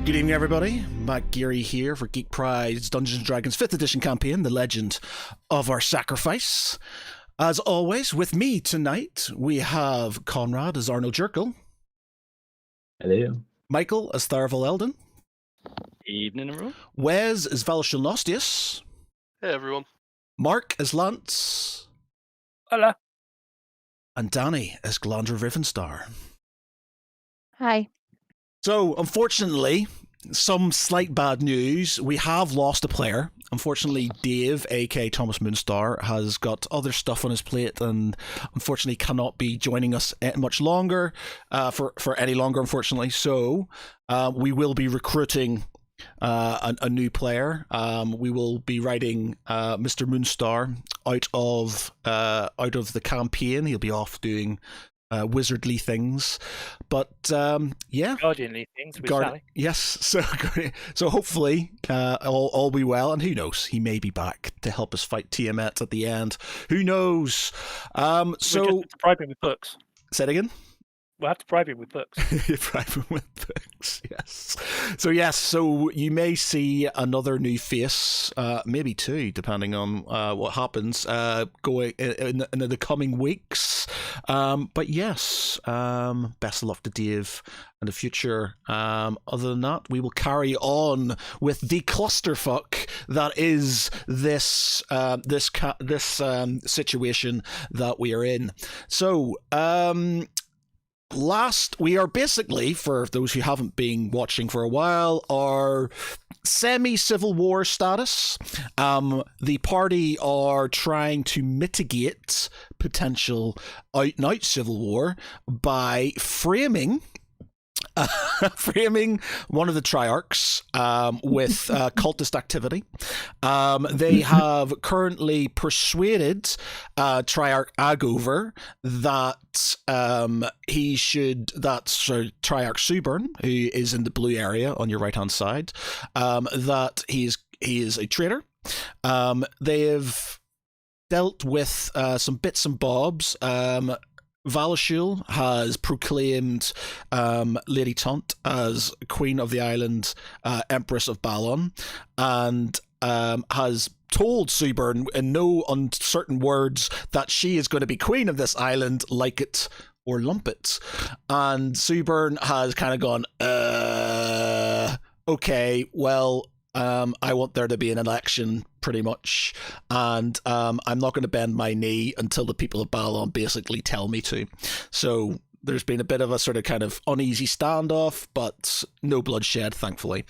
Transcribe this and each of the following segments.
Good evening, everybody. Matt Geary here for Geek Pride's Dungeons & Dragons 5th edition campaign, The Legend of Our Sacrifice. As always, with me tonight, we have Conrad as Arnold Jerkel. Hello. Michael as Tharval Eldon. Evening, everyone. Wes as Valshul Nostius. Hey, everyone. Mark as Lance. Hola. And Danny as Glandra Rivenstar. Hi. So, unfortunately, some slight bad news. We have lost a player. Unfortunately, Dave, aka Thomas Moonstar, has got other stuff on his plate and unfortunately cannot be joining us much longer, for any longer, unfortunately. So, we will be recruiting a new player. We will be writing Mr. Moonstar out of the campaign. He'll be off doing wizardly things, but yeah, guardianly things with Sally. Yes, so hopefully all be well, and who knows, he may be back to help us fight Tiamat at the end. Who knows? So we'll just bribe him with books. Say it again. We'll have to bribe him with books. Bribe him with books, yes. So you may see another new face, maybe two, depending on what happens, going in the coming weeks. But yes, best of luck to Dave in the future. Other than that, we will carry on with the clusterfuck that is this situation that we are in. So, we are basically, for those who haven't been watching for a while, are semi-civil war status. The party are trying to mitigate potential out-and-out civil war by framing one of the triarchs with cultist activity. They have currently persuaded Triarch Agover that Triarch Suburn, who is in the blue area on your right hand side, that he is a traitor. They have dealt with some bits and bobs. Valashul has proclaimed Lady Tunt as Queen of the Island, Empress of Balon, and has told Suburn in no uncertain words that she is going to be Queen of this island, like it or lump it. And Suburn has kind of gone, okay, well, I want there to be an election, pretty much, and I'm not going to bend my knee until the people of Balon basically tell me to. So there's been a bit of a sort of kind of uneasy standoff, but no bloodshed, thankfully.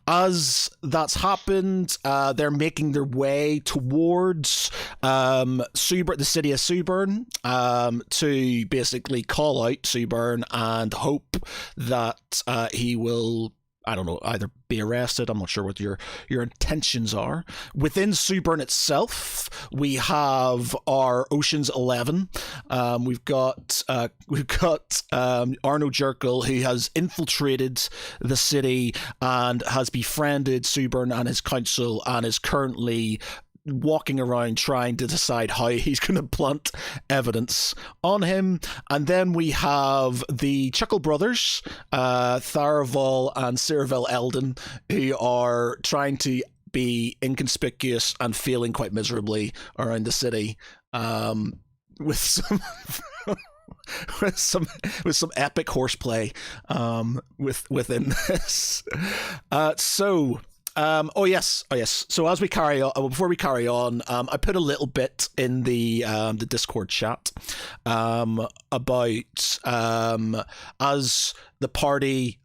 As that's happened, they're making their way towards the city of Suburn, to basically call out Suburn and hope that he will, I don't know, either be arrested. I'm not sure what your intentions are. Within Suburn itself, we have our Ocean's 11. We've got Arno Jerkel, who has infiltrated the city and has befriended Suburn and his council, and is currently walking around trying to decide how he's going to plant evidence on him. And then we have the Chuckle Brothers, Tharval and Cyrvel Eldon, who are trying to be inconspicuous and failing quite miserably around the city, with some with some epic horseplay within this. Oh yes. So as we carry on, before we carry on, I put a little bit in the Discord chat about as the party.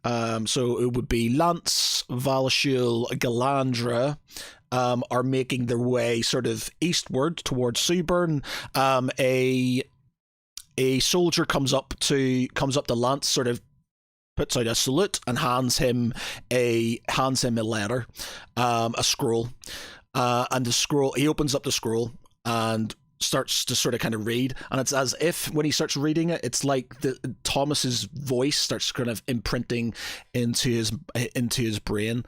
So it would be Lance, Valashul, Galandra, are making their way sort of eastward towards Suburn. A soldier comes up to Lance, sort of puts out a salute and hands him a letter, a scroll, and the scroll. He opens up the scroll and starts to sort of kind of read, and it's as if when he starts reading it, it's like Thomas's voice starts kind of imprinting into his brain.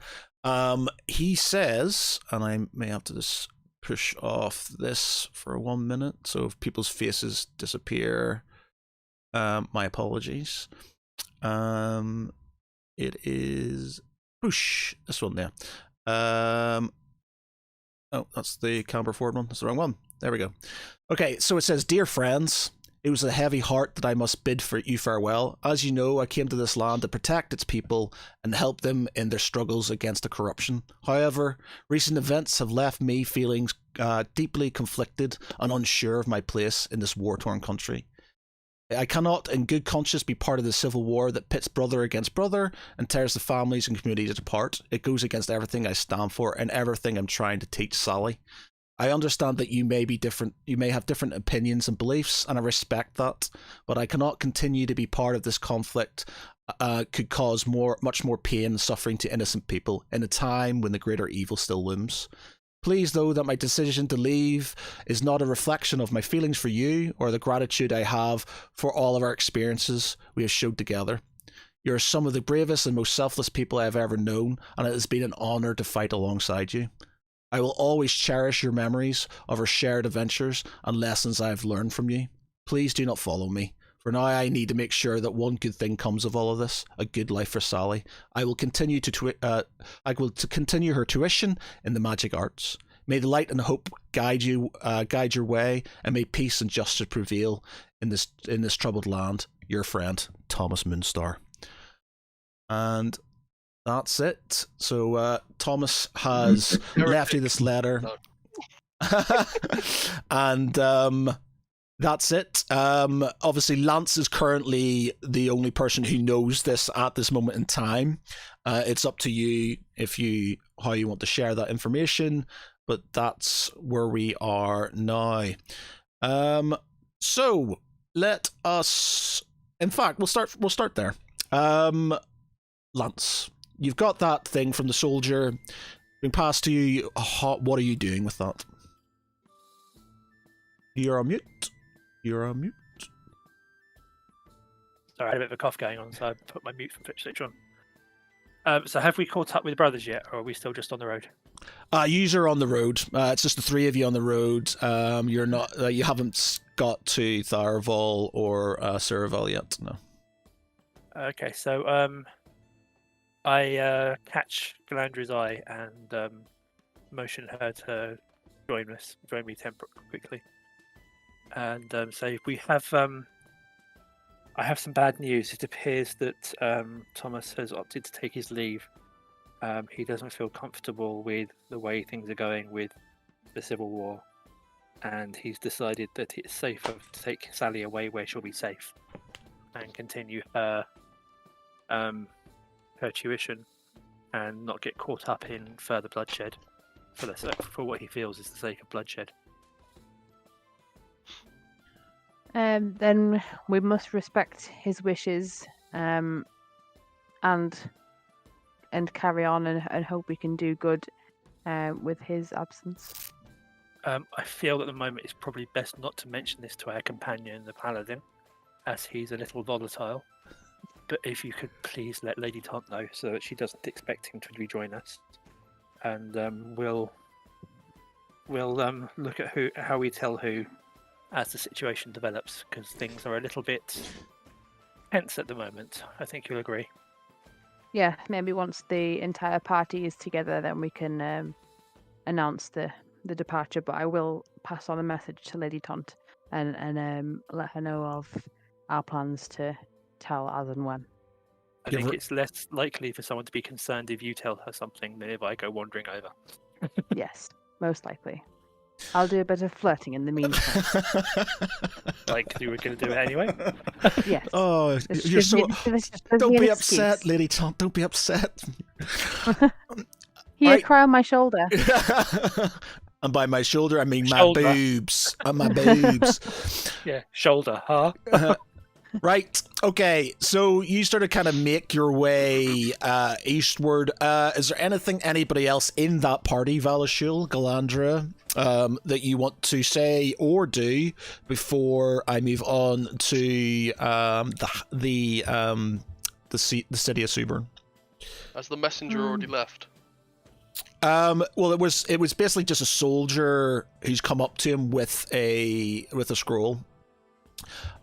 He says, and I may have to just push off this for 1 minute, so if people's faces disappear, my apologies. It is whoosh, this one there. Oh, that's the camber forward one. That's the wrong one. There we go. Okay, so it says, "Dear friends, it was a heavy heart that I must bid for you farewell. As you know, I came to this land to protect its people and help them in their struggles against the corruption. However, recent events have left me feeling deeply conflicted and unsure of my place in this war-torn country. I cannot, in good conscience, be part of the civil war that pits brother against brother and tears the families and communities apart. It goes against everything I stand for and everything I'm trying to teach Sally. I understand that you may be different, you may have different opinions and beliefs, and I respect that, but I cannot continue to be part of this conflict. Could cause much more pain and suffering to innocent people in a time when the greater evil still looms. Please know that my decision to leave is not a reflection of my feelings for you or the gratitude I have for all of our experiences we have showed together. You are some of the bravest and most selfless people I have ever known, and it has been an honour to fight alongside you. I will always cherish your memories of our shared adventures and lessons I have learned from you. Please do not follow me. For now, I need to make sure that one good thing comes of all of this: a good life for Sally. I will continue continue her tuition in the magic arts. May the light and hope guide your way, and may peace and justice prevail in this troubled land. Your friend, Thomas Moonstar." And that's it. So Thomas has left you this letter, and that's it. Obviously, Lance is currently the only person who knows this at this moment in time. It's up to you how you want to share that information, but that's where we are now. So let us. In fact, we'll start there. Lance, you've got that thing from the soldier being passed to you. What are you doing with that? You're on mute. You're on mute. Sorry, I had a bit of a cough going on, so I put my mute switch on. So have we caught up with the brothers yet, or are we still just on the road? You're on the road. It's just the three of you on the road. You're not. You haven't got to Tharaval or Suraval yet. No. Okay, so I catch Galandra's eye and motion her to join me quickly. And so we have. I have some bad news. It appears that Thomas has opted to take his leave. He doesn't feel comfortable with the way things are going with the Civil War, and he's decided that it's safer to take Sally away where she'll be safe and continue her tuition and not get caught up in further bloodshed for what he feels is the sake of bloodshed. Then we must respect his wishes, and carry on and hope we can do good with his absence. I feel at the moment it's probably best not to mention this to our companion, the Paladin, as he's a little volatile. But if you could please let Lady Taunt know so that she doesn't expect him to rejoin us, and we'll look at how we tell who as the situation develops, because things are a little bit tense at the moment. I think you'll agree. Yeah, maybe once the entire party is together, then we can announce the departure. But I will pass on a message to Lady Taunt and let her know of our plans to tell as and when. I think it's less likely for someone to be concerned if you tell her something than if I go wandering over. Yes, most likely. I'll do a bit of flirting in the meantime. Like you were going to do it anyway? Yes. Oh, you're so... Don't be upset, Lady Taunt. Don't be upset. Here, cry on my shoulder. And by my shoulder, I mean my boobs. My boobs. Yeah, shoulder, huh? Right. Okay. So you sort of kind of make your way eastward. Is there anybody else in that party, Valashul, Galandra, that you want to say or do before I move on to the city of Suburn? Has the messenger already left? Well, it was basically just a soldier who's come up to him with a scroll.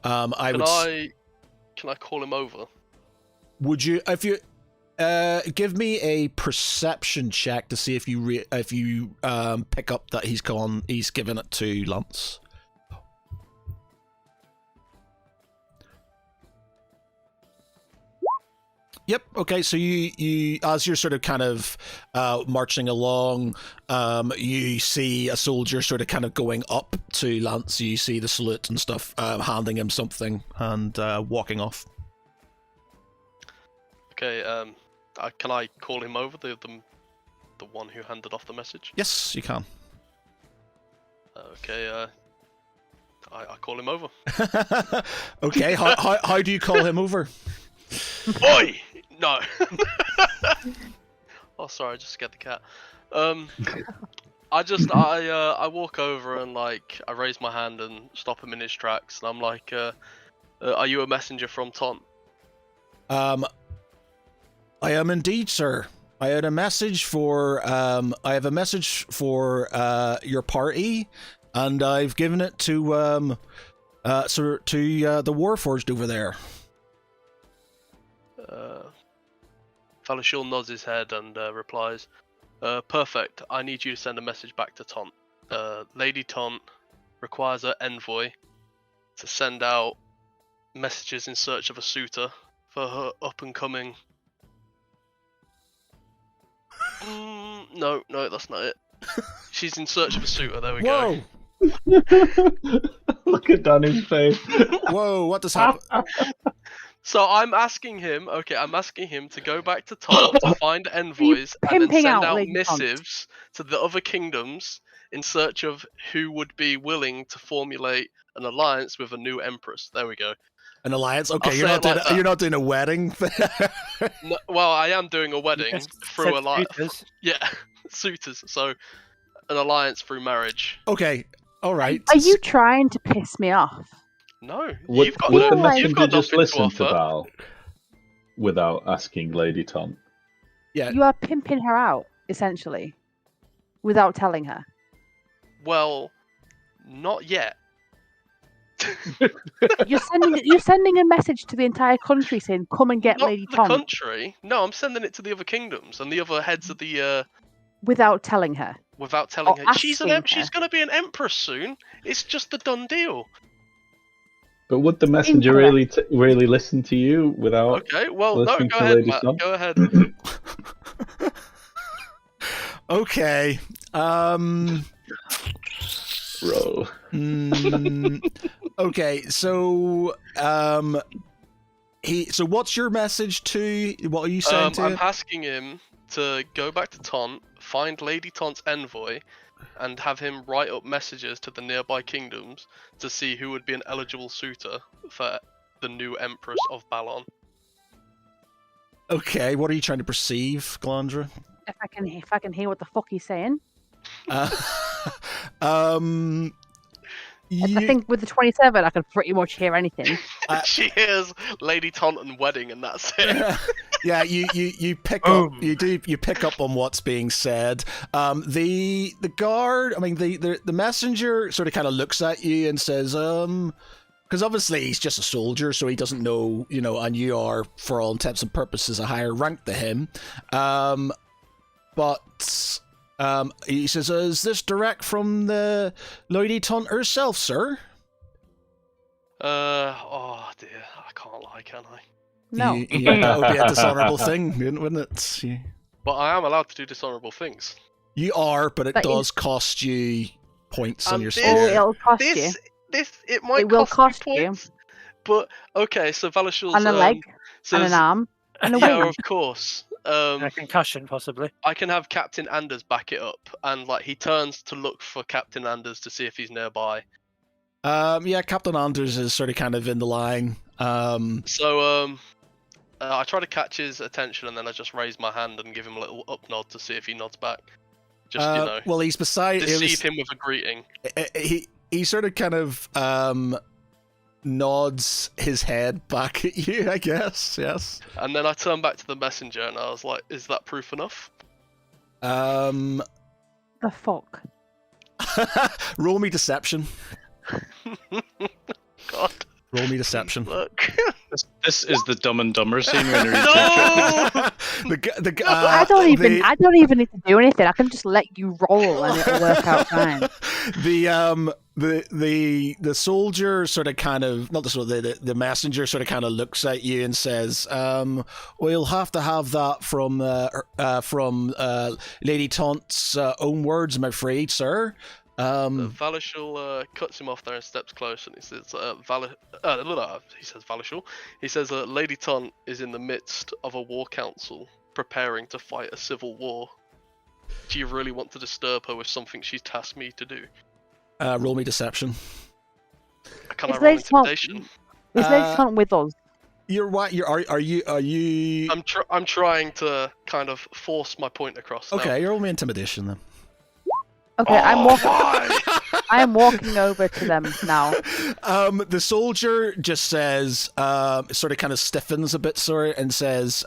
Can I call him over? Would you, Give me a perception check to see if you pick up that he's given it to Lance. Yep. Okay. So you as you're sort of kind of marching along, you see a soldier sort of kind of going up to Lance. You see the salute and stuff, handing him something and walking off. Okay. Can I call him over, the one who handed off the message? Yes, you can. Okay. I call him over. Okay. How do you call him over? Oi! No. Oh, sorry, I just scared the cat. I walk over and I raise my hand and stop him in his tracks, and I'm like, "Are you a messenger from Ton?" I am indeed, sir. I had a message for. I have a message for your party, and I've given it to the Warforged over there. Falashul nods his head and replies, "Perfect. I need you to send a message back to Taunt. Lady Taunt requires her envoy to send out messages in search of a suitor for her up-and-coming..." No, that's not it. She's in search of a suitor, there we go. Look at Danny's face. Whoa, what just happened? So I'm asking him to go back to Taunt to find envoys and then pimping send out out Lady Taunt? missives to the other kingdoms in search of who would be willing to formulate an alliance with a new empress. There we go. An alliance? I'll Okay, say it like that. you're not doing a wedding. No, well, I am doing a wedding Just through said alliance. suitors. Yeah, suitors. So an alliance through marriage. Okay, all right. Are you trying to piss me off? No, Would you've got the no, messenger you've got just nothing to listen to offer. Val without asking Lady Taunt? Yeah. You are pimping her out, essentially, without telling her. Well, not yet. You're sending a message to the entire country saying, "Come and get Not Lady the Tom," country. No, I'm sending it to the other kingdoms and the other heads of the. without telling her. Without telling Or her, she's asking her. she's gonna be an empress soon. It's just a done deal. But would the messenger really listen to you without? Okay, well, no, listening go to ahead, Lady Matt. Taunt? Go ahead. Okay. Roll. Okay, so so what's your message to? What are you saying to I'm him? asking him to go back to Taunt, find Lady Taunt's envoy, and have him write up messages to the nearby kingdoms to see who would be an eligible suitor for the new Empress of Ballon. Okay, what are you trying to perceive, Glandra? If I can hear what the fuck he's saying. I I think with the 27, I can pretty much hear anything. She hears Lady Taunt and wedding, and that's it. Yeah, you pick up you pick up on what's being said. The guard, I mean the messenger sort of kind of looks at you and says, because obviously he's just a soldier, so he doesn't know, and you are, for all intents and purposes, a higher rank than him. But he says, "Is this direct from the Lady Taunt herself, sir?" Oh dear, I can't lie, can I? No. That would be a dishonorable thing, wouldn't it? But I am allowed to do dishonorable things. You are, but it But does cost you points on And your this- Oh, score. it'll cost you. It might It will cost me you. points, but okay. So Valashul's And a leg, and says, an arm, and a yeah, wing. of course. A concussion, possibly. I can have Captain Anders back it up, and he turns to look for Captain Anders to see if he's nearby. Yeah, Captain Anders is sort of kind of in the line. So I try to catch his attention, and then I just raise my hand and give him a little up nod to see if he nods back. Just well, he's beside. deceive him with a greeting. He sort of kind of nods his head back at you, I guess. Yes. And then I turn back to the messenger, and I was like, "Is that proof enough?" The fuck? Roll me deception. God. Roll me deception. Look. This is the Dumb and Dumber scene when you No! I don't even need to do anything. I can just let you roll and it'll work out fine. The soldier sort of kind of, not the soldier, the messenger sort of kind of looks at you and says, we'll have to have that from Lady Taunt's own words, I'm afraid, sir. Valishul cuts him off there and steps close, and he says, he says Valishul. He says, Lady Taunt is in the midst of a war council, preparing to fight a civil war. Do you really want to disturb her with something she's tasked me to do? Roll me deception. Can I roll intimidation? Is Lady Taunt with us? You're what? Are you? I'm trying to kind of force my point across. Okay, roll me intimidation then. Okay, I am walking over to them now. The soldier just says, sort of kind of stiffens a bit, sorry, and says,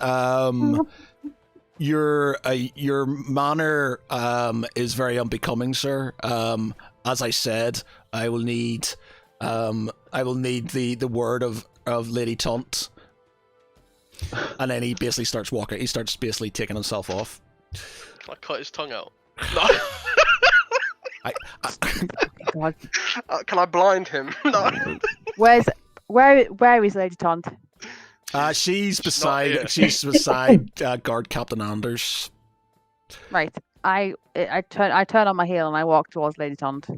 your manner is very unbecoming, sir. As I said, I will need the word of Lady Taunt. And then he basically starts walking. He starts basically taking himself off. Can I cut his tongue out? No. Can I blind him? No. Where is Lady Taunt? She's beside Guard Captain Anders. Right. I turn on my heel and I walk towards Lady Taunt.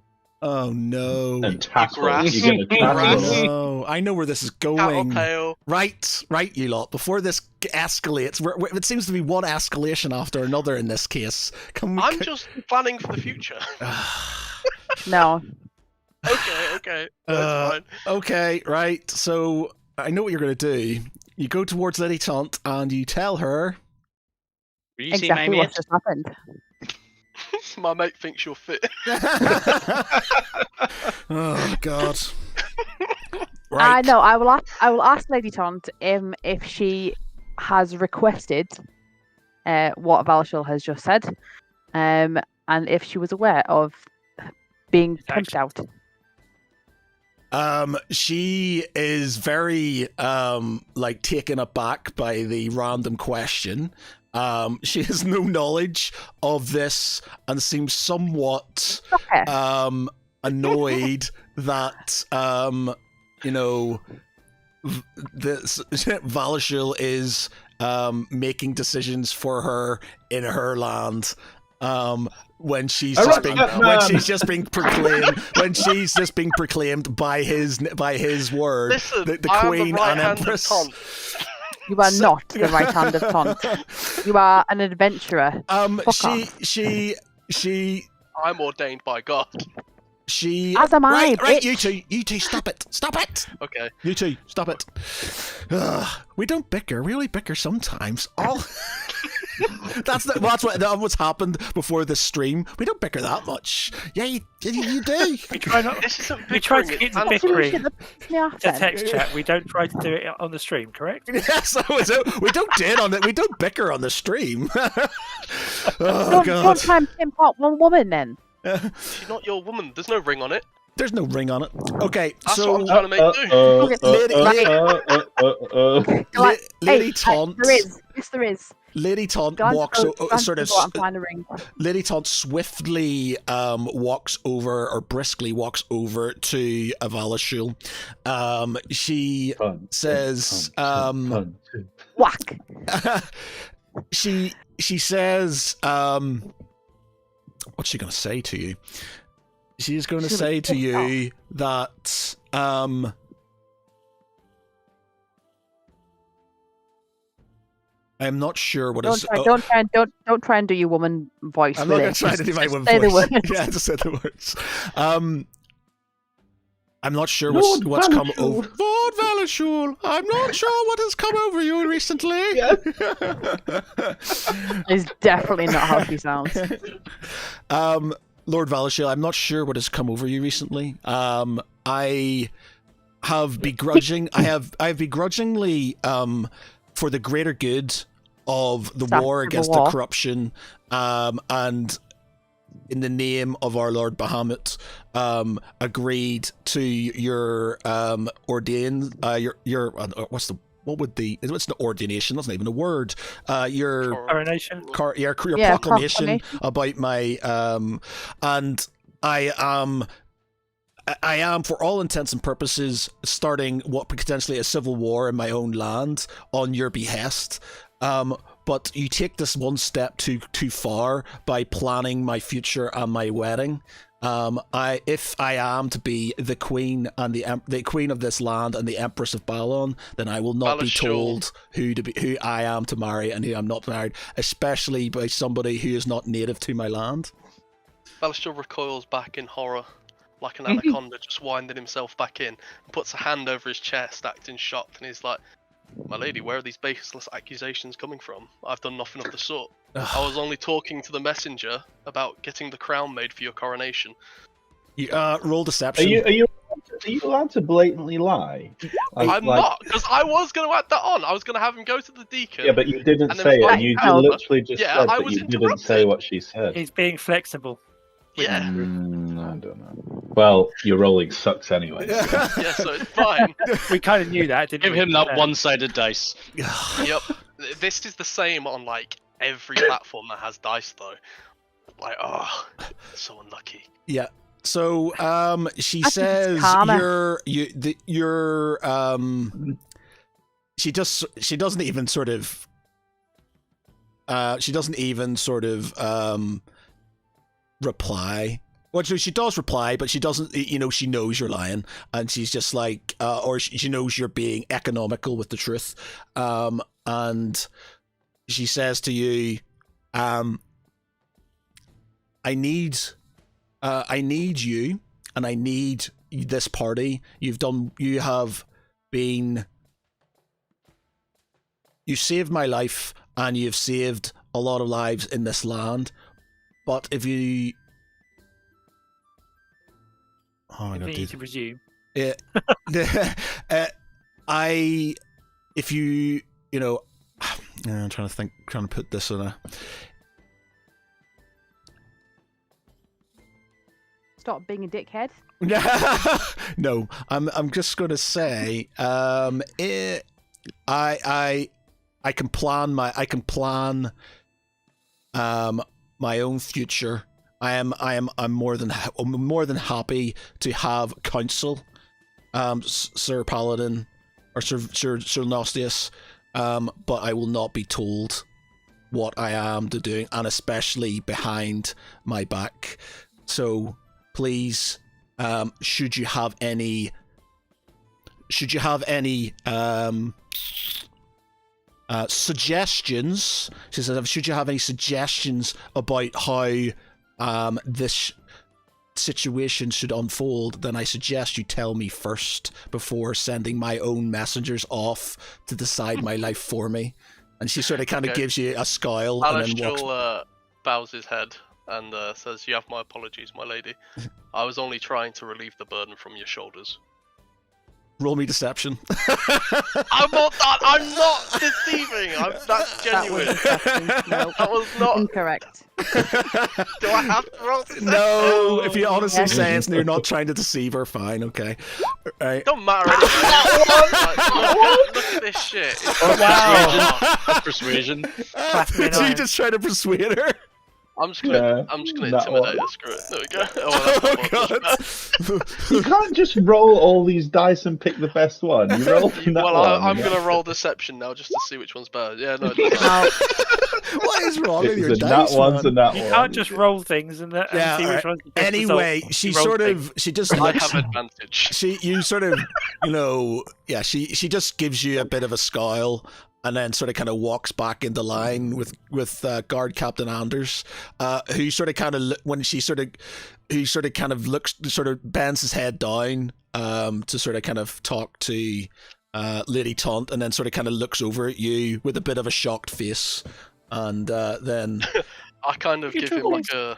Oh no! And tackle. You're gonna tackle. No, I know where this is going. Tail. Right, you lot. Before this escalates, it seems to be one escalation after another in this case. I'm just planning for the future. No. Okay. That's fine. Okay, right. So I know what you're going to do. You go towards Lady Taunt and you tell her. Exactly what just happened. My mate thinks you're fit. Oh God. Right. No, I will ask Lady Taunt if she has requested what Valishul has just said, and if she was aware of being punched out. She is very taken aback by the random question. She has no knowledge of this and seems somewhat annoyed that this Valishul is making decisions for her in her land. When she's just being proclaimed by his word. Listen, the I Queen am the right and Empress. hand of Taunt. You are not the right hand of Taunt. You are an adventurer. She. I'm ordained by God. She. As am I. Right, you two, stop it! Okay. You two, stop it! We don't bicker. We only bicker sometimes. That's what's happened before this stream. We don't bicker that much. Yeah, you do. We try not. We try to keep the bickering to text chat. We don't try to do it on the stream, correct? Yes, we don't bicker on the stream. Don't try and pimp out one woman then. She's not your woman. There's no ring on it. There's no ring on it. Okay, That's so what I'm trying to make do. Lady Taunt. There is. Yes, there is. Lady Taunt Lady Taunt swiftly briskly walks over to Valishul. She says, whack. She says, what's she going to say to you? She's going to say to you that, I'm not sure what don't try and do your woman voice. I'm not going to try to do my woman voice. The words. Yeah, just say the words. I'm not sure what's come over. Lord Valishul, I'm not sure what has come over you recently. It's definitely not how she sounds. Lord Valishul, I'm not sure what has come over you recently. I have begrudgingly, for the greater good of the war against the corruption, and in the name of our Lord Bahamut, agreed to your ordain, your what's the what would it's an ordination? That's not even a word. Your Coronation. your Yeah, proclamation proclamation. about my and I am, for all intents and purposes, starting what potentially a civil war in my own land on your behest. But you take this one step too far by planning my future and my wedding. If I am to be the queen and the queen of this land and the empress of Balon, then I will not be told who I am to marry and who I'm not married, especially by somebody who is not native to my land. Balashul recoils back in horror, like an anaconda just winding himself back in, and puts a hand over his chest, acting shocked, and he's like, "My lady, where are these baseless accusations coming from? I've done nothing of the sort. I was only talking to the messenger about getting the crown made for your coronation." You, roll deception. Are you allowed to blatantly lie? I'm not, because I was going to add that on. I was going to have him go to the deacon. Yeah, but you didn't and then say it. fight You Alba. literally just Yeah, said I that was you didn't interrupted. say what she said. He's being flexible. Yeah. I don't know. Well, your rolling sucks anyway. Yeah, so it's fine. We kind of knew that, didn't Give we? him that one-sided dice. Yep. This is the same on like every platform that has dice though. Like, oh, so unlucky. Yeah. So, she I think it's says karma. she doesn't even sort of reply. Well, she does reply, but she doesn't, she knows you're lying, and she's just like, or she knows you're being economical with the truth. And she says to you, I need you, and I need this party. You saved my life, and you've saved a lot of lives in this land. But if you, You need to resume. if you, I'm trying to put this in a. Stop being a dickhead. No, I'm just gonna say, I can plan my own future. I'm more than happy to have counsel, Sir Paladin or Sir Nostius, but I will not be told what I am to do, and especially behind my back. So please, should you have any suggestions, she says, should you have any suggestions about how this situation should unfold, then I suggest you tell me first before sending my own messengers off to decide my life for me. And she sort of kind of gives you a scowl and then walks. Balashul bows his head and says, "You have my apologies, my lady. I was only trying to relieve the burden from your shoulders." Roll me deception. I'm not deceiving. That's genuine. No, That was not. incorrect. Do I have to roll deception? No, if you honestly Yeah. say it's you're not trying to deceive her, fine, okay. Right. Don't matter anymore. Look at this shit. That's persuasion. Clap me in So you eye. just trying to persuade her? I'm just gonna that intimidate one. her. Screw it. There we go. Oh, Oh that's god. much better. You can't just roll all these dice and pick the best one. You roll that Well, one. I'm gonna roll deception now just to see which one's better. Yeah, no, it doesn't matter. What is wrong with It's your a dice, nat ones man? and that You one. can't just roll things and Yeah, see which alright. one's the best Anyway, result. she You roll sort things. of, she just I looks, have advantage. you sort of, she just gives you a bit of a scowl, and then sort of kind of walks back into line with guard Captain Anders, who sort of kind of bends his head down to sort of kind of talk to Lady Taunt, and then sort of kind of looks over at you with a bit of a shocked face, and then I kind of You give him told like a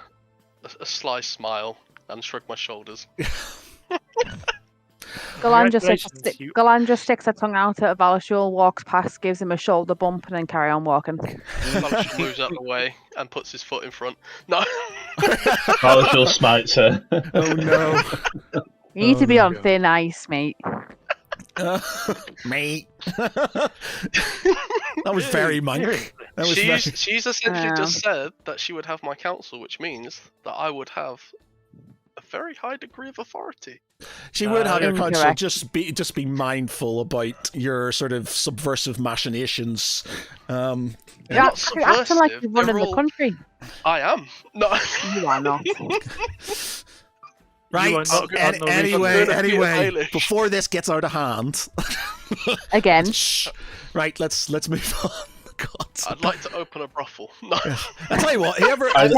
sly smile and shrug my shoulders. Galandra Congratulations, you- Galandra sticks her tongue out at Valashul, walks past, gives him a shoulder bump, and then carry on walking. Balashul moves out of the way and puts his foot in front. No. Balashul smites her. oh no. You need to be Oh, on God. thin ice, mate. Mate. That was very monk. That was very... She's essentially just said that she would have my counsel, which means that I would have a very high degree of authority. She would have your counsel. Incorrect. Just be mindful about your sort of subversive machinations. They're You're not acting like subversive, you're running they're the all- country. I am. No. You are not. Right. You are not good at Anyway, knowledge. Baelish. before this gets out of hand. Again. Shh. Right. Let's move on. God. I'd like to open a brothel. No. I tell you what. Whoever. I'd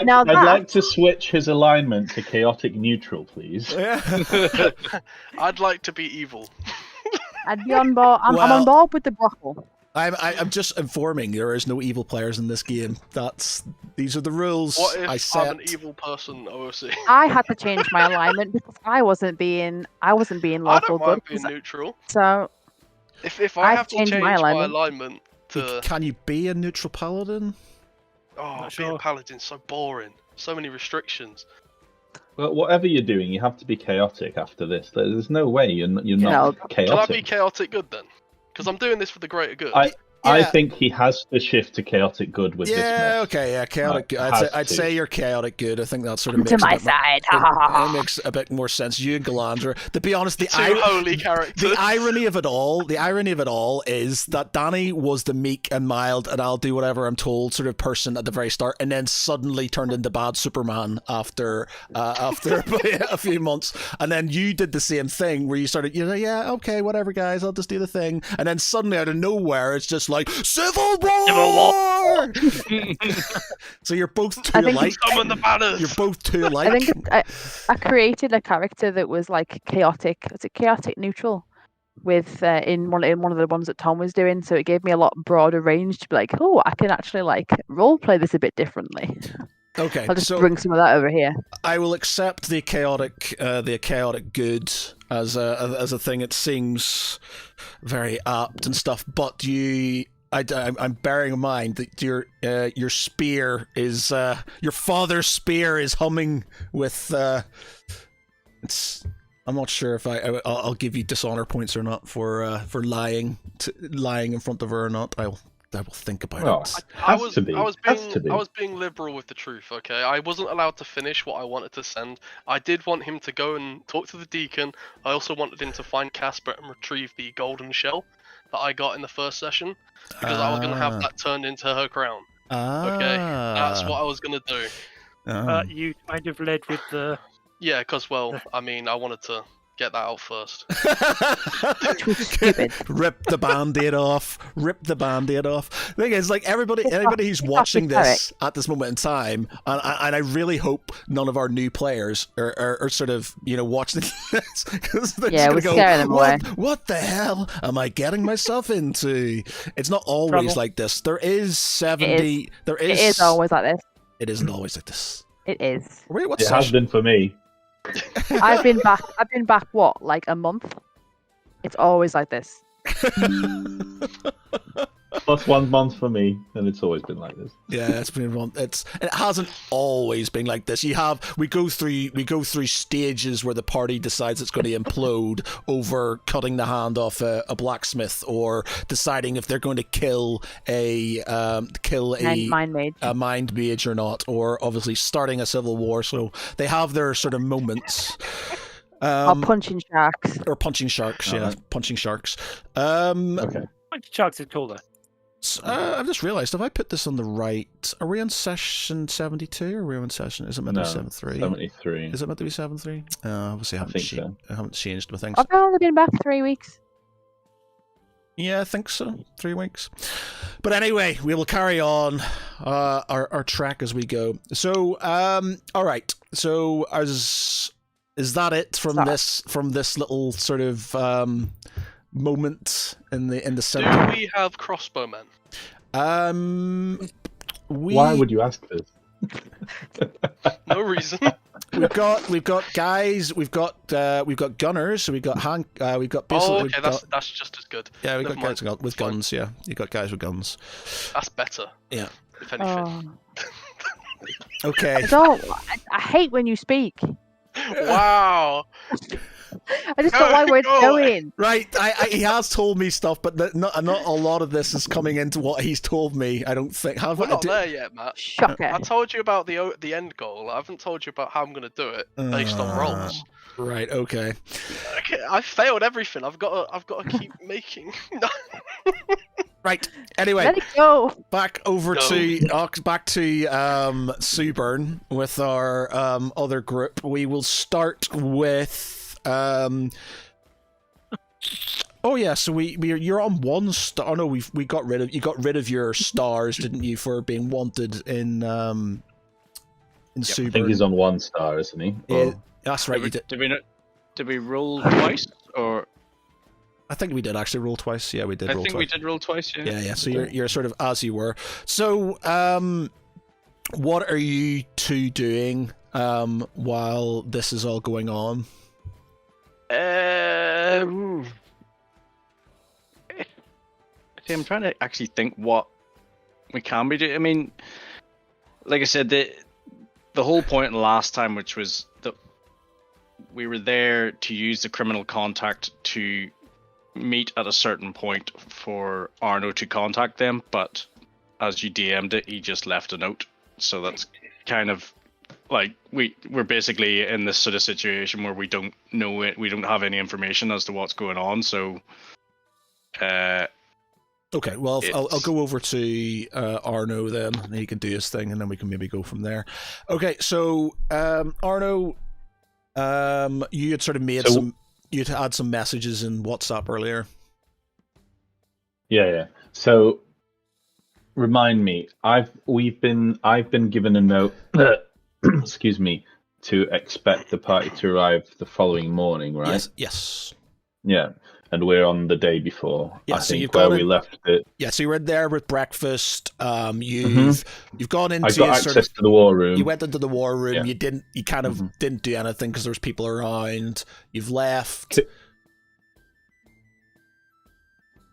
Now that- like to switch his alignment to chaotic neutral, please. Yeah. I'd like to be evil. I'd be on board. I'm Well- on board with the brothel. I'm just informing there is no evil players in this game. These are the rules What if I I'm set. an evil person, OOC? I had to change my alignment because I wasn't being I lawful don't mind good. being neutral. So If I I've have to changed change my my alignment. alignment to Can you be a neutral paladin? being a sure. paladin's so boring. So many restrictions. Well, whatever you're doing, you have to be chaotic after this. There's no way you're not know, Can I be chaotic. chaotic good then? Because I'm doing this for the greater good. I Yeah. think he has to shift to chaotic good with this Yeah, mess. okay, yeah, chaotic. Has I'd to. say you're chaotic good. I think that sort of come makes to my a bit more, side. Ha ha ha it ha. makes a bit more sense. You and Galandra. To be honest, Two holy characters. the irony of it all is that Danny was the meek and mild and I'll do whatever I'm told sort of person at the very start, and then suddenly turned into bad Superman after a few months, and then you did the same thing where you started, yeah, okay, whatever, guys, I'll just do the thing, and then suddenly out of nowhere it's just like Civil War. So you're both too I think alike. Summon the banners. You're both too alike. I think I created a character that was like chaotic. It's a chaotic neutral with in one of the ones that Tom was doing. So it gave me a lot broader range to be like, oh, I can actually like role play this a bit differently. Okay, I'll just so bring some of that over here. I will accept the chaotic good as a thing. It seems very apt and stuff, but I'm bearing in mind that your spear is your father's spear is humming with. I'm not sure if I'll give you dishonor points or not for lying in front of her or not. I will think about Oh, it. I has was to be. I was Has to be. being liberal with the truth, okay? I wasn't allowed to finish what I wanted to send. I did want him to go and talk to the deacon. I also wanted him to find Casper and retrieve the golden shell that I got in the first session, because I was going to have that turned into her crown. Okay? That's what I was going to do. You kind of led with the. Yeah, because, well, I mean, I wanted to get that out first. Too stupid. Rip the band-aid off. The thing is, like, everybody who's it's watching not this at this moment in time, and I really hope none of our new players are sort of, watching this, because they're Yeah, just we're gonna scaring them go, away. what the hell am I getting myself into? It's not always Trouble. like this. There is 70. There It is. is always like this. It isn't always like this. It is. Wait, what It has session? been for me. I've been back what, like a month? It's always like this. Plus 1 month for me, and it's always been like this. Yeah, it's been one. It hasn't always been like this. We go through stages where the party decides it's going to implode over cutting the hand off a blacksmith, or deciding if they're going to kill a Mind mage. mind mage or not, or obviously starting a civil war. So they have their sort of moments. Or punching sharks. Or punching sharks, yeah, Alright. punching sharks. Okay. Chugs is cooler. I've just realised, have I put this on the right? Are we on session 72 or are we on session? Is it meant to No, be 73? 73. Is it meant to be 73? Obviously, I haven't, think so. I haven't changed my things. I've only been back 3 weeks. Yeah, I think so. 3 weeks. But anyway, we will carry on our track as we go. So, all right. So, is that it from this little sort of moment in the Do center? we have crossbowmen? Why would you ask this? No reason. We've got guys. We've got gunners. So we've got we've got basically. Oh, we've okay, got- that's just as good. yeah, we've got never guys mind. with Fine. guns. Yeah, you got guys with guns. That's better, Yeah. if anything. Oh, Okay. I don't. I hate when you speak. Wow. I just don't like where it's Go away. going. Right, he has told me stuff, but not a lot of this is coming into what he's told me. I don't think. We're not there yet, Matt. Shocker. I told you about the end goal. I haven't told you about how I'm going to do it based on rolls. Right. Okay. Okay, I failed everything. I've got to keep making. Right. Anyway, Let it go. back over Go. to Suburn with our other group. We will start with Oh yeah, so you're on one star. Oh no, we got rid of you got rid of your stars, didn't you, for being wanted in Suburn? I think he's on 1 star, isn't he? Yeah, that's right. Did we roll twice, or I think we did actually roll twice. Yeah, we did. I roll think twice. we did roll twice. Yeah. Yeah. So you're sort of as you were. So what are you two doing while this is all going on? See, I'm trying to actually think what we can be doing. I mean, like I said, the whole point last time, which was that we were there to use the criminal contact to meet at a certain point for Arno to contact them, but as you DM'd it, he just left a note. So that's kind of like we're basically in this sort of situation where we don't know it, we don't have any information as to what's going on. So Okay, well, I'll go over to Arno then, and he can do his thing, and then we can maybe go from there. Okay, so Arno, you had sort of made you'd had some messages in WhatsApp earlier. Yeah. So remind me, I've been given a note. Excuse me, to expect the party to arrive the following morning, right? Yes. Yeah. And we're on the day before. Yeah, I so think where we left it. Yeah, so you were in there with breakfast. You've gone into. I got access to the war room. You went into the war room. Yeah. You didn't do anything because there was people around. You've left.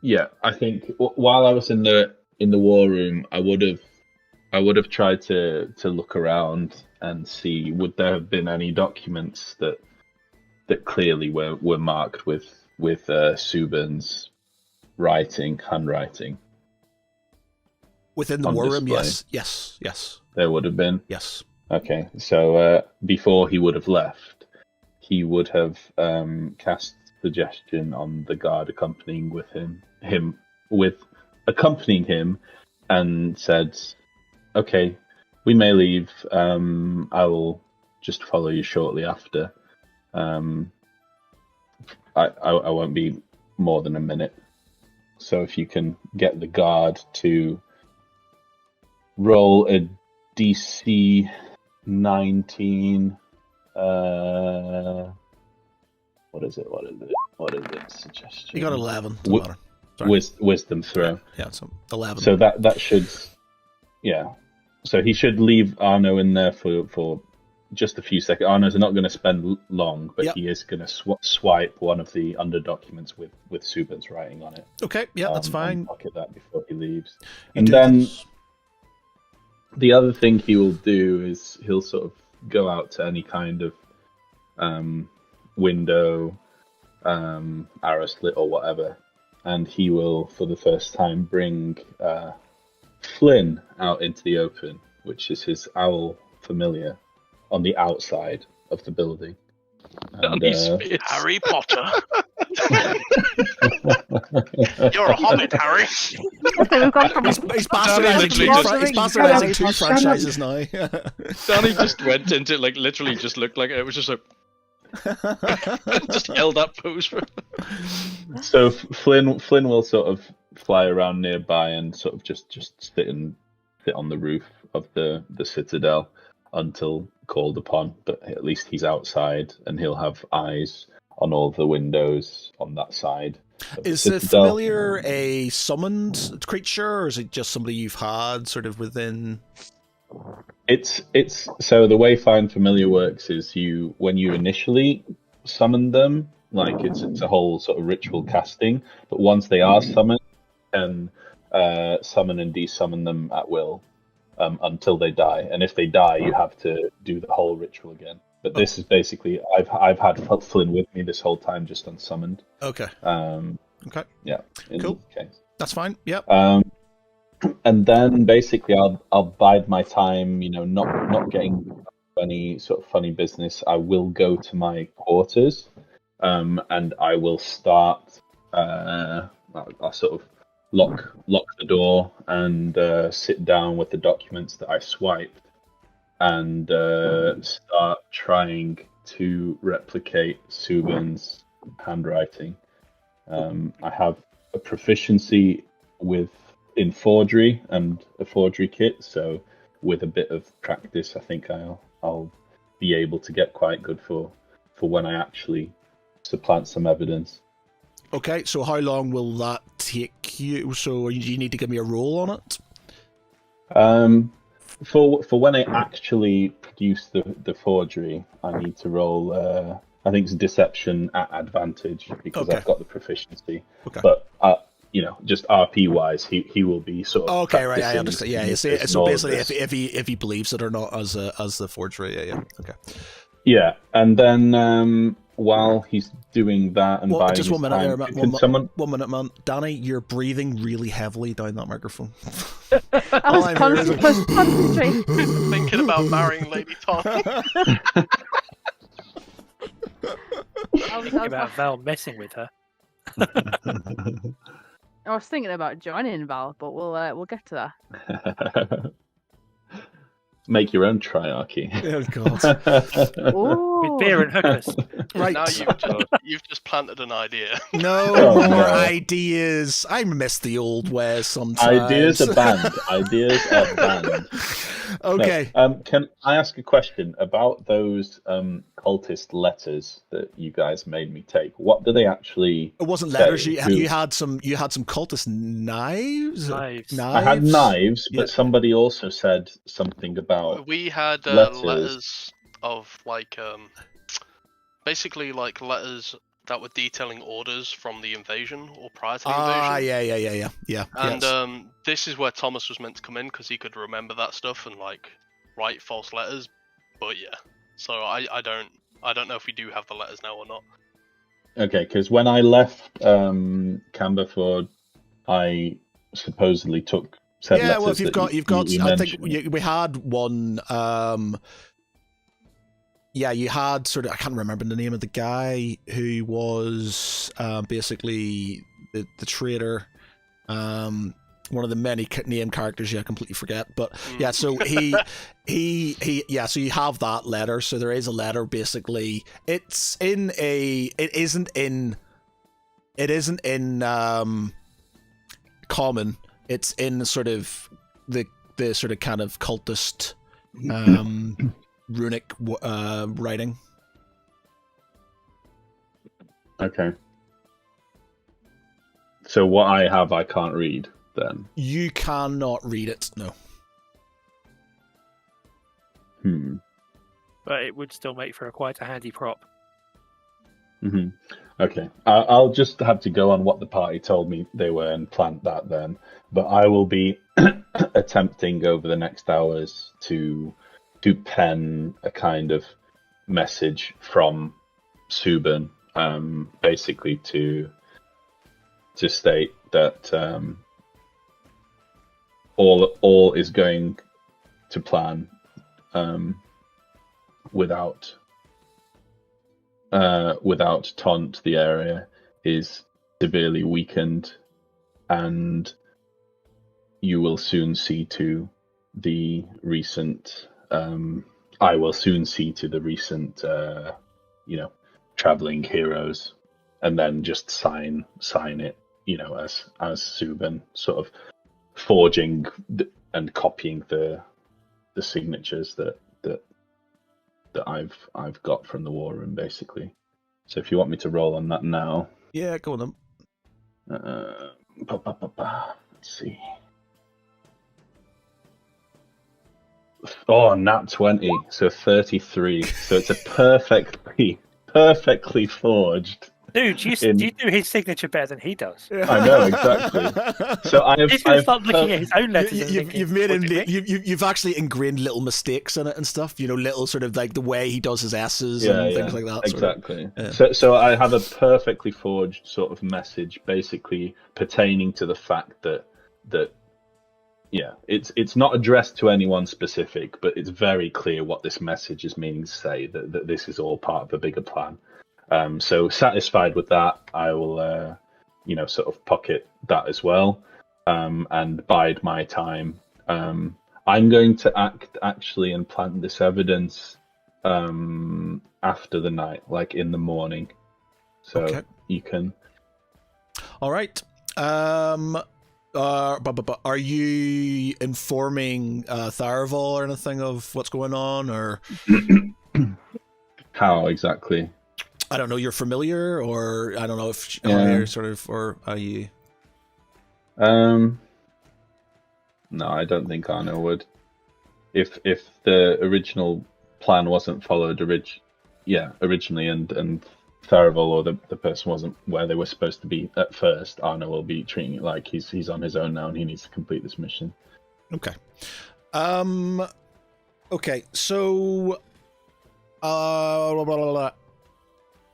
Yeah, I think while I was in the war room, I would have tried to look around and see would there have been any documents that clearly were marked with Subin's handwriting. Within the war room, display. yes. There would have been. Yes. Okay, so before he would have left, he would have cast suggestion on the guard accompanying him, and said, "Okay, we may leave. I will just follow you shortly after. I won't be more than a minute. So if you can get the guard to roll a DC 19. What is it? Suggestion. You got 11. Doesn't matter. Sorry. Wisdom throw. Yeah, so 11. So that should, yeah. So he should leave Arno in there for just a few seconds. Arno's not going to spend long, but he is going to swipe one of the under documents with Subin's writing on it. Okay, yeah, that's fine. And pocket that before he leaves. And then the other thing he will do is he'll sort of go out to any kind of window, arrow slit or whatever, and he will, for the first time, bring Flynn out into the open, which is his owl familiar, on the outside of the building. And, Harry Potter. You're a hobbit, Harry. We've gone from He's bastardizing two franchises now. Danny just went into literally just looked like it was just just held up pose. So Flynn will sort of fly around nearby and sort of just sit on the roof of the citadel until called upon. But at least he's outside and he'll have eyes on all the windows on that side. Is the familiar a summoned creature, or is it just somebody you've had sort of within? It's so the way Find Familiar works is when you initially summon them, like it's a whole sort of ritual casting, but once they are summoned, you can summon and desummon them at will until they die. And if they die, you have to do the whole ritual again. But this is basically I've had Flynn with me this whole time, just unsummoned. Okay. Okay. Yeah. In Cool. this case. That's fine. Yep. And then basically I'll bide my time, not getting any sort of funny business. I will go to my quarters, and I will start. I'll sort of lock the door and sit down with the documents that I swiped, and start trying to replicate Subin's handwriting. I have a proficiency in forgery and a forgery kit, so with a bit of practice, I think I'll be able to get quite good for when I actually supplant some evidence. Okay, so how long will that take you? So you need to give me a roll on it? For when I actually produce the forgery, I need to roll. I think it's deception at advantage because Okay. I've got the proficiency. Okay. But just RP wise, he will be sort of. Okay, right. I practicing understand. Yeah. in So all of basically, this. if he believes it or not as the forgery, yeah. Okay. Yeah, and then while he's doing that and buying Just his 1 minute time, there, man. can someone? 1 minute, man. Danny, you're breathing really heavily down that microphone. I was concentrating. Thinking about marrying Lady Tom. I was About Val messing with her. I was thinking about joining Val, but we'll get to that. Make your own triarchy. Oh God. Ooh. With beer and hookers. Right. Now you've just planted an idea. No Oh, more no. ideas. I miss the old ways sometimes. Ideas are banned. Ideas are banned. Okay. No. Can I ask a question about those cultist letters that you guys made me take? What do they actually? It wasn't letters. say? You had some cultist knives. Knives. I had knives, but Yeah. somebody also said something about We had letters. letters of basically letters that were detailing orders from the invasion or prior to the invasion. Yeah. And yes. this is where Thomas was meant to come in because he could remember that stuff and write false letters. But yeah, so I don't know if we do have the letters now or not. Okay, because when I left Camberford, I supposedly took said letters. Yeah, well, if you've got, you I think mentioned. we had one. Yeah, you had sort of. I can't remember the name of the guy who was basically the traitor. One of the many name characters. Yeah, I completely forget. But yeah, so he. Yeah, so you have that letter. So there is a letter. Basically, it's in a. It isn't in common. It's in sort of the sort of kind of cultist runic writing. Okay. So what I have, I can't read then. You cannot read it. No. But it would still make for quite a handy prop. Mm-hmm. Okay. I'll just have to go on what the party told me they were and plant that then. But I will be attempting over the next hours to pen a kind of message from Subin, basically to state that all is going to plan without Taunt. The area is severely weakened, and you will soon see to the recent. I will soon see to the recent, traveling heroes, and then just sign it, as Subin, sort of forging and copying the signatures that I've got from the war room, basically. So if you want me to roll on that now, Yeah, go on then. let's see. Oh, nat 20, so 33. So it's a perfectly forged Dude, you do his signature better than he does. I know, exactly. So He's going to start looking at his own letters. and thinking, You've made "What him. do you mean?" You've actually ingrained little mistakes in it and stuff. Little sort of like the way he does his S's and things like that. Exactly. Sort of. So I have a perfectly forged sort of message, basically pertaining to the fact that it's not addressed to anyone specific, but it's very clear what this message is meaning to say. That this is all part of a bigger plan. So satisfied with that, I will, sort of pocket that as well, and bide my time. I'm going to actually and plant this evidence after the night, like in the morning. So Okay. you can. All right. Are you informing Tharaval or anything of what's going on, or How exactly? I don't know, you're familiar, or I don't know if you're sort of, or are you? No, I don't think Arno would. If the original plan wasn't followed originally, and Tharaval or the person wasn't where they were supposed to be at first, Arno will be treating it like he's on his own now and he needs to complete this mission. Okay. Okay. So,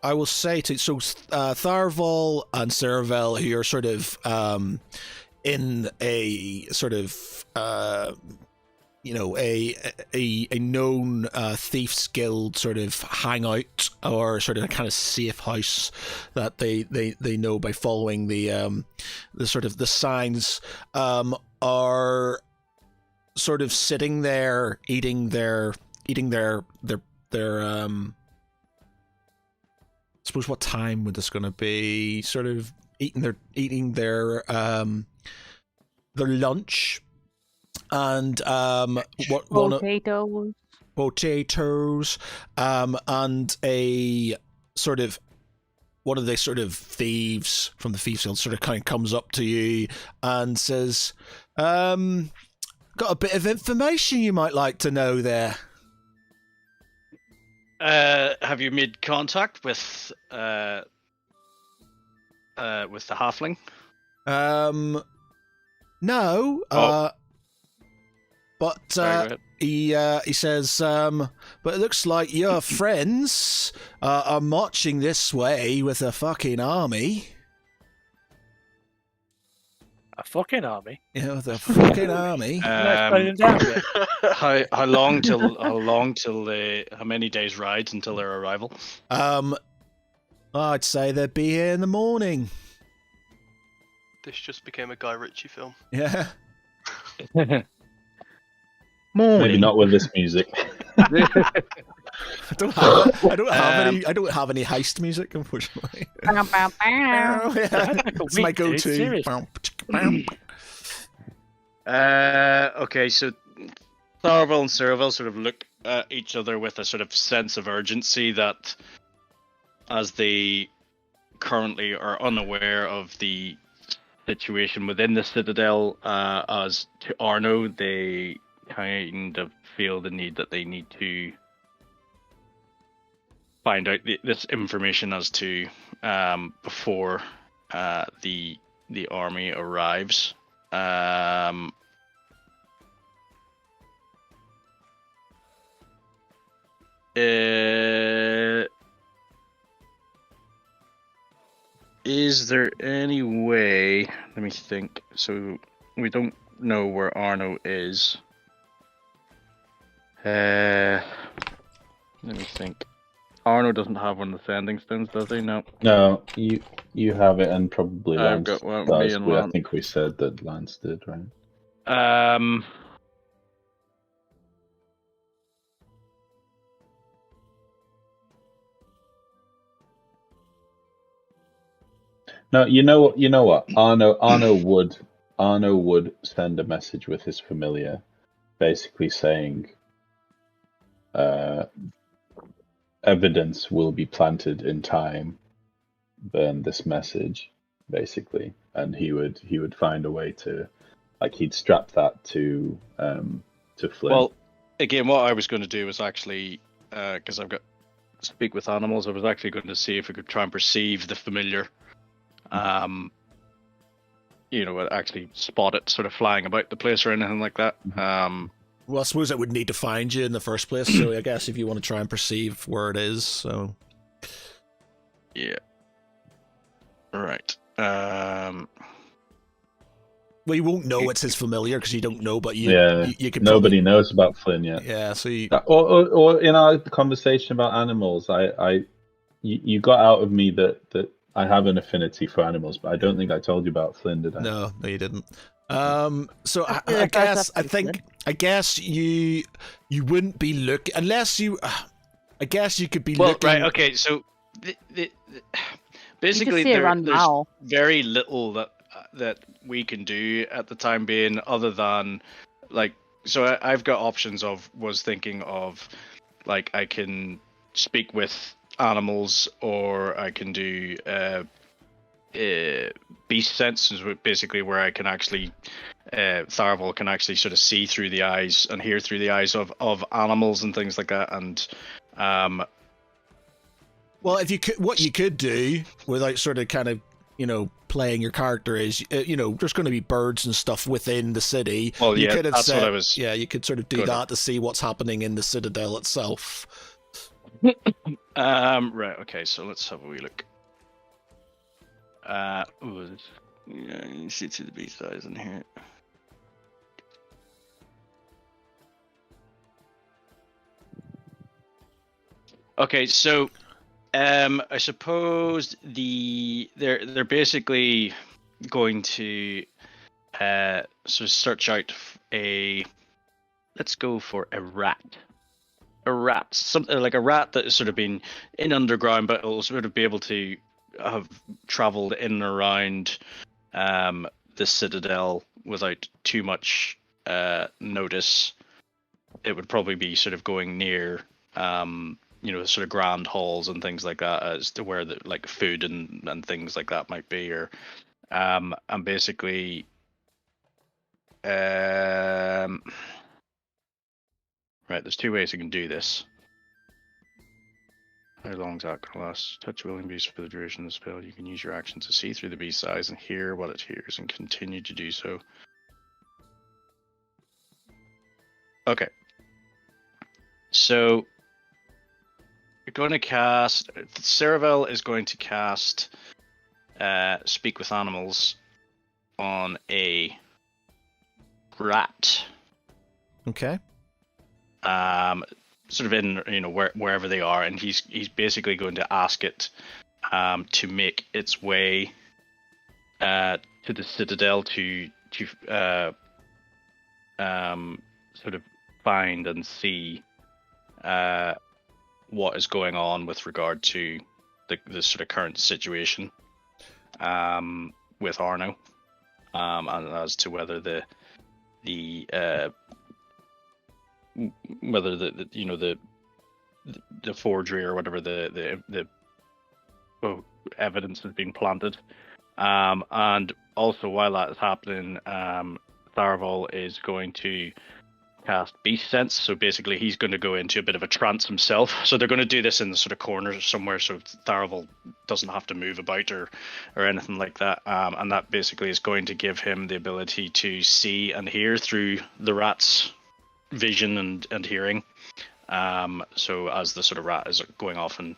I will say Tharaval and Seravel, who are sort of in a sort of a known thieves guild sort of hangout, or sort of a kind of safe house that they know by following the sort of the signs, are sort of sitting there eating their I suppose, what time would this going to be? Sort of eating their lunch, and potatoes, and a sort of one of the sort of thieves from the thieves guild sort of kind of comes up to you and says, "Got a bit of information you might like to know there." Have you made contact with the halfling? No. But he says, but it looks like your friends are marching this way with a fucking army. A fucking army? Yeah, with a fucking army. How many days rides until their arrival? I'd say they'd be here in the morning. This just became a Guy Ritchie film. Yeah. Maybe not with this music. I don't have any heist music, unfortunately. It's my go-to. Okay, so Tharavel and Seravel sort of look at each other with a sort of sense of urgency, that as they currently are unaware of the situation within the Citadel, as to Arno, they kind of feel the need that they need to find out this information as to before the army arrives. Is there any way? Let me think. So we don't know where Arno is. Let me think. Arno doesn't have one of the sending stones, does he? No. No, you have it, and probably I've Lance got one, does. me and I Lance. think we said that Lance did, right? No, you know what? Arno would send a message with his familiar, basically saying, evidence will be planted in time. Burn this message, basically, and he would find a way to, like, he'd strap that to Flynn. Well, again, what I was going to do was actually, because I've got speak with animals. I was actually going to see if I could try and perceive the familiar. Actually spot it sort of flying about the place or anything like that. Well, I suppose it would need to find you in the first place, so I guess if you want to try and perceive where it is, so... Yeah. Right. Well, you won't know it's his familiar because you don't know, but you could nobody probably... knows about Flynn yet. Yeah, so you... Or in our conversation about animals, you got out of me that I have an affinity for animals, but I don't think I told you about Flynn, did I? No, you didn't. So After I the first guess episode. I guess you wouldn't be looking unless you. I guess you could be looking. Right. Okay. So basically, see around there's now. very little that we can do at the time being, other than like. So I've got options was thinking of, like, I can speak with animals, or I can do beast sense, is basically where I can actually Tharavel can actually sort of see through the eyes and hear through the eyes of animals and things like that. And well, if you could, what you could do without sort of kind of playing your character is there's going to be birds and stuff within the city. Well, you yeah, could have that's said, what I was. Yeah, you could sort of do Good. that to see what's happening in the citadel itself. Right. Okay. So let's have a wee look. You see through the beast eyes in here. Okay, so I suppose they're basically going to sort of search out let's go for a rat. A rat, something like a rat that has sort of been in underground, but will sort of be able to have travelled in and around the citadel without too much notice. It would probably be sort of going near sort of grand halls and things like that, as to where the like food and things like that might be, or and basically right, there's two ways you can do this. How long is that going to last? Touch willing beast for the duration of the spell. You can use your action to see through the beast's eyes and hear what it hears, and continue to do so. Okay. So you're going to cast. Saravel is going to cast Speak with Animals on a rat. Okay. Sort of in wherever they are, and he's basically going to ask it to make its way to the citadel to sort of find and see what is going on with regard to the sort of current situation with Arno, and as to whether the forgery or whatever the evidence has been planted, and also while that is happening, Tharavel is going to cast Beast Sense. So basically, he's going to go into a bit of a trance himself. So they're going to do this in the sort of corner somewhere, so Tharavel doesn't have to move about or anything like that. And that basically is going to give him the ability to see and hear through the rat's vision and hearing. So as the sort of rat is going off and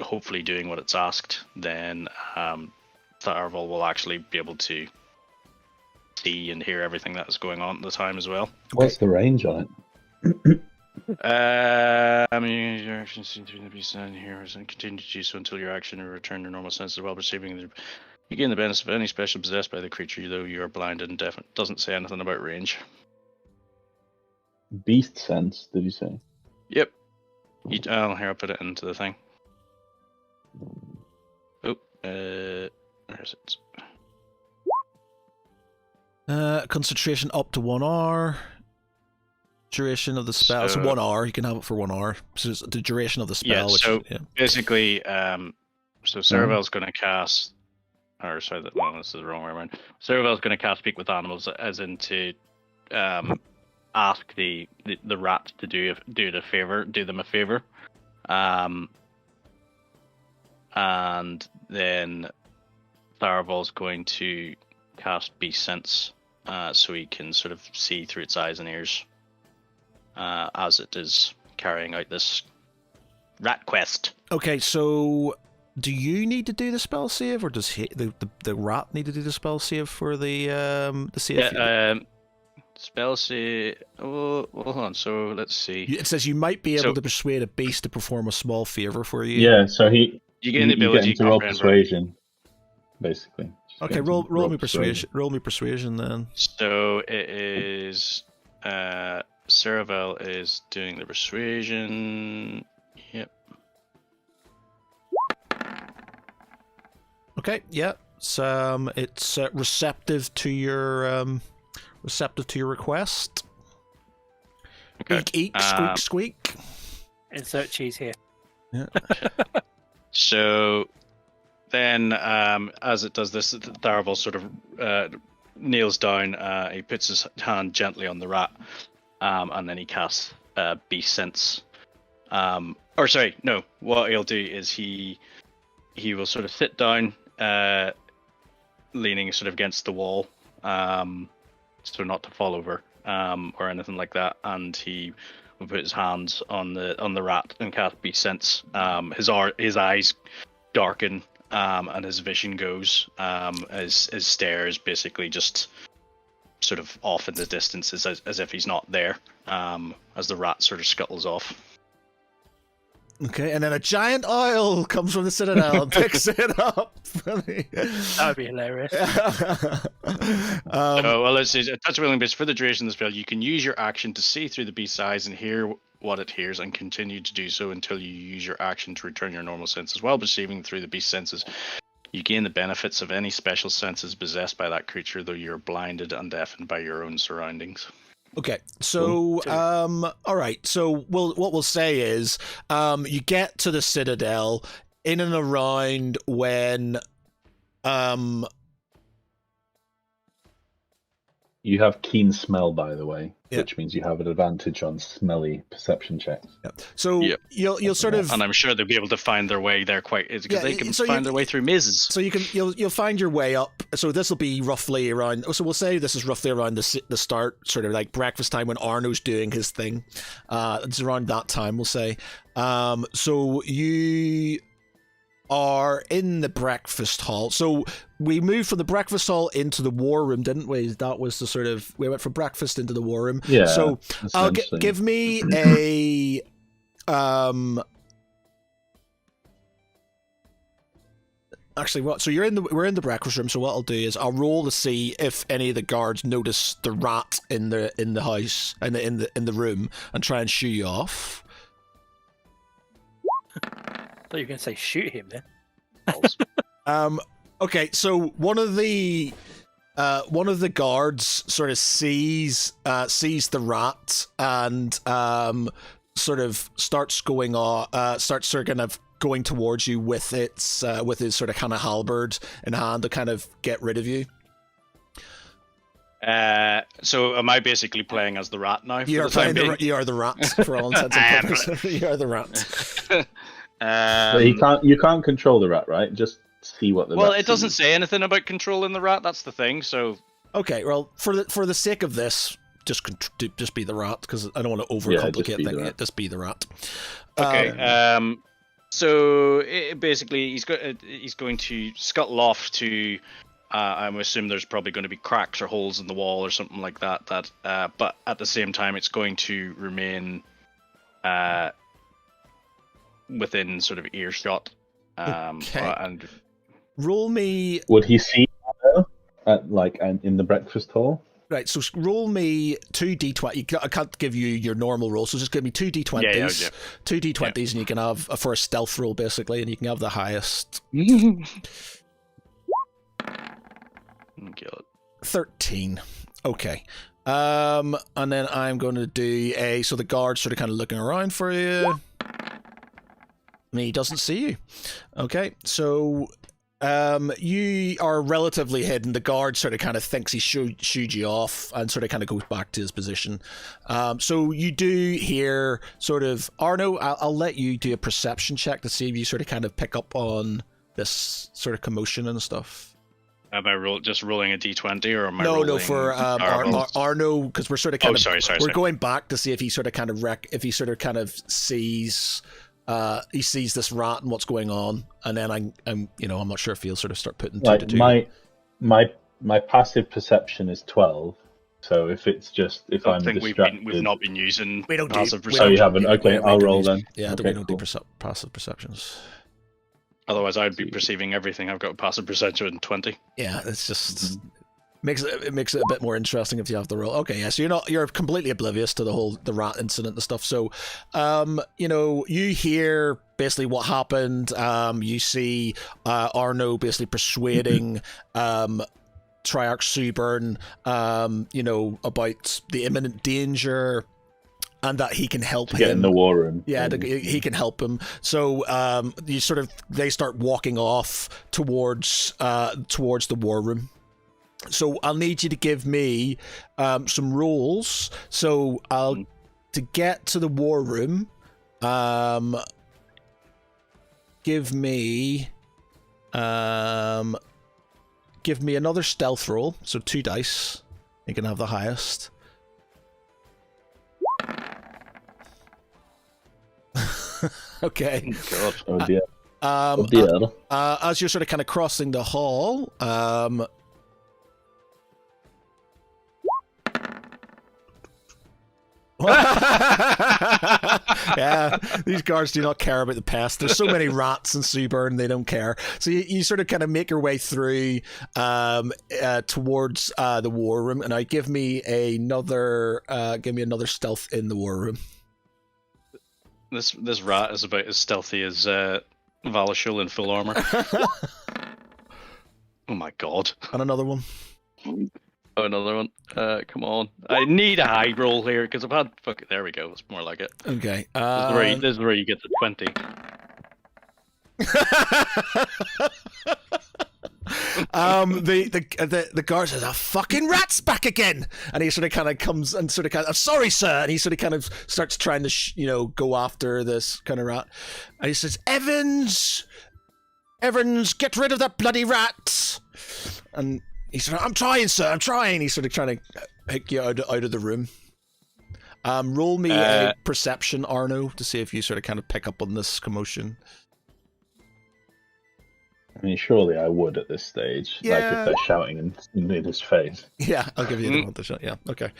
hopefully doing what it's asked, then Tharavel will actually be able to see and hear everything that is going on at the time as well. What's the range on it? Your action seen through the beast and here and continue to do so until your action or return to normal senses while perceiving the. You gain the benefit of any special possessed by the creature, though you are blinded and deaf. It doesn't say anything about range. Beast sense, did you say? Yep. Here, I'll put it into the thing. Oh, where is it? Concentration up to 1 hour. Duration of the spell. So 1 hour. You can have it for 1 hour. So it's the duration of the spell. Basically, so Saravel's going to cast. Or sorry, this is the wrong way around. Saravel's going to cast Speak with Animals, as in to ask the rat to do them a favor, And then Tharavol's going to cast Beast Sense, so he can sort of see through its eyes and ears as it is carrying out this rat quest. Okay, so do you need to do the spell save, or does the rat need to do the spell save for the save? Yeah, spell save. Oh, hold on. So let's see. It says you might be able to persuade a beast to perform a small favor for you. Yeah, so you get an ability to roll persuasion, basically. Just Okay, get him to roll me persuasion. Roll me persuasion then. So it is. Saravel is doing the persuasion. Yep. Okay, yeah. It's receptive to your request. Okay. Eek, eek, squeak, squeak. Insert cheese here. Yeah. So then, as it does this, Tharavel sort of kneels down. He puts his hand gently on the rat, and then he casts Beast Sense. Or sorry, no. What he'll do is he will sort of sit down, leaning sort of against the wall, so not to fall over or anything like that. And he will put his hands on the rat and cast Beast Sense. His eyes darken, and his vision goes. His stare is basically just sort of off in the distance, as if he's not there. As the rat sort of scuttles off. Okay, and then a giant owl comes from the citadel and picks it up. That would be hilarious. Well, it says, a touch of willing beast for the duration of the spell. You can use your action to see through the beast's eyes and hear what it hears, and continue to do so until you use your action to return your normal senses. While perceiving through the beast's senses, you gain the benefits of any special senses possessed by that creature, though you're blinded and deafened by your own surroundings. Okay, so all right. So what we'll say is, you get to the citadel in and around when, You have keen smell, by the way, Yeah. which means you have an advantage on smelly perception checks. yeah. So Yep. you'll sort of, And I'm sure they'll be able to find their way there because they can find their way through mazes. so you'll find your way up. So this will be roughly around. So we'll say this is roughly around the start, sort of like breakfast time when Arno's doing his thing. It's around that time, we'll say. So you are in the breakfast hall. So we moved from the breakfast hall into the war room, didn't we? That was the sort of, we went from breakfast into the war room. Yeah. So essentially. give me a actually, what? So we're in the breakfast room. So what I'll do is I'll roll to see if any of the guards notice the rat in the house and in the room, and try and shoo you off. I thought you were going to say shoot him then. Okay, so one of the guards sort of sees the rat and sort of starts sort of kind of going towards you with his sort of kind of halberd in hand to kind of get rid of you. So am I basically playing as the rat now? You are the rat for all intents and purposes. You are the rat. So you can't control the rat, right? Just see what the Well, rat it doesn't sees. say anything about controlling the rat. That's the thing. So Okay, well, for the sake of this, just be the rat, because I don't want to overcomplicate things. Just be the rat. okay. So basically, he's going to scuttle off to. I assume there's probably going to be cracks or holes in the wall or something like that. But at the same time, it's going to remain within sort of earshot. Okay. And Roll me. Would he see her in the breakfast hall? Right, so roll me 2d20. I can't give you your normal roll, so just give me 2d20s. Yeah. 2d20s, and you can have for a stealth roll, basically, and you can have the highest. God. 13. Okay. And then I'm going to do so the guard's sort of kind of looking around for you. And he doesn't see you. Okay, so You are relatively hidden. The guard sort of kind of thinks he shooed you off and sort of kind of goes back to his position. So you do hear sort of Arno. I'll let you do a perception check to see if you sort of kind of pick up on this sort of commotion and stuff. Am I just rolling a d20 or am I No, rolling? for Arno, because we're sort of kind of sorry. we're going back to see if he sort of kind of if he sort of kind of sees. He sees this rat and what's going on, and then I'm not sure if he'll sort of start putting two to two. My passive perception is 12. So if it's just I I'm think distracted, we've not been using We don't do- passive we perception. Oh, you haven't? Okay, I'll roll then. Yeah, Okay, we don't cool. do passive perceptions. Otherwise, I'd be perceiving everything. I've got a passive perception in 20. Yeah, it's just makes it a bit more interesting if you have the roll. Okay, yeah, so you're completely oblivious to the rat incident and stuff. So, you hear basically what happened. You see Arno basically persuading Triarch Suburn, about the imminent danger. And that he can help him. Get in the war room. Yeah, he can help him. So they start walking off towards the war room. So I'll need you to give me some rolls. So to get to the war room, give me another stealth roll. So 2 dice. You can have the highest. Okay. God. Oh dear. As you're sort of kind of crossing the hall, yeah, these guards do not care about the pest. There's so many rats in Suburn, they don't care. So you sort of kind of make your way through towards the war room, and give me another stealth in the war room. This rat is about as stealthy as Valashul in full armor. Oh my god. And another one. Oh, another one. Come on. I need a high roll here because I've had. Fuck it. There we go. It's more like it. Okay. This is where you get the 20. The guard says, "A fucking rat's back again," and he sort of kind of comes and sort of kind of, "I'm sorry, sir," and he sort of kind of starts trying to go after this kind of rat, and he says, Evans, get rid of that bloody rat," and he said, "I'm trying, sir, I'm trying." He's sort of trying to pick you out of the room. Roll me a perception, Arno, to see if you sort of kind of pick up on this commotion. I mean, surely I would at this stage. Yeah. Like if they're shouting in his face. Yeah, I'll give you the one shot. Yeah, okay.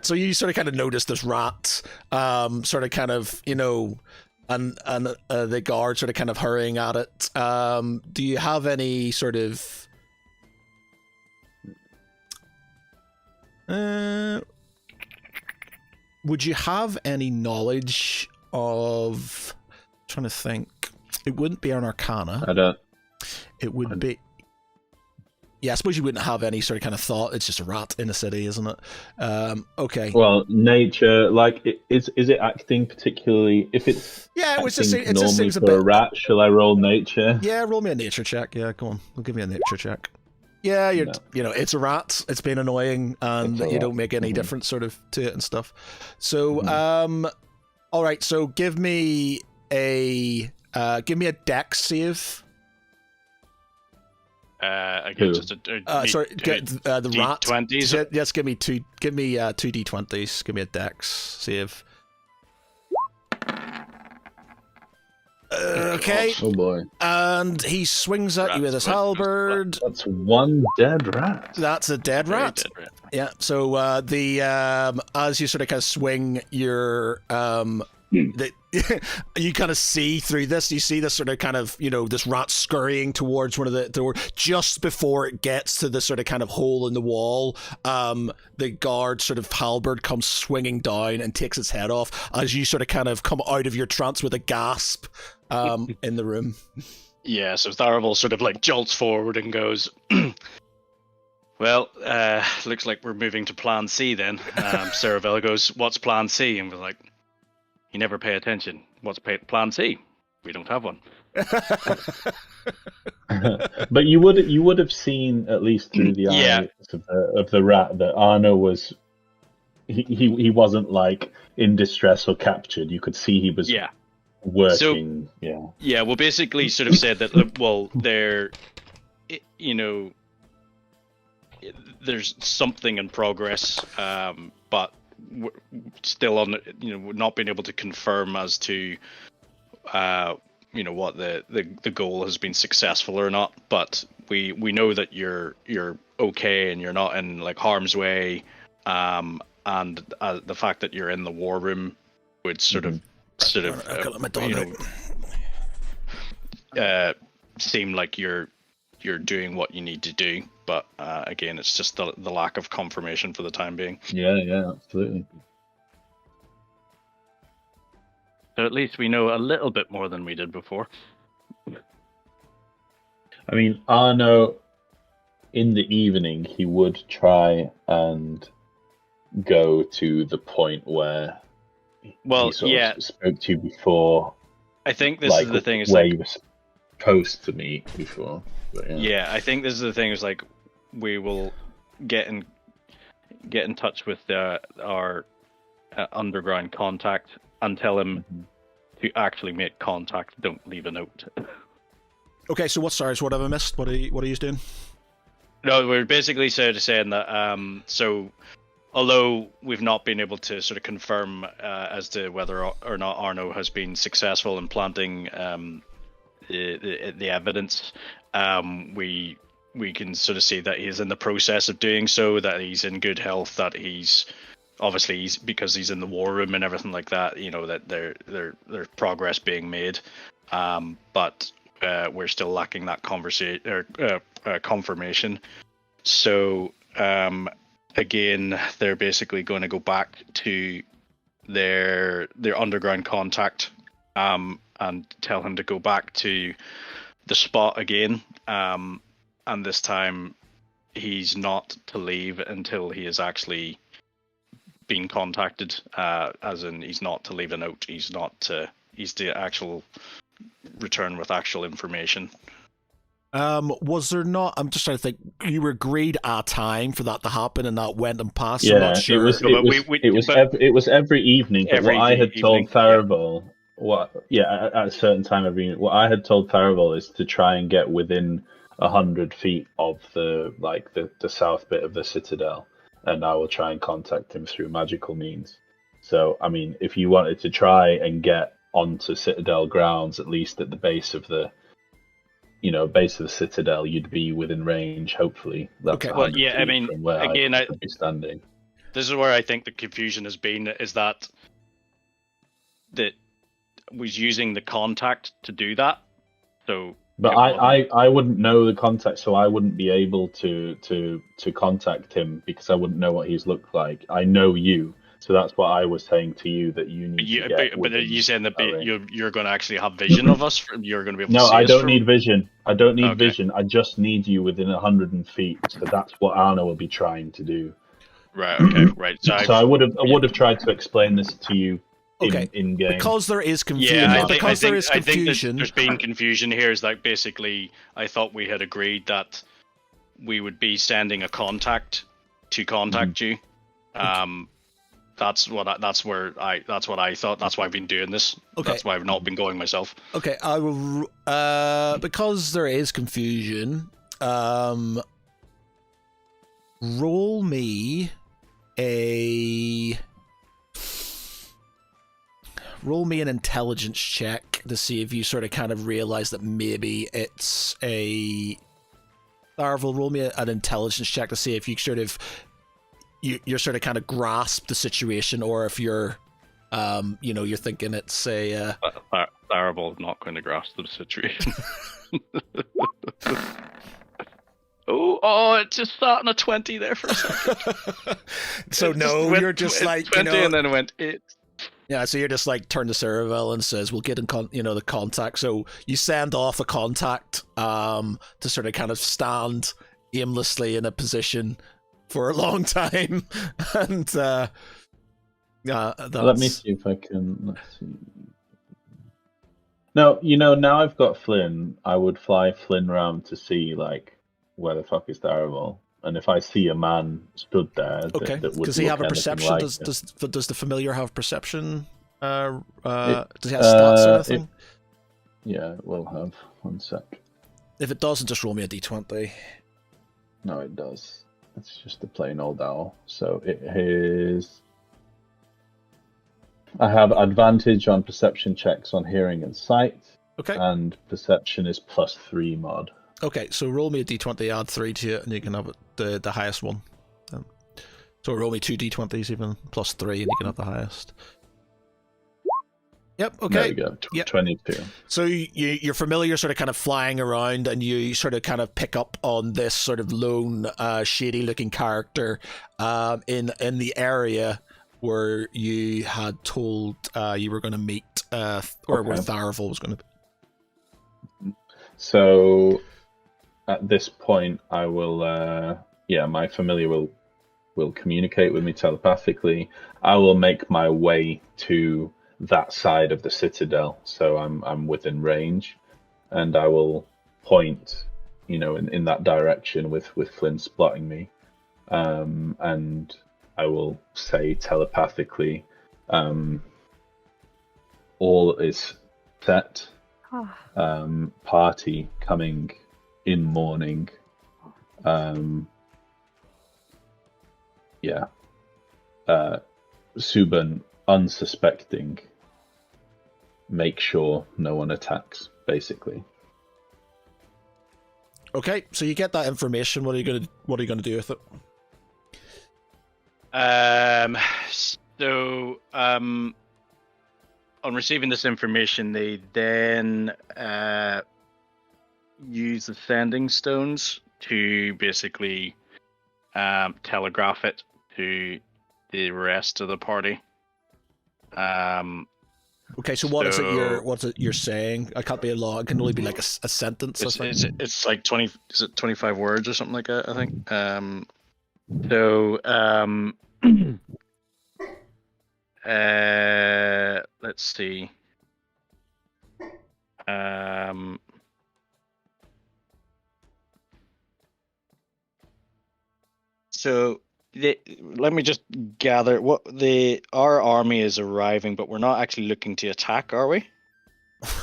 So you sort of kind of notice this rat, sort of kind of, and the guard sort of kind of hurrying at it. Do you have any sort of... would you have any knowledge of... I'm trying to think. It wouldn't be an Arcana. I don't. It would be... Yeah, I suppose you wouldn't have any sort of kind of thought. It's just a rat in a city, isn't it? Okay. Well, nature, like, is it acting particularly? If it's seems a for bit. a rat, shall I roll nature? Yeah, roll me a nature check. Yeah, come on, we'll give you a nature check. Yeah, it's a rat. It's been annoying, and you don't make any difference sort of to it and stuff. So, all right. So give me a dex save. Again, just the rat. D20s. Yes, give me two d20s. Give me a dex save. Okay. Oh boy. And he swings at you with his halberd. That's one dead rat. That's a dead rat. Dead rat. Yeah. So as you sort of kind of swing your you kind of see through this. You see this sort of kind of this rat scurrying towards one of the door just before it gets to the sort of kind of hole in the wall. The guard sort of halberd comes swinging down and takes its head off as you sort of kind of come out of your trance with a gasp in the room. Yeah, so Tharavel sort of like jolts forward and goes, well, looks like we're moving to plan C then. Saravel goes, what's plan C? And we're like, you never pay attention. What's plan C? We don't have one. But you would have seen, at least through the Yeah. eyes of the rat, that Arno was he wasn't like in distress or captured. You could see he was Yeah. working. Yeah, well, basically, sort of said that. Well, there's something in progress, but we're still on. We're not being able to confirm as to, what the goal has been successful or not. But we know that you're okay and you're not in like harm's way, and the fact that you're in the war room would sort of seem like you're doing what you need to do, but again, it's just the lack of confirmation for the time being. Yeah, absolutely. So at least we know a little bit more than we did before. I mean, Arno, in the evening, he would try and go to the point where he sort of spoke to you before. I think this is the thing. Is where like, you were supposed to meet before. But yeah, I think this is the thing. Is like we will get in touch with our underground contact and tell him to actually make contact. Don't leave a note. Okay, so what have I missed? What are you doing? No, we're basically saying that. So, although we've not been able to sort of confirm as to whether or not Arno has been successful in planting the evidence, we can sort of see that he is in the process of doing so. That he's in good health. That he's because he's in the war room and everything like that. That there's progress being made, but we're still lacking that confirmation. So again, they're basically going to go back to their underground contact and tell him to go back to the spot again. And this time, he's not to leave until he has actually been contacted. As in, he's not to leave a note. He's to actual return with actual information. Was there not? I'm just trying to think. You agreed a time for that to happen, and that went and passed. Yeah, I'm not sure. It was every evening. But what I had told Farival, at a certain time every evening, what I had told Farival is to try and get within 100 feet of the south bit of the citadel, and I will try and contact him through magical means. So, I mean, if you wanted to try and get onto citadel grounds, at least at the base of the citadel, you'd be within range. Hopefully, that's okay. Well, yeah, I mean, from where again, I should be standing. This is where I think the confusion has been: is that was using the contact to do that. So, but I wouldn't know the contact, so I wouldn't be able to contact him because I wouldn't know what he's looked like. I know you. So that's what I was saying to you, that you need to get. But are you saying that you're going to actually have vision of us? You're going to be able to see us? No, I don't need vision. I don't need vision. I just need you within 100 feet. So that's what Arno will be trying to do. Right. Okay. Right. So I would have tried to explain this to you in game. Because there is confusion. Yeah, I think there's been confusion here. Is like basically, I thought we had agreed that we would be sending a contact to contact you. That's what I thought. That's why I've been doing this. Okay. That's why I've not been going myself. Okay, I will. Because there is confusion. Roll me an intelligence check to see if you sort of kind of realize that maybe it's a. Darvel, roll me an intelligence check to see if you sort of. You're sort of kind of grasp the situation, or if you're, you're thinking it's a. Darvel's not going to grasp the situation. It just started on a 20 there for a second. So no, you're just like 20 and then it went 8. Yeah, so you're just like turn to Ceravel and says, "We'll get in the contact." So you send off a contact to sort of kind of stand aimlessly in a position for a long time, and let me see if I can. Let's see. No, now I've got Flynn, I would fly Flynn round to see, like, where the fuck is Darrell. And if I see a man stood there Okay. that would Does he look have a anything perception? like Does the familiar have perception? Does he have it, stats or anything? Yeah, it will have. One sec. If it doesn't, just roll me a d20. No, it does. It's just a plain old owl. So it is. I have advantage on perception checks on hearing and sight, Okay. and perception is +3 mod. Okay, so roll me a d20, add 3 to it, and you can have it, the highest one. So roll me 2 d20s even, +3, and you can have the highest. Yep, okay. There we go, Yep. 22. So you're familiar sort of kind of flying around, and you sort of kind of pick up on this sort of lone, shady-looking character in the area where you had told you were going to meet, or where Tharavel was going to be. So at this point, I will, my familiar will communicate with me telepathically. I will make my way to that side of the citadel, so I'm within range, and I will point, in that direction with Flynn spotting me, and I will say telepathically, all is set. Party coming in morning. Subban unsuspecting. Make sure no one attacks, basically. Okay, so you get that information. What are you gonna do with it? On receiving this information, they then use the sending stones to basically telegraph it to the rest of the party. Okay, so what's it you're saying? I can't be a lot. It can only be like a sentence. It's like 20. Is it 25 words or something like that? I think. Let's see. So let me just gather our army is arriving, but we're not actually looking to attack, are we?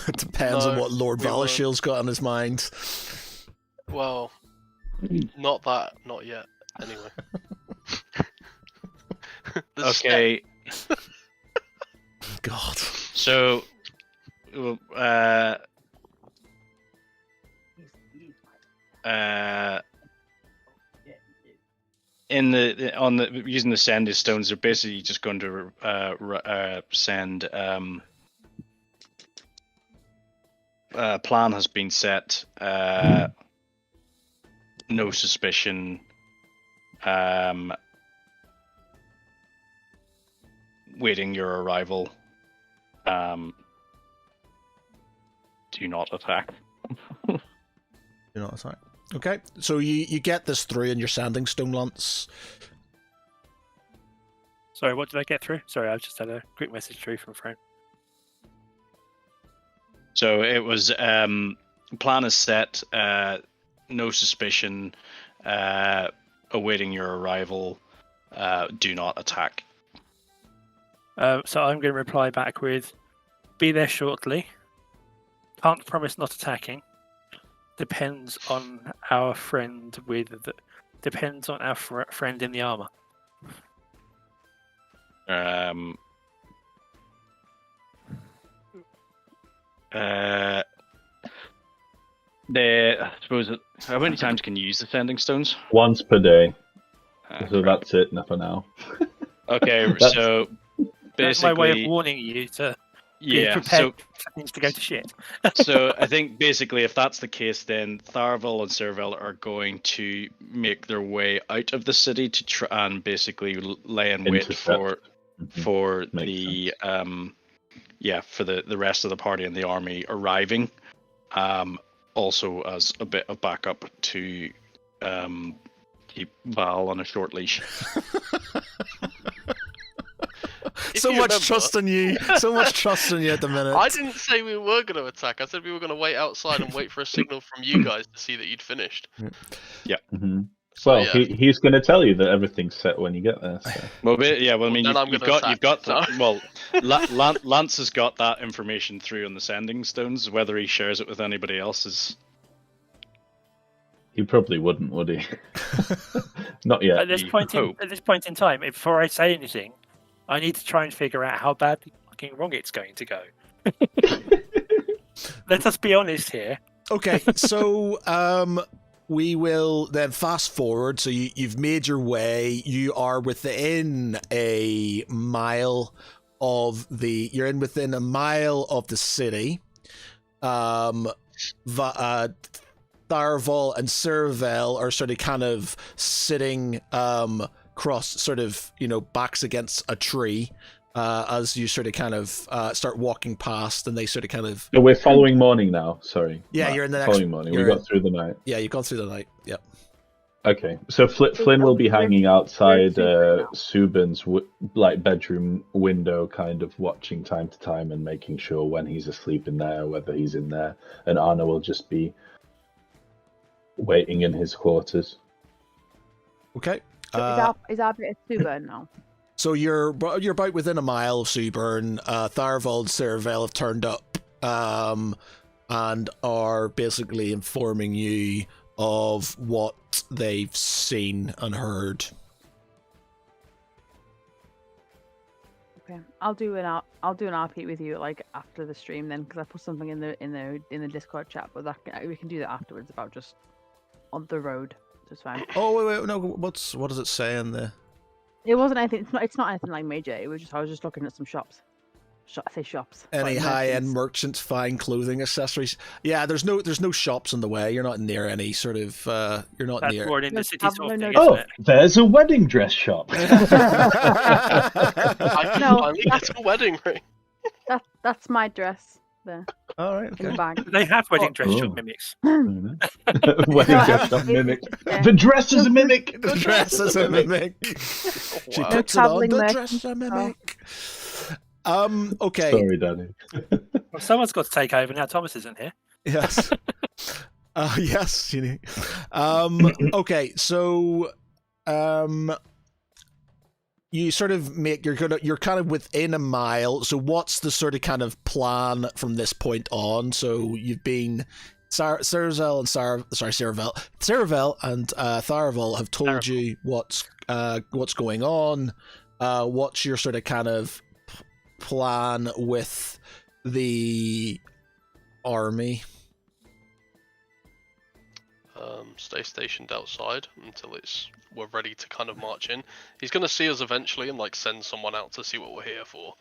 It depends on what Lord Valashil's got on his mind. Well, not yet. Anyway. Okay. God. So, using the sending stones, they're basically just going to send. Plan has been set. No suspicion. Waiting your arrival. Do not attack. Do not attack. Okay, so you get this through in your sanding stone lance. Sorry, what did I get through? Sorry, I just had a quick message through from a friend. So it was plan is set. No suspicion. Awaiting your arrival. Do not attack. So I'm going to reply back with, be there shortly. Can't promise not attacking. Depends on our friend depends on our friend in the armor. I suppose how many times can you use the sending stones? Once per day. So that's it for now. Okay, so basically, that's my way of warning you to be prepared for things to go to shit. So I think basically, if that's the case, then Tharavel and Serval are going to make their way out of the city to try and basically lay in wait for the for the rest of the party and the army arriving. Also as a bit of backup to keep Val on a short leash. So you much remember, trust in you. So much trust in you at the minute. I didn't say we were going to attack. I said we were going to wait outside and wait for a signal from you guys to see that you'd finished. Mhm. So, Well, yeah. he's going to tell you that everything's set when you get there. So. Well, I mean, then I'm you've gonna got attack, well, Lance has got that information through on the sending stones. Whether he shares it with anybody else is. He probably wouldn't, would he? Not yet. At this point in time, before I say anything, I need to try and figure out how badly fucking wrong it's going to go. Let us be honest here. Okay, so we will then fast forward. So you've made your way. You are within a mile of the. You're in within a mile of the city. Tharval and Ceravel are sort of kind of sitting cross, sort of backs against a tree. As you sort of kind of start walking past, and they sort of kind of. So we're following morning now. Sorry. Yeah, Matt, you're in the next. following morning. We got through the night. Yeah, you've gone through the night. Yep. Okay, so Flynn will be hanging outside Subin's bedroom window, kind of watching time to time and making sure when he's asleep in there, whether he's in there, and Anna will just be waiting in his quarters. Okay. So is our bit of Suburn now? So you're about within a mile of Suburn. Tharval and Ceravel have turned up and are basically informing you of what they've seen and heard. Okay, I'll do an RP with you after the stream then, because I put something in the Discord chat, but we can do that afterwards about just on the road. It's fine. Oh wait, no. What does it say in the? It wasn't anything. It's not anything like major. It was just I was just looking at some shops. I say shops. Any high-end merchants, fine clothing accessories. Yeah, there's no shops in the way. You're not near any sort of. You're not That's near. more in the city sort of thing, Oh, isn't it? there's a wedding dress shop. I can finally get a wedding ring. That's my dress there All right. in the Okay. bag. They have wedding dress Oh. shop mimics. Wedding No, dress shop mimic. The dress is a mimic. The dress is a mimic. She Wow. puts it on. travelling The merchants. dress is a mimic. Okay. Sorry, Danny. Well, someone's got to take over now. Thomas isn't here. Yes. Yes. Okay. So, you sort of you're kind of within a mile. So, what's the sort of kind of plan from this point on? So, you've been. Ceravel and Tharval have told you what's going on. What's your sort of kind of plan with the army? Stay stationed outside until we're ready to kind of march in. He's going to see us eventually and send someone out to see what we're here for.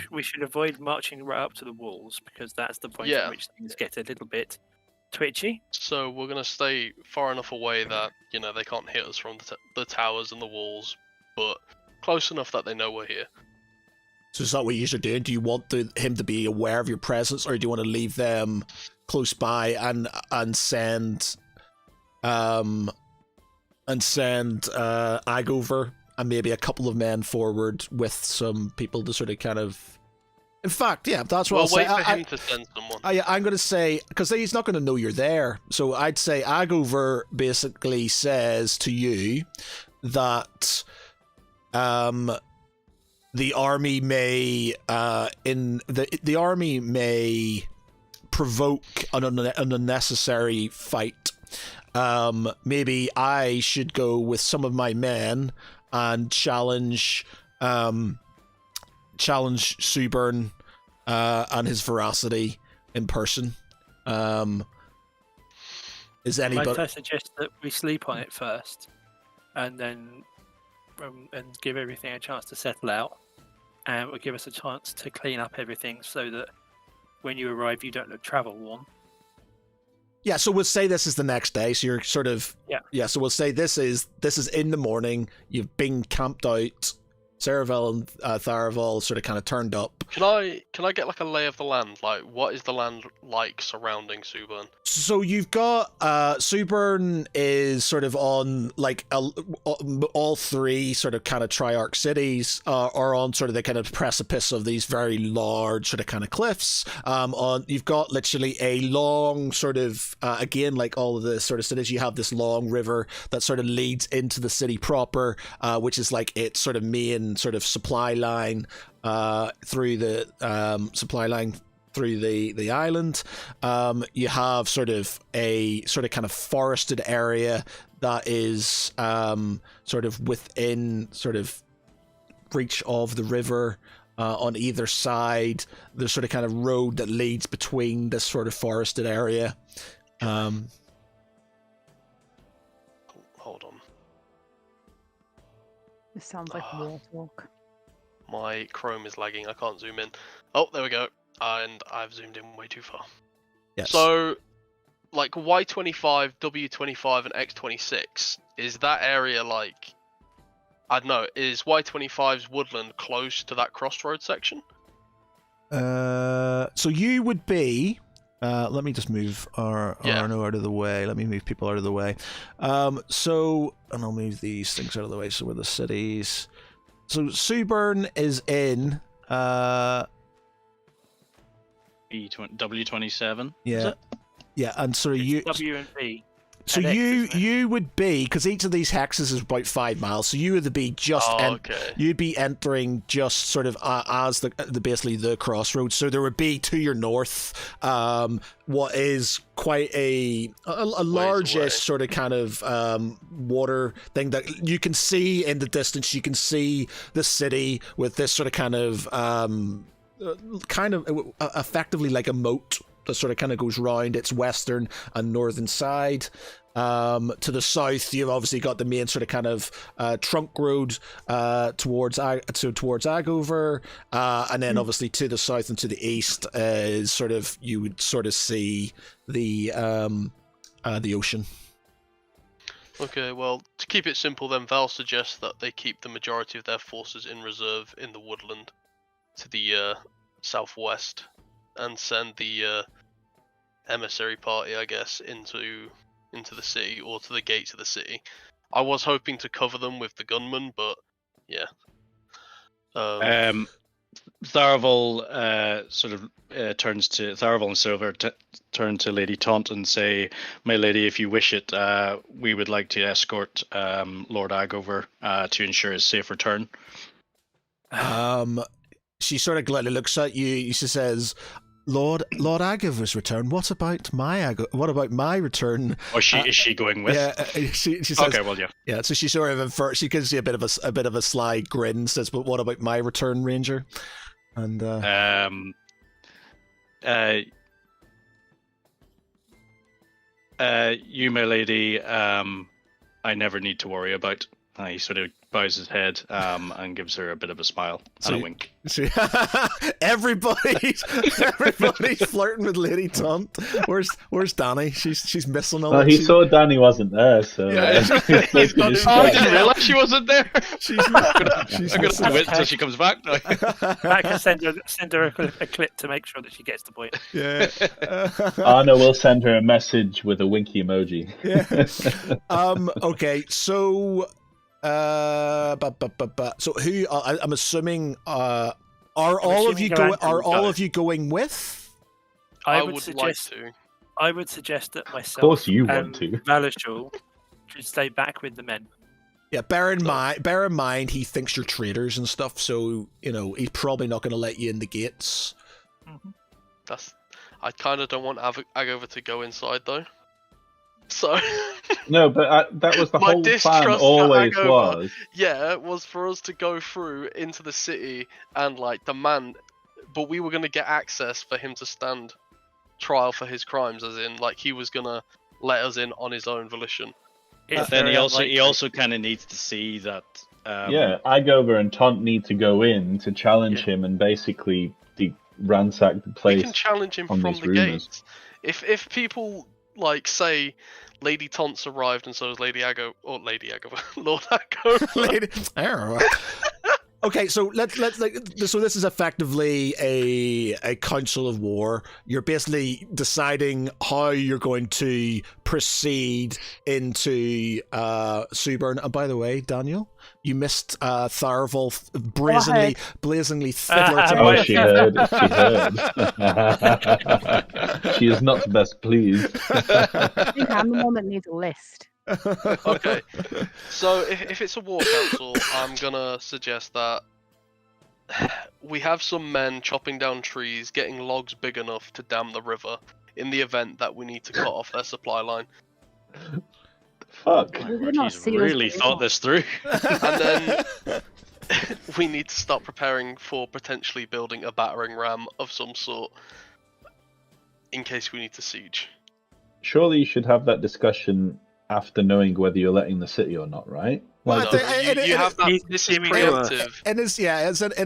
We should avoid marching right up to the walls, because that's the point Yeah. at which things get a little bit twitchy. So we're going to stay far enough away that they can't hit us from the towers and the walls, but close enough that they know we're here. So is that what you're doing? Do you want him to be aware of your presence, or do you want to leave them close by and send Agover and maybe a couple of men forward with some people to sort of kind of. In fact, yeah, that's what We'll I'll wait say. for him to send someone. I'm going to say, because he's not going to know you're there. So I'd say Agover basically says to you that the army may the army may provoke an unnecessary fight. Maybe I should go with some of my men and challenge Suburn and his veracity in person. Is anybody? Might I suggest that we sleep on it first, and then and give everything a chance to settle out, and it will give us a chance to clean up everything so that when you arrive, you don't look travel worn. Yeah, so we'll say this is the next day. So you're sort of Yeah. So we'll say this is in the morning. You've been camped out Saravel and Tharavel sort of kind of turned up. Can I get like a lay of the land? Like, what is the land like surrounding Suburn? So you've got Suburn is sort of on like all three sort of kind of Triarch cities are on sort of the kind of precipice of these very large sort of kind of cliffs. You've got literally a long sort of again, like all of the sort of cities, you have this long river that sort of leads into the city proper, which is like its sort of main sort of supply line through the the island. You have sort of a sort of kind of forested area that is sort of within sort of reach of the river. On either side, there's sort of kind of road that leads between this sort of forested area. Hold on. This sounds like a walk. My Chrome is lagging. I can't zoom in. Oh, there we go. And I've zoomed in way too far. Yes. So, like Y25, W25, and X26, is that area like... I don't know, is Y25's woodland close to that crossroad section? So you would be... let me just move Arno out of the way. Let me move people out of the way. And I'll move these things out of the way. So we're the cities. So Suburn is in... W27. Yeah. Yeah, and so you... W and V. So And X, isn't it? you would be, because each of these hexes is about 5 miles, so you would be just okay. you'd be entering just sort of as the basically the crossroads. So there would be to your north, what is quite a largish sort of kind of water thing that you can see in the distance. You can see the city with this sort of kind of effectively like a moat that sort of kind of goes round its western and northern side. To the south, you've obviously got the main sort of kind of trunk road towards Agover, and then obviously to the south and to the east is sort of you would sort of see the ocean. Okay, well, to keep it simple then, Val suggests that they keep the majority of their forces in reserve in the woodland to the southwest and send the emissary party, I guess, into the city or to the gates of the city. I was hoping to cover them with the gunmen, but yeah. Tharavel sort of turns to Tharavel and Silver turn to Lady Taunt and say, "My lady, if you wish it, we would like to escort Lord Agover to ensure his safe return." She sort of gladly looks at you. She says, Lord Agover's return. What about my return? Oh, is she going with? Yeah, she says. Okay, well, yeah. Yeah, so she sort of she gives you a bit of a sly grin. Says, "But what about my return, Ranger?" And you, my lady, I never need to worry about. He sort of bows his head and gives her a bit of a smile and a wink. Everybody's flirting with Lady Taunt. Where's Danny? She's missing all. Well, he saw Danny wasn't there, so. Yeah. I didn't realise she wasn't there. I'm gonna wait until she comes back. I can send her a clip to make sure that she gets the point. Yeah. Anna will send her a message with a winky emoji. Yeah. Okay. So. So who? I'm assuming. Are all of you going with? I would suggest. Like to. I would suggest that myself. Of course, you want to. Valishul should stay back with the men. Yeah, bear in mind, he thinks you're traitors and stuff, so he's probably not going to let you in the gates. Mm-hmm. I kind of don't want Agover to go inside though. So no, but that was the whole plan. Always was. Yeah, it was for us to go through into the city and like demand, but we were going to get access for him to stand trial for his crimes, as in like he was going to let us in on his own volition. But then he also kind of needs to see that. Agover and Taunt need to go in to challenge him and basically ransack the place. We can challenge him from the gates. If people like say Lady Taunt's arrived and so is Lord Ago. Okay, so so this is effectively a council of war. You're basically deciding how you're going to proceed into Suburn. And by the way, Daniel, you missed Tharval blazingly fiddler to Oh, she heard. She is not best pleased. I think I'm the one that needs a list. Okay, so if it's a war council, I'm gonna suggest that we have some men chopping down trees, getting logs big enough to dam the river in the event that we need to cut off their supply line. Fuck. He's really thought this through. And then we need to start preparing for potentially building a battering ram of some sort in case we need to siege. Surely you should have that discussion after knowing whether you're letting the city or not, right? Well, No, you have that. This is preemptive. And in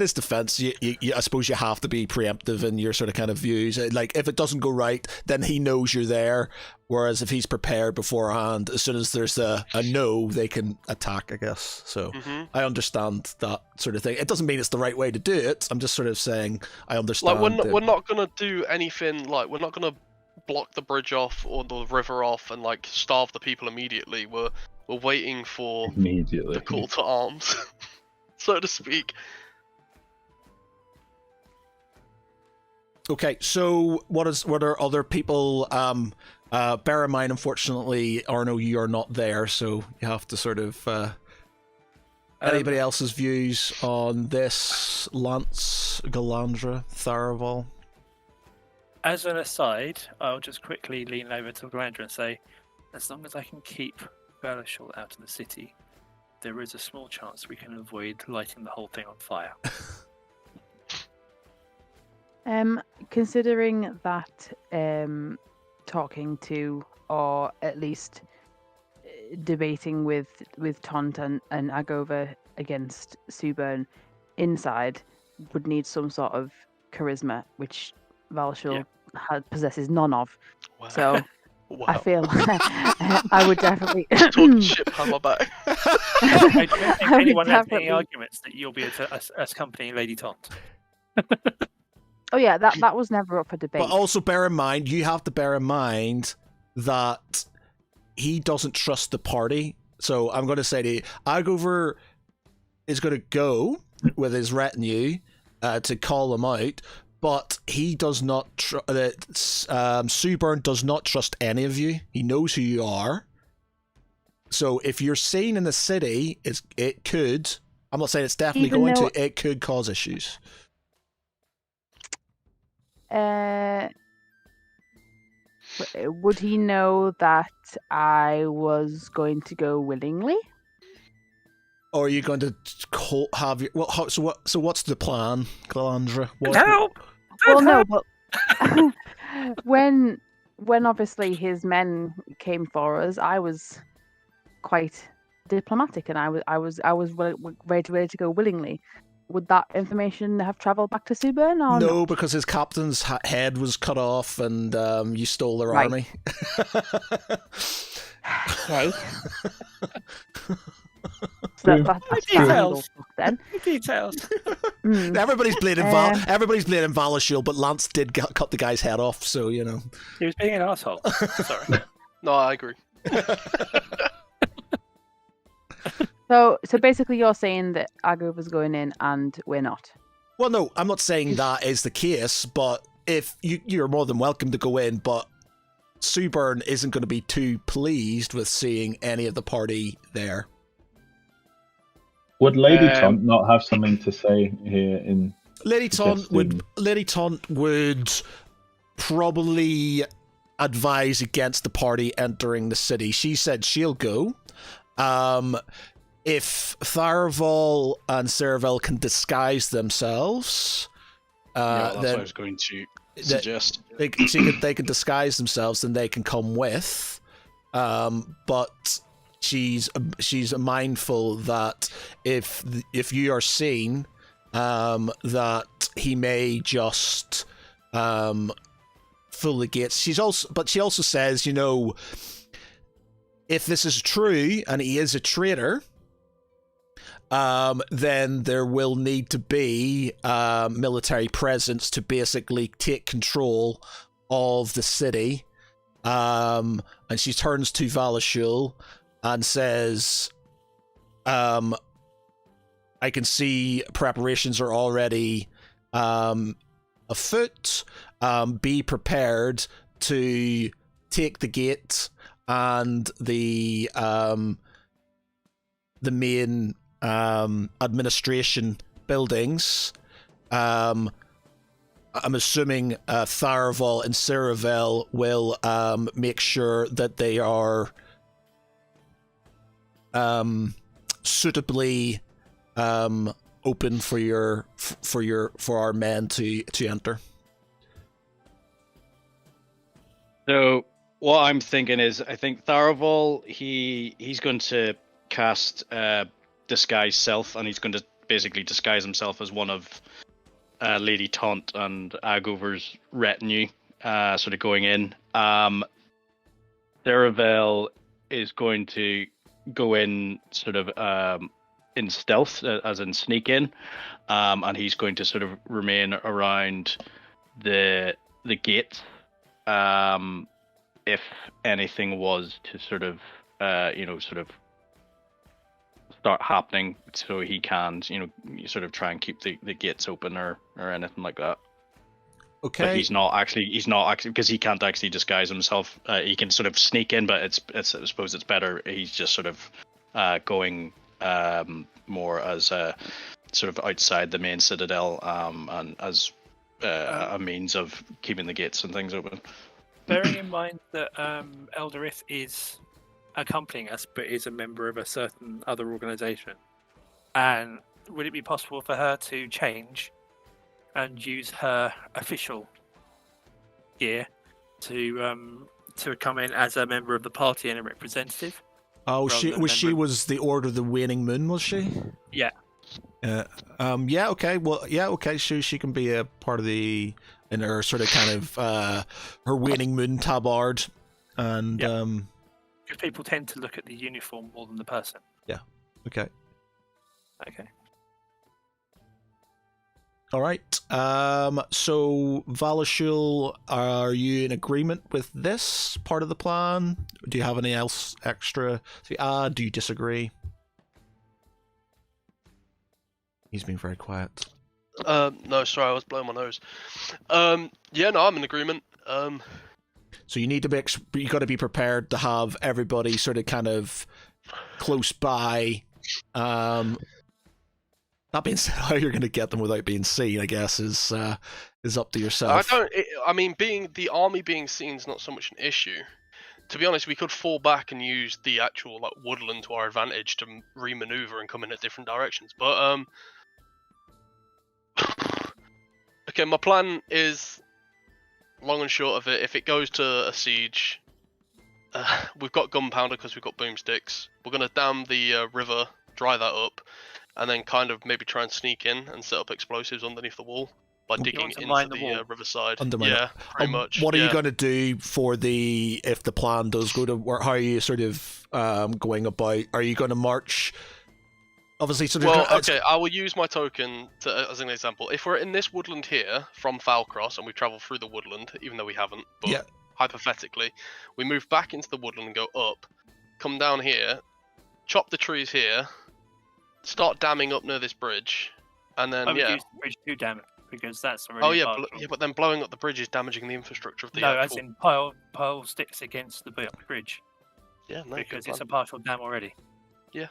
his defense, I suppose you have to be preemptive in your sort of kind of views. Like, if it doesn't go right, then he knows you're there. Whereas if he's prepared beforehand, as soon as there's a no, they can attack, I guess. So I understand that sort of thing. It doesn't mean it's the right way to do it. I'm just sort of saying I understand. Like, we're not gonna do anything. Like, we're not gonna block the bridge off or the river off and like starve the people immediately. We're waiting for the call to arms, so to speak. Okay, so what are other people? Bear in mind, unfortunately, Arno, you are not there, so you have to sort of. Anybody else's views on this? Lance, Galandra, Tharaval? As an aside, I'll just quickly lean over to Galandra and say, as long as I can keep Belishal out of the city, there is a small chance we can avoid lighting the whole thing on fire. Considering that talking to, or at least debating with Taunt and Agova against Suburn inside would need some sort of charisma, which Valshul possesses none of. Wow. So Wow. I feel I would definitely Talking shit behind my back. I don't think would anyone has any definitely- arguments that you'll be accompanying Lady Taunt. Oh yeah, that was never up for debate. But also bear in mind, you have to bear in mind that he doesn't trust the party. So I'm going to say to you, Agover is going to go with his retinue to call them out, but he does not. Suburn does not trust any of you. He knows who you are. So if you're seen in the city, it could. I'm not saying it's definitely Even going though- to. It could cause issues. Would he know that I was going to go willingly? Or are you going to have your So what's the plan, Galandra? Help! Well, no, but when obviously his men came for us, I was quite diplomatic, and I was ready to go willingly. Would that information have travelled back to Suburn or No, not? because his captain's head was cut off, and you stole their Right. army. Okay. So that's Details. then. Details. Mm. Everybody's blaming Valashil, but Lance did cut the guy's head off, so you know. He was being an asshole. Sorry. No, I agree. So basically, you're saying that Agova's going in and we're not. Well, no, I'm not saying that is the case, but if you're more than welcome to go in, but Suburn isn't going to be too pleased with seeing any of the party there. Would Lady Taunt not have something to say here in Lady Taunt would probably advise against the party entering the city. She said she'll go. If Tharaval and Ceravel can disguise themselves, that's what then I was going to suggest. they can disguise themselves, then they can come with. But she's mindful that if you are seen, that he may just full the gates. She also says, if this is true and he is a traitor, then there will need to be military presence to basically take control of the city. And she turns to Valashul and says, I can see preparations are already afoot. Be prepared to take the gate and the main administration buildings. I'm assuming Tharaval and Ceravel will make sure that they are suitably open for our men to enter. So what I'm thinking is, I think Tharaval, he's going to cast disguise self, and he's going to basically disguise himself as one of Lady Taunt and Agover's retinue, sort of going in. Tharavel is going to go in sort of in stealth, as in sneak in, and he's going to sort of remain around the gate. If anything was to sort of start happening, so he can, sort of try and keep the gates open or anything like that. Okay. But he's not actually because he can't actually disguise himself. He can sort of sneak in, but it's I suppose it's better. He's just sort of going more as sort of outside the main citadel, and as a means of keeping the gates and things open. Bearing in mind that Eldarith is accompanying us, but is a member of a certain other organisation, and would it be possible for her to change and use her official gear to come in as a member of the party and a representative? Oh, she was the Order of the Waning Moon, was she? Yeah. Yeah. Okay. Well. Yeah. Okay. So she can be a part of in her sort of kind of her Waning Moon tabard, and Because people tend to look at the uniform more than the person. Yeah. Okay. Okay. All right. So Valashul, are you in agreement with this part of the plan? Do you have anything else extra to add? Do you disagree? He's been very quiet. No, sorry, I was blowing my nose. Yeah, no, I'm in agreement. So you need to you got to be prepared to have everybody sort of kind of close by. That being said, how you're going to get them without being seen, I guess, is up to yourself. I mean, the army being seen is not so much an issue. To be honest, we could fall back and use the actual woodland to our advantage to re-maneuver and come in at different directions. But okay, my plan is, long and short of it, if it goes to a siege, we've got gunpowder because we've got boomsticks. We're gonna dam the river, dry that up, and then kind of maybe try and sneak in and set up explosives underneath the wall by digging into the riverside. Yeah, pretty much. What are you going to do if the plan does go to work? How are you sort of going about? Are you going to march? Obviously, sort of. Well, okay, I will use my token as an example. If we're in this woodland here from Falcross and we travel through the woodland, even though we haven't, but hypothetically, we move back into the woodland and go up, come down here, chop the trees here, start damming up near this bridge, and then use the bridge to dam it, because that's already. But then blowing up the bridge is damaging the infrastructure of the. No, as in pile sticks against the bridge. Yeah, no, because it's a partial dam already. Yeah.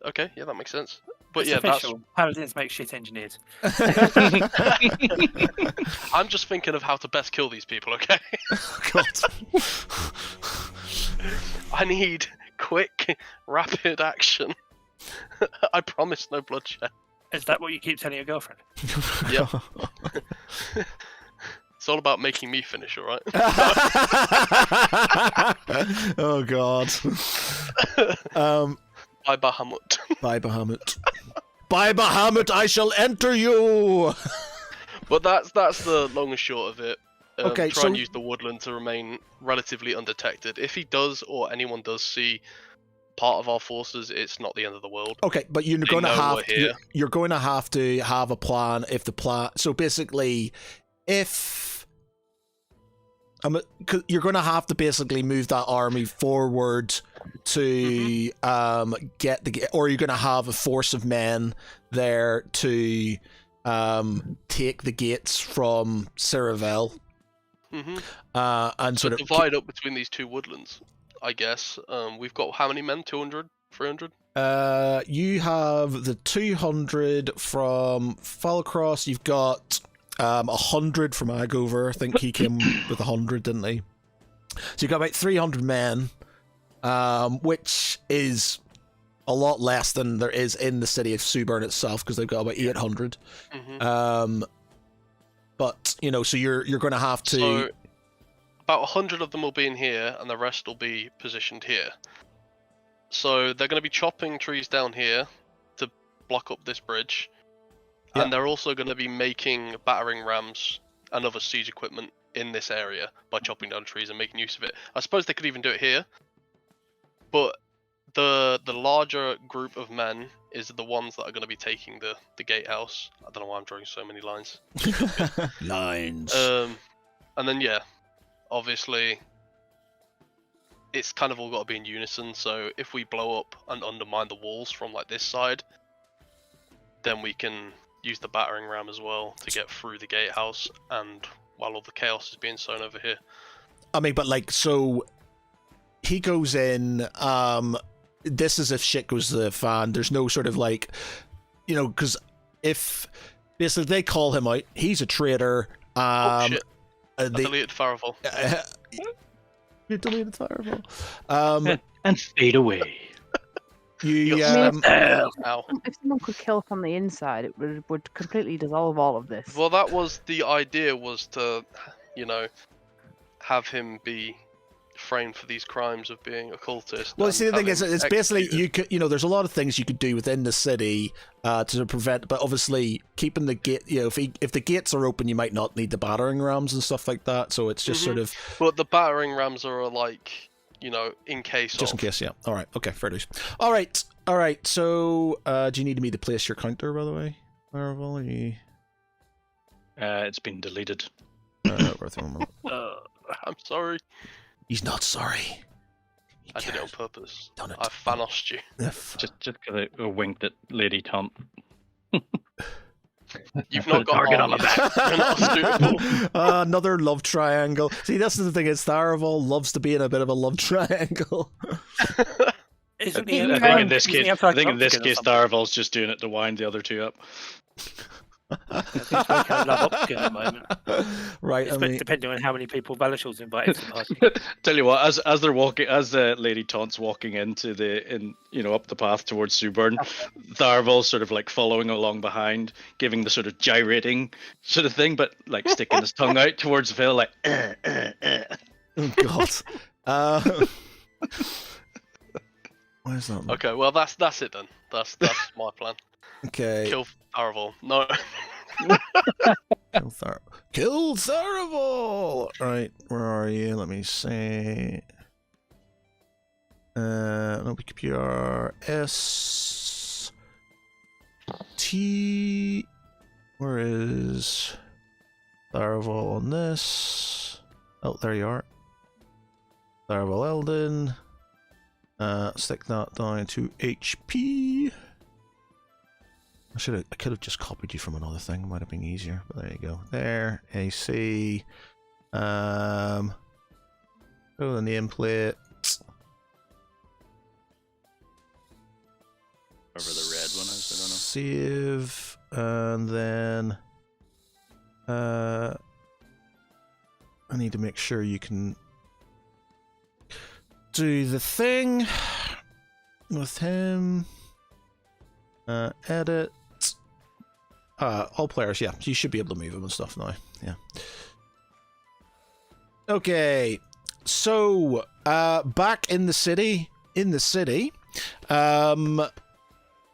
Okay, yeah, that makes sense. But it's official. Paladins make shit engineers. I'm just thinking of how to best kill these people, okay? God. I need quick, rapid action. I promise no bloodshed. Is that what you keep telling your girlfriend? Yep. It's all about making me finish, alright? Oh, God. By Bahamut. By Bahamut. By Bahamut, I shall enter you! But that's the long and short of it. Okay, try and use the woodland to remain relatively undetected. If he does, or anyone does see part of our forces, it's not the end of the world. Okay, but you're They going to know have we're here. you're going to have a plan if the plan. So basically, if you're going to have to basically move that army forward to get or you're going to have a force of men there to take the gates from Ceravel. And So sort of divide up between these two woodlands, I guess. We've got how many men? 200? 300? You have the 200 from Falcross. You've got 100 from Agover. I think he came with 100, didn't he? So you've got about 300 men, which is a lot less than there is in the city of Suburn itself, because they've got about 800. But you know, so you're going to have to. So about 100 of them will be in here, and the rest will be positioned here. So they're going to be chopping trees down here to block up this bridge, and they're also going to be making battering rams and other siege equipment in this area by chopping down trees and making use of it. I suppose they could even do it here, but the larger group of men is the ones that are going to be taking the gatehouse. I don't know why I'm drawing so many lines. Lines. And then obviously it's kind of all got to be in unison. So if we blow up and undermine the walls from like this side, then we can use the battering ram as well to get through the gatehouse, and while all the chaos is being sown over here. I mean, but like, so he goes in, this is if shit goes to the fan. There's no sort of like, you know, because if basically they call him out, he's a traitor. Oh shit. I deleted Faraval. You deleted Faraval. And fade away. Ow. If someone could kill from the inside, it would completely dissolve all of this. Well, that was the idea, was to, you know, have him be framed for these crimes of being a cultist. Well, see, the thing is, it's basically executed. you know, there's a lot of things you could do within the city to prevent, but obviously keeping the gate, you know, if the gates are open, you might not need the battering rams and stuff like that. So it's just sort of. But the battering rams are like, you know, in case. Just in case, yeah. All right, okay, fair dues. All right. So, do you need me to place your counter, by the way, Marvel? It's been deleted. Worth a moment. I'm sorry. He's not sorry. I did it on purpose. Done it. I Thanos'd you. Just because I winked at Lady Tunt. You've not got target on on the back. You're not suitable. Another love triangle. See, this is the thing. Is Tharaval loves to be in a bit of a love triangle. I think in this case, Tharaval's just doing it to wind the other two up. He's working on love option at the moment. Right, I mean, depending on how many people Valishaw's invited to the party. Tell you what, as they're walking, as Lady Taunt's walking into up the path towards Suburn, Tharaval's sort of like following along behind, giving the sort of gyrating sort of thing, but like sticking his tongue out towards Phil, like. Oh God. Where's that? Okay, well that's it then. That's my plan. Okay. Kill Tharaval. No. Kill Tharaval! Right, where are you? Let me see. No, computer S T. Where is Tharaval on this? Oh, there you are. Tharaval Eldon. Stick that down to HP. I could have just copied you from another thing. It might have been easier, but there you go. There, AC. Oh, the nameplate. Whatever the red one is, I don't know. Save, and then I need to make sure you can do the thing with him. Edit. All players, yeah. You should be able to move them and stuff now. Yeah. Okay. So, back in the city.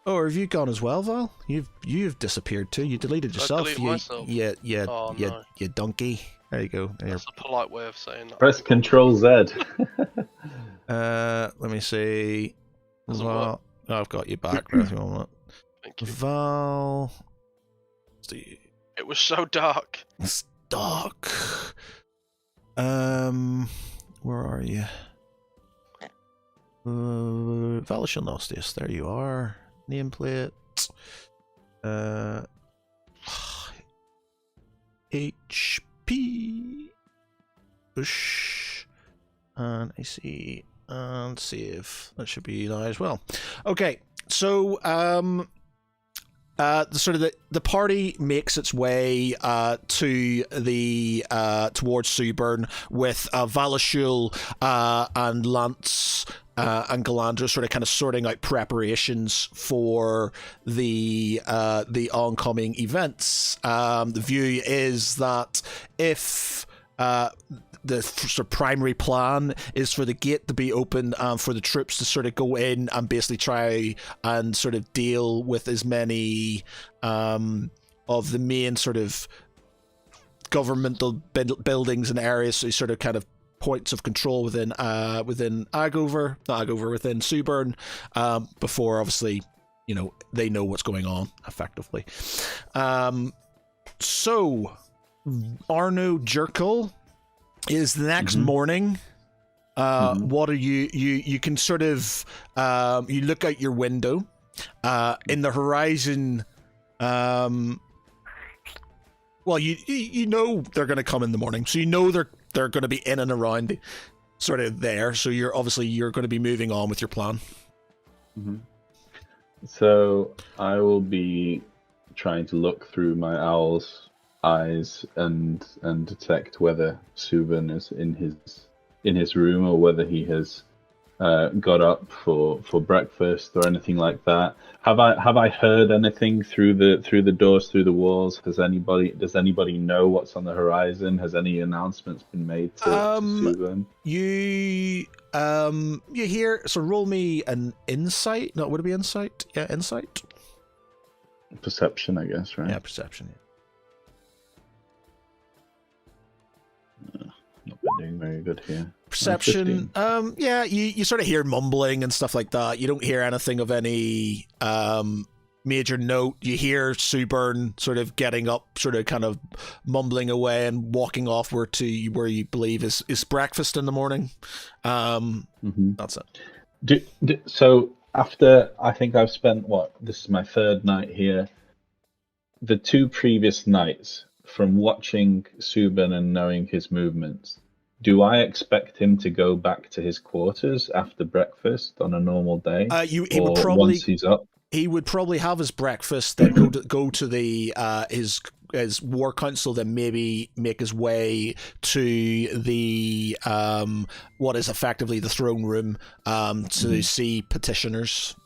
Oh, have you gone as well, Val? You've disappeared too. You deleted yourself. Deleted myself. You donkey. There you go. There. That's a polite way of saying that. Press Control Z. Let me see. Doesn't Val, oh, I've got you back. There's a moment. Thank you. Val. See. It was so dark. It's dark. Where are you? Valishal Gnostius, there you are. Nameplate. HP. Push. And AC. And save. That should be now as well. Okay, so the party makes its way to the towards Suburn with Valashul and Lance and Galandra sort of kind of sorting out preparations for the oncoming events. The view is that if the sort of primary plan is for the gate to be open and for the troops to sort of go in and basically try and sort of deal with as many of the main sort of governmental buildings and areas, so sort of kind of points of control within Agover, not Agover, within Suburn, before obviously, you know, they know what's going on effectively. So Arno Jerkel is the next morning. What are you can sort of you look out your window in the horizon. Well, you know they're going to come in the morning, so you know they're going to be in and around sort of there, so you're going to be moving on with your plan. So I will be trying to look through my owl's eyes and detect whether Subin is in his room or whether he has got up for breakfast or anything like that. Have I heard anything through the doors, through the walls? Does anybody know what's on the horizon? Has any announcements been made to Subin? You hear, so roll me an insight. No, would it be insight? Yeah, insight. Perception, I guess, right? Yeah, perception. Yeah. Not been doing very good here. Perception. Yeah, you sort of hear mumbling and stuff like that. You don't hear anything of any major note. You hear Suburn sort of getting up, sort of kind of mumbling away and walking off where you believe is breakfast in the morning. That's it. So after, I think I've spent, this is my third night here. The two previous nights, from watching Subin and knowing his movements, do I expect him to go back to his quarters after breakfast on a normal day? He would probably, once he's up? He would probably have his breakfast, then go to the his war council, then maybe make his way to the what is effectively the throne room to see petitioners.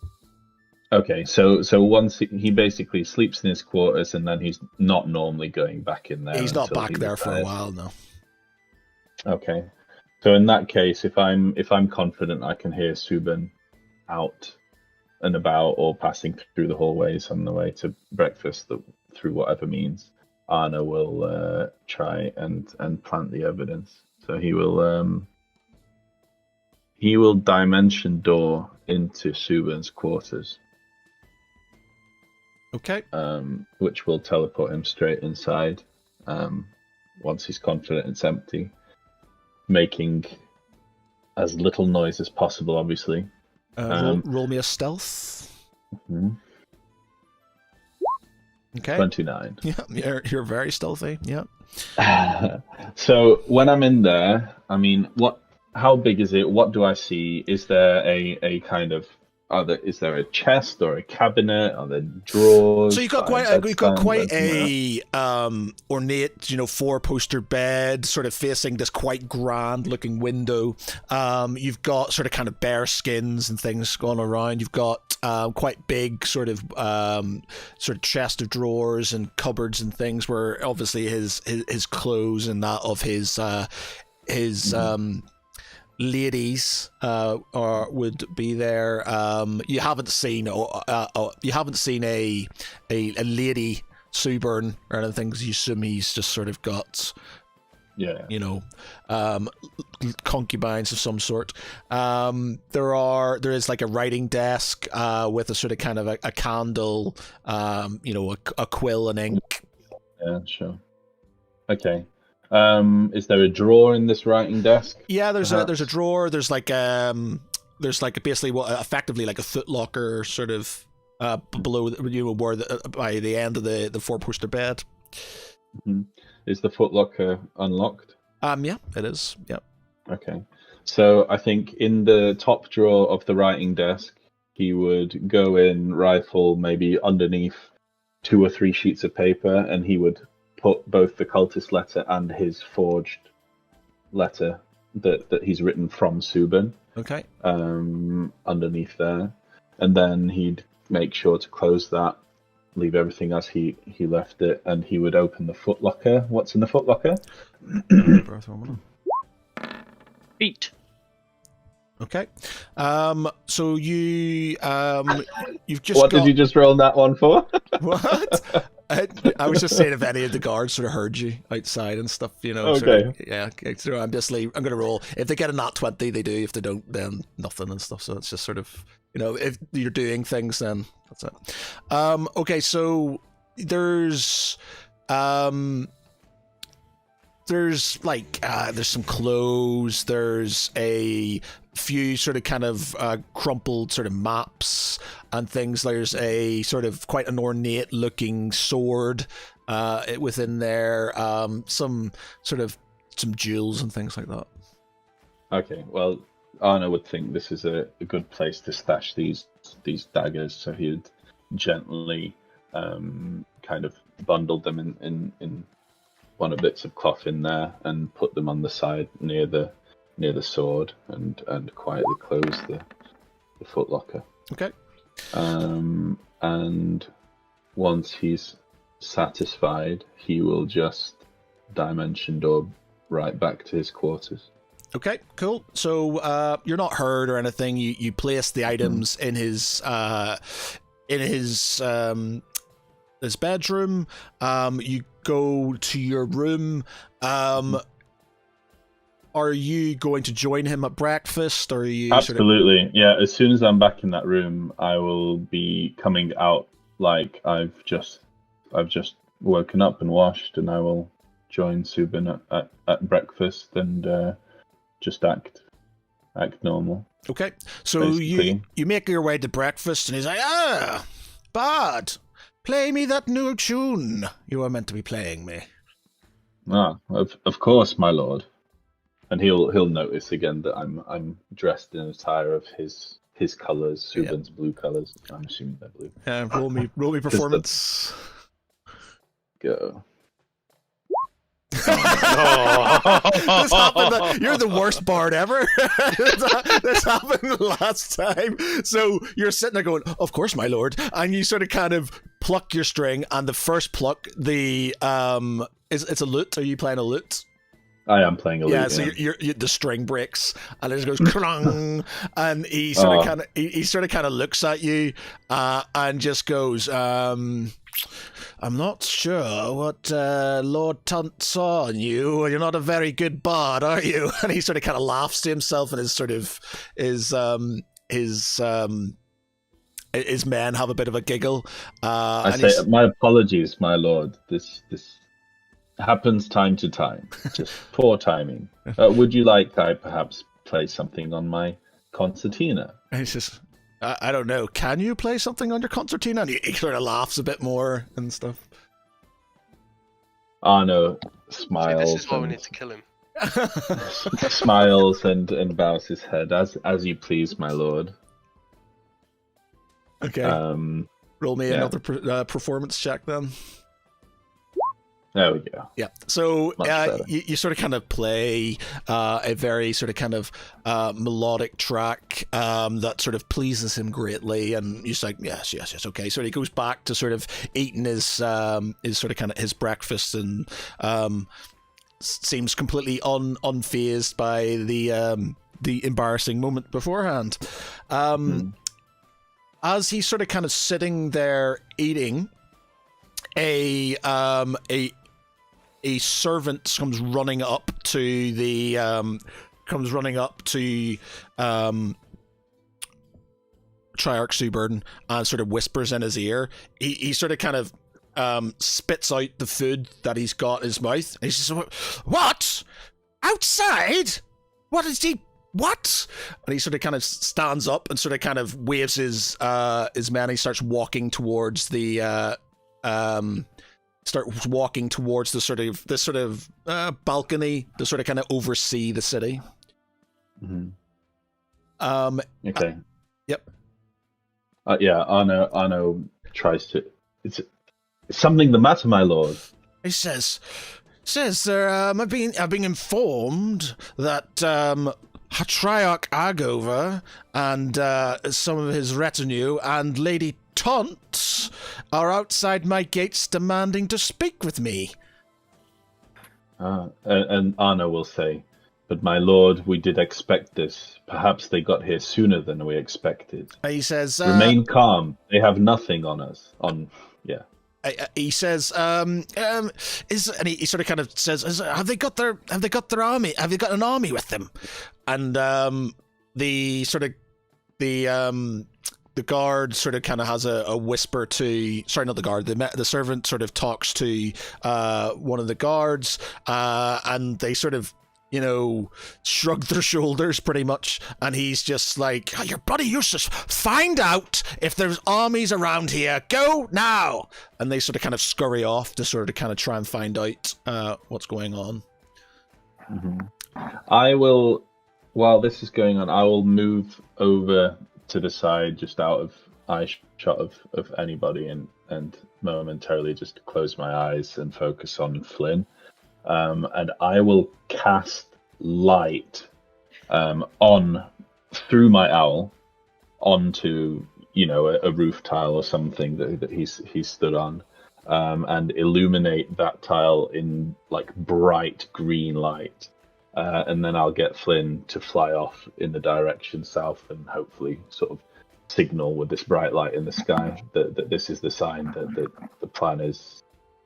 Okay, so once he basically sleeps in his quarters, and then he's not normally going back in there. He's not back there for a while now. Okay, so in that case, if I'm confident I can hear Subin out and about or passing through the hallways on the way to breakfast, through whatever means, Arna will try and plant the evidence. So he will dimension door into Subin's quarters. Okay. Which will teleport him straight inside once he's confident it's empty, making as little noise as possible, obviously. Roll me a stealth. Okay. 29. Yeah, you're very stealthy. Yeah. So when I'm in there, I mean, how big is it? What do I see? Is there a kind of is there a chest or a cabinet? Are there drawers? So you've got quite a ornate, 4-poster bed, sort of facing this quite grand looking window. You've got sort of kind of bear skins and things going around. You've got quite big sort of chest of drawers and cupboards and things where obviously his clothes and that of his ladies would be there. You haven't seen a lady Suburn or anything, because you assume he's just sort of got Yeah. you know, concubines of some sort. There is like a writing desk with a sort of kind of a candle, you know, a quill and ink. Yeah, sure. Okay. Is there a drawer in this writing desk? Yeah, there's perhaps? a drawer. There's like basically what effectively like a footlocker sort of below, you know, where by the end of the four-poster bed. Mhm. Is the footlocker unlocked? Yeah, it is. Yeah. Okay. So I think in the top drawer of the writing desk, he would go in, rifle maybe underneath 2 or 3 sheets of paper, and he would put both the cultist letter and his forged letter that he's written from Subin Okay. underneath there. And then he'd make sure to close that, leave everything as he left it, and he would open the footlocker. What's in the footlocker? Feet. Okay. So you've just What got... did you just roll that one for? What? I was just saying if any of the guards sort of heard you outside and stuff, you know. Okay. Sort of, yeah. So I'm going to roll. If they get a nat 20, they do. If they don't, then nothing and stuff. So it's just sort of, you know, if you're doing things, then that's it. Okay. So there's like there's some clothes. There's a few sort of kind of crumpled sort of maps and things. There's a sort of quite an ornate looking sword within there. Some jewels and things like that. Okay, well, Arna would think this is a good place to stash these daggers, so he'd gently kind of bundle them in one of bits of cloth in there and put them on the side near the sword and quietly close the footlocker. Okay. And once he's satisfied, he will just dimension door right back to his quarters. Okay, cool. So you're not hurt or anything. You place the items in his bedroom. You go to your room. Are you going to join him at breakfast, or are you Absolutely, yeah. As soon as I'm back in that room, I will be coming out like I've just woken up and washed, and I will join Subin at breakfast and just act normal. Okay, so basically. you make your way to breakfast, and he's like, Bard, play me that new tune you were meant to be playing me. Of course, my lord. And he'll notice again that I'm dressed in attire of his colours, Subin's blue colours. I'm assuming they're blue. Roll me performance. Go. This happened. You're the worst bard ever. This happened last time. So you're sitting there going, "Of course, my lord," and you sort of kind of pluck your string, and the first pluck, it's a lute. Are you playing a lute? I am playing a lute. Yeah, so you're the string breaks and it just goes clang, and he sort of kind of looks at you and just goes, "I'm not sure what Lord Tunt saw in you. You're not a very good bard, are you?" And he sort of kind of laughs to himself, and his men have a bit of a giggle. I say, my apologies, my lord. This happens time to time. Just poor timing. Would you like I perhaps play something on my concertina? And he says, I don't know. Can you play something on your concertina? And he sort of laughs a bit more and stuff. Arno smiles. See, this is why we need to kill him. Smiles and bows his head as you please, my lord. Okay. Roll me another performance check then. There we go. Yeah. So you sort of kind of play a very sort of kind of melodic track that sort of pleases him greatly, and he's like, yes, okay. So he goes back to sort of eating his sort of kind of his breakfast, and seems completely unfazed by the embarrassing moment beforehand. As he's sort of kind of sitting there eating, a a servant comes running up to the Triarch Suburn and sort of whispers in his ear. He sort of kind of spits out the food that he's got in his mouth. And he says, "What? Outside? What is he? What?" And he sort of kind of stands up and sort of kind of waves his man. He starts walking towards the balcony to sort of kind of oversee the city. Mm-hmm. Okay. Yep. Yeah, Arno tries to. Is something the matter, my lord? He says there. I've been informed that Triarch Agover and some of his retinue and Lady Taunt are outside my gates demanding to speak with me. And Arno will say, "But my lord, we did expect this. Perhaps they got here sooner than we expected." He says, "Remain calm. They have nothing on us." He says, and he sort of kind of says, have they got their army? Have they got an army with them? And the guard sort of kind of has a whisper to, sorry, not the guard, the servant sort of talks to one of the guards, and they sort of, shrug their shoulders pretty much, and he's just like, "Oh, you're bloody useless. Find out if there's armies around here. Go now!" And they sort of kind of scurry off to sort of kind of try and find out what's going on. Mm-hmm. I will, while this is going on, I will move over to the side, just out of eye shot of anybody, and momentarily just close my eyes and focus on Flynn. And I will cast light on through my owl onto a roof tile or something that he's stood on, and illuminate that tile in like bright green light, and then I'll get Flynn to fly off in the direction south and hopefully sort of signal with this bright light in the sky that this is the sign that the plan is.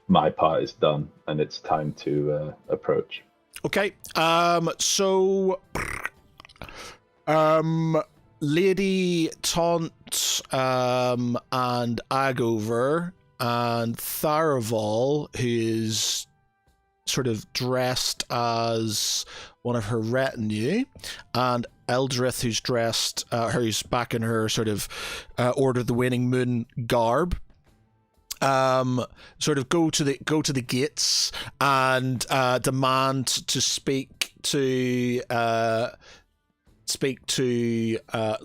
My part is done, and it's time to approach. Okay. So, Lady Taunt, and Agover, and Tharaval, who's sort of dressed as one of her retinue, and Eldrith, who's dressed, who's back in her sort of Order of the Waning Moon garb. Sort of go to the gates and demand to speak to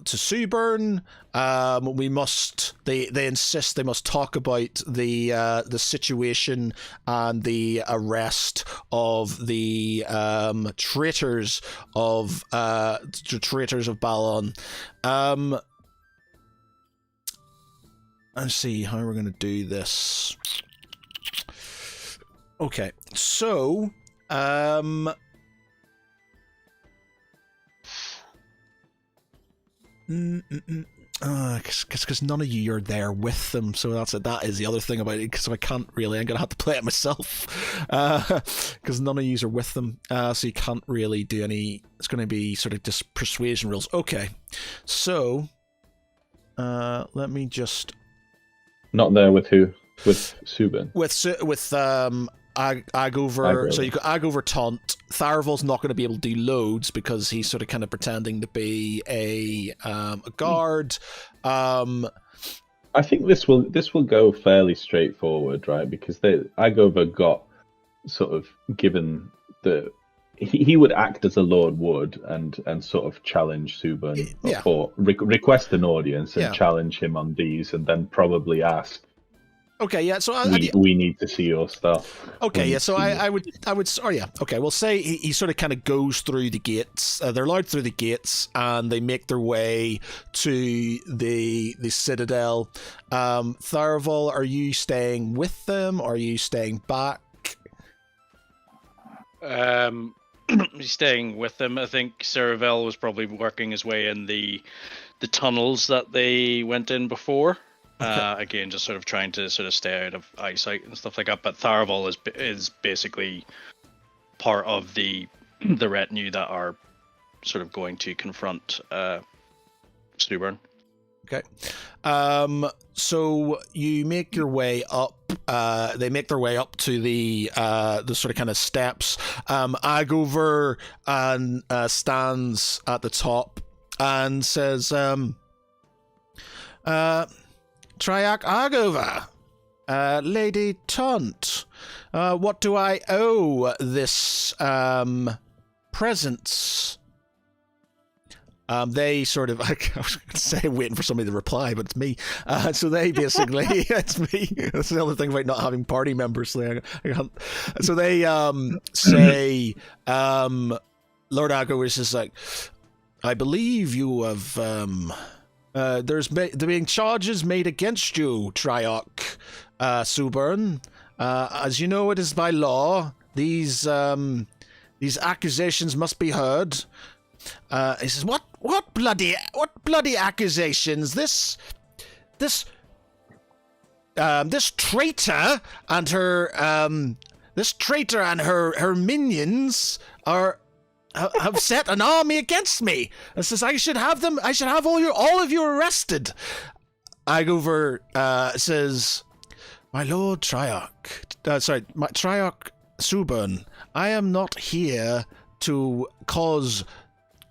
Suburn. They insist they must talk about the situation and the arrest of the traitors of Balon. Let's see how we're going to do this. Okay, so because none of you are there with them, so that is the other thing about it. So I can't really. I'm going to have to play it myself because none of you are with them, so you can't really do any. It's going to be sort of just persuasion rules. Okay, so let me just. Not there with who? With Subin? With Agover. So you've got Agover Taunt. Tharaval's not going to be able to do loads because he's sort of kind of pretending to be a guard. I think this will go fairly straightforward, right? Because Agover got sort of given the he would act as a lord would and sort of challenge Subin or request an audience and challenge him on these, and then probably ask. Okay, yeah. So we need to see your stuff. Okay, yeah. So I would. Oh, yeah. Okay, we'll say he sort of kind of goes through the gates. They're allowed through the gates, and they make their way to the citadel. Tharaval, are you staying with them? Or are you staying back? He's staying with them. I think Ceravel was probably working his way in the tunnels that they went in before. Again, just sort of trying to sort of stay out of eyesight and stuff like that. But Tharaval is basically part of the retinue that are sort of going to confront Stuburn. Okay. So you make your way up. They make their way up to the sort of kind of steps. Agover and stands at the top and says, Triarch Agover, Lady Tunt, what do I owe this presence? They sort of, I was going to say waiting for somebody to reply, but it's me. So they basically, it's me. That's the other thing about not having party members. So they say, Lord Agro is just like, I believe you have, there being charges made against you, Triarch Suburn. As you know, it is by law. These accusations must be heard. He says, "What bloody accusations? This traitor and her minions have set an army against me. It says I should have all of you arrested." Agover says, "My Lord Triarch, Triarch Suburn, I am not here to cause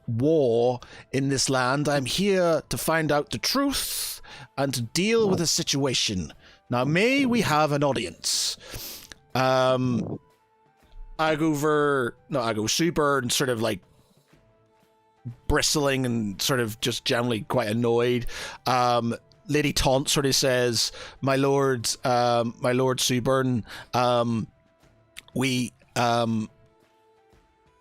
war in this land. I'm here to find out the truth and to deal with the situation. Now, may we have an audience?" Suburn sort of like bristling and sort of just generally quite annoyed. Lady Taunt sort of says, my lord Suburn,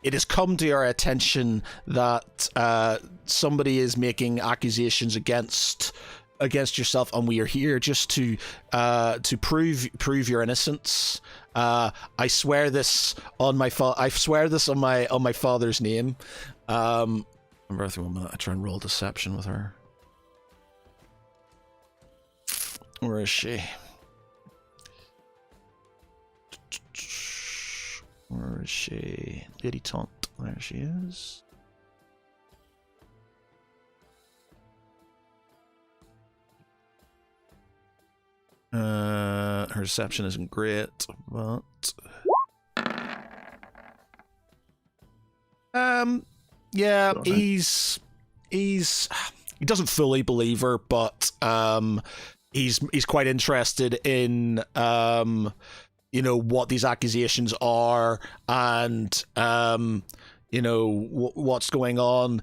it has come to our attention that somebody is making accusations against yourself, and we are here just to prove your innocence. I swear this on my father's name. Remember, I try and roll deception with her. Where is she? Where is she? Lady Taunt. There she is. Her reception isn't great, but yeah, he doesn't fully believe her, but he's quite interested in what these accusations are and what's going on.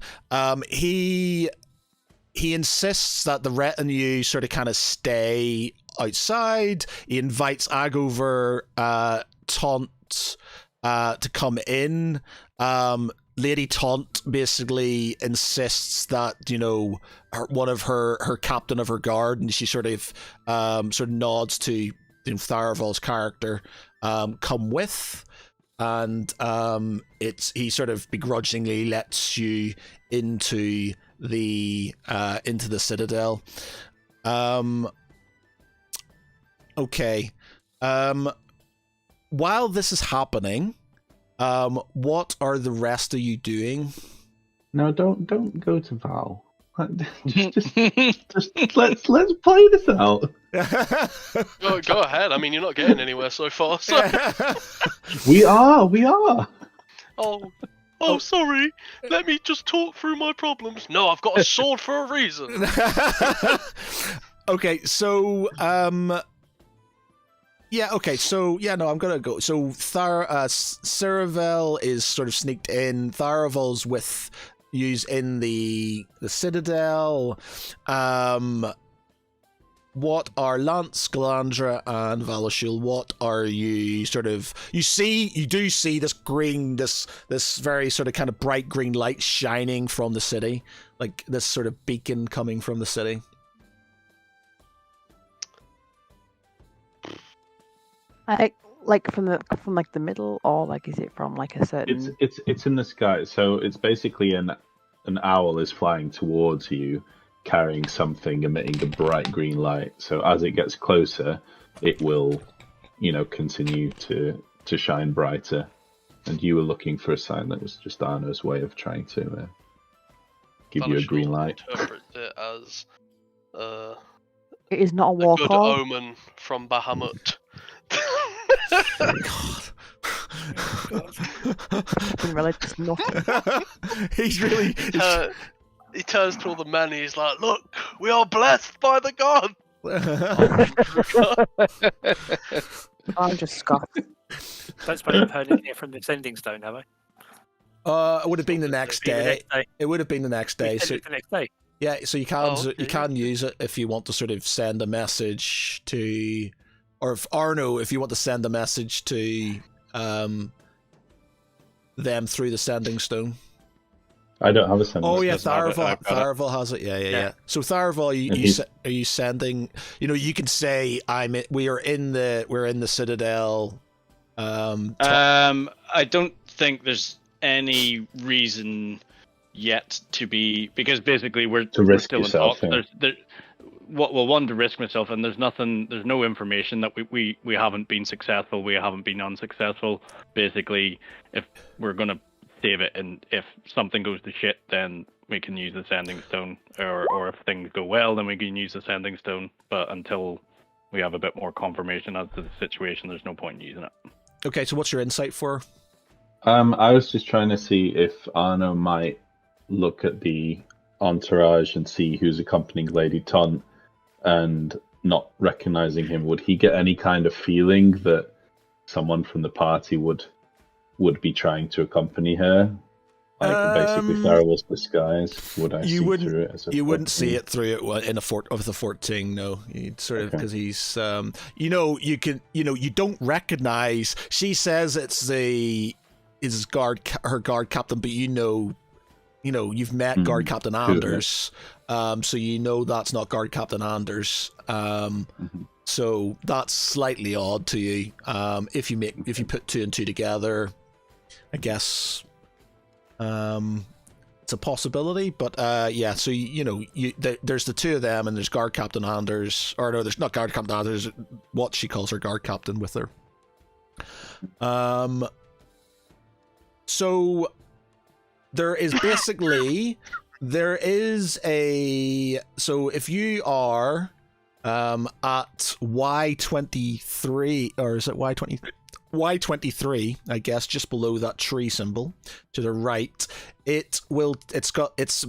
He insists that the retinue sort of kind of stay outside. He invites Agover Taunt to come in. Lady Taunt basically insists that one of her captain of her guard, and she sort of nods to Tharaval's character, come with, and he sort of begrudgingly lets you into the citadel. Okay. While this is happening, what are the rest of you doing? No, don't go to Val. just let's play this out. Go ahead. I mean, you're not getting anywhere so far. So. We are. Oh, sorry. Let me just talk through my problems. No, I've got a sword for a reason. Okay, so I'm gonna go. So Ceravel is sort of sneaked in. Tharaval's with yous in the citadel. What are Lance, Galandra, and Valashul? What are you sort of? You do see this green, this very sort of kind of bright green light shining from the city, like this sort of beacon coming from the city. Like from the middle, or like is it from like a certain? It's in the sky. So it's basically an owl is flying towards you, carrying something emitting a bright green light. So as it gets closer, it will, continue to shine brighter. And you were looking for a sign that was just Arno's way of trying to give you a green light. Interpret it as It is not a war good call. omen from Bahamut. Fucking religious nut. He's really. He turns to all the men and he's like, "Look, we are blessed by the god." I'm just scoffed. Don't suppose I've heard anything from the Sending Stone, have I? It would have been the next day. It would have been the next day. So The next day. yeah, so you can use it if you want to sort of send a message to, or if Arno, if you want to send a message to them through the Sending Stone. I don't have a sending. Oh yeah, Doesn't have it, I've got it. Tharaval has it. Yeah. So Tharaval, are you sending? You can say we're in the Citadel. I don't think there's any reason yet to be, because basically we're risk still yourself, in talks. yeah. One, to risk myself, and there's no information that we haven't been successful, we haven't been unsuccessful. Basically, if we're gonna save it, and if something goes to shit, then we can use the Sending Stone, or if things go well, then we can use the Sending Stone. But until we have a bit more confirmation as to the situation, there's no point in using it. Okay, so what's your insight for? I was just trying to see if Arno might look at the entourage and see who's accompanying Lady Tunt, and not recognizing him, would he get any kind of feeling that someone from the party would be trying to accompany her? Like basically Tharaval's disguise. Would I see through it? You wouldn't see it through it in of the 14. No, you'd sort of, because he's you don't recognize. She says it's her guard captain, but you've met guard captain Anders, so that's not guard captain Anders. So that's slightly odd to you. If you put two and two together, I guess it's a possibility. But yeah, so there's the two of them, and there's guard captain Anders, or no, there's not guard captain Anders. What she calls her guard captain with her. So there is basically so if you are at Y23, or is it Y23, I guess, just below that tree symbol to the right, it's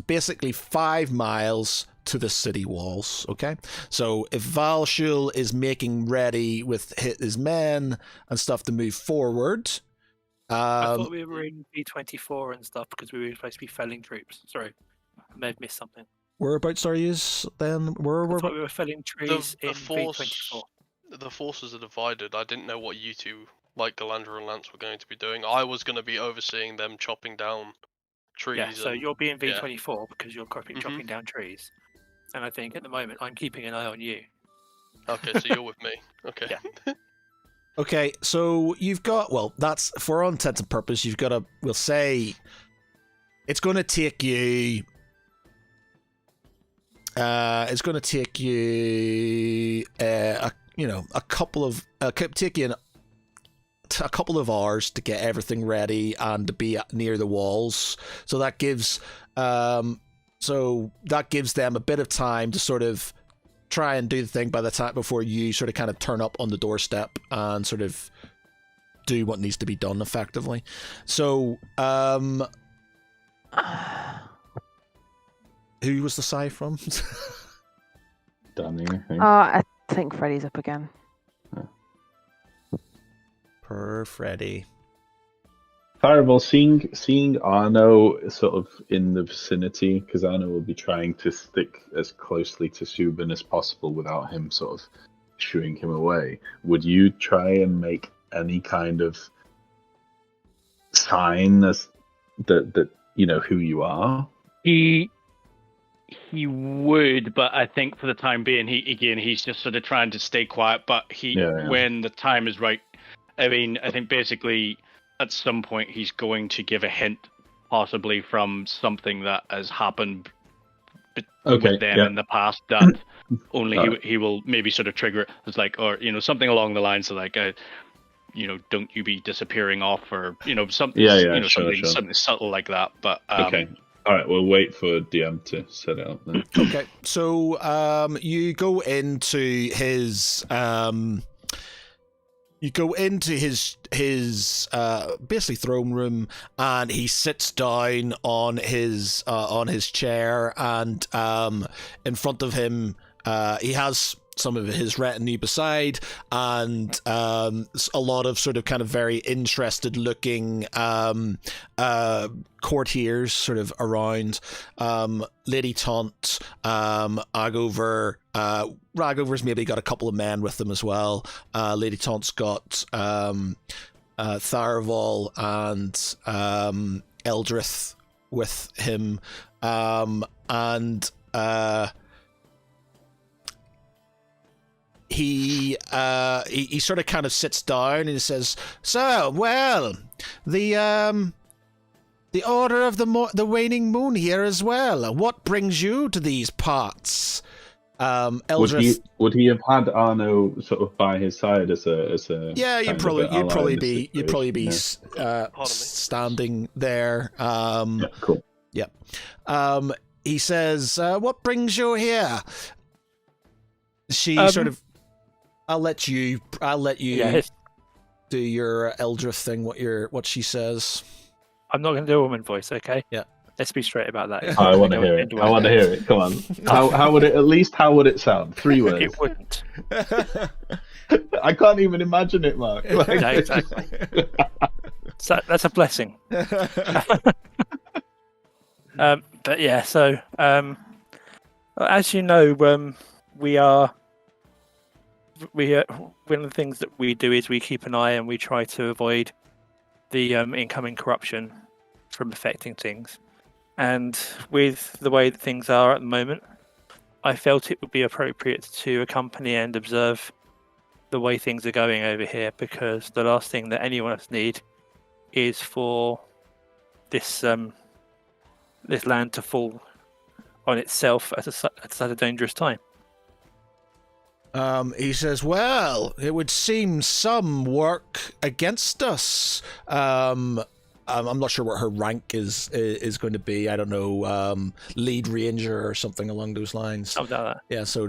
basically 5 miles to the city walls. Okay, so if Valshul is making ready with his men and stuff to move forward, I thought we were in B24 and stuff because we were supposed to be felling troops. Sorry, I may have missed something. whereabouts are you then? I thought we were felling trees in B24. The forces are divided. I didn't know what you two, like Galandra and Lance, were going to be doing. I was going to be overseeing them chopping down trees. Yeah, so you'll be in V24 because you're chopping down trees. And I think at the moment I'm keeping an eye on you. Okay, so you're with me. Okay. Yeah. Okay, so you've got, that's, for all intents and purposes, you've got we'll say, it's going to take you, a couple of hours to get everything ready and to be near the walls. So that gives, them a bit of time to sort of try and do the thing by the time before you sort of kind of turn up on the doorstep and sort of do what needs to be done effectively. So, who was the sigh from? Danny, I think. I think Freddy's up again. Per Freddy. Tharaval, seeing Arno sort of in the vicinity, because Arno will be trying to stick as closely to Subin as possible without him sort of shooing him away. Would you try and make any kind of sign as that who you are? He would, but I think for the time being, he's just sort of trying to stay quiet. But when the time is right, I think basically at some point he's going to give a hint, possibly from something that has happened with them in the past that only he will maybe sort of trigger it as like, or something along the lines of like don't you be disappearing off, or something something subtle like that. But okay. All right, we'll wait for DM to set it up then. Okay, so you go into his basically throne room, and he sits down on his chair, and in front of him he has some of his retinue beside, and a lot of sort of kind of very interested looking courtiers sort of around. Lady Taunt, Agover, Ragover's maybe got a couple of men with them as well. Lady Taunt's got Tharaval and Eldrith with him, and he sort of kind of sits down and he says, "So, well, the Order of the Waning Moon here as well. What brings you to these parts?" Eldrith, would he have had Arno sort of by his side as a yeah, you'd probably be yeah. Standing there. Yeah, cool. Yeah. He says, "What brings you here?" She sort of. I'll let you do your Eldrith thing. What she says. I'm not going to do a woman voice, okay? Yeah. Let's be straight about that. I want to hear it. I want to hear it. Come on. How would it? At least how would it sound? 3 words. It wouldn't. I can't even imagine it, Mark. No, exactly. So that's a blessing. But yeah, so as you know, one of the things that we do is we keep an eye and we try to avoid the incoming corruption from affecting things. And with the way that things are at the moment, I felt it would be appropriate to accompany and observe the way things are going over here, because the last thing that any of us need is for this land to fall on itself at such a dangerous time. He says, "Well, it would seem some work against us." I'm not sure what her rank is going to be. I don't know, lead ranger or something along those lines. I've done that. Yeah, so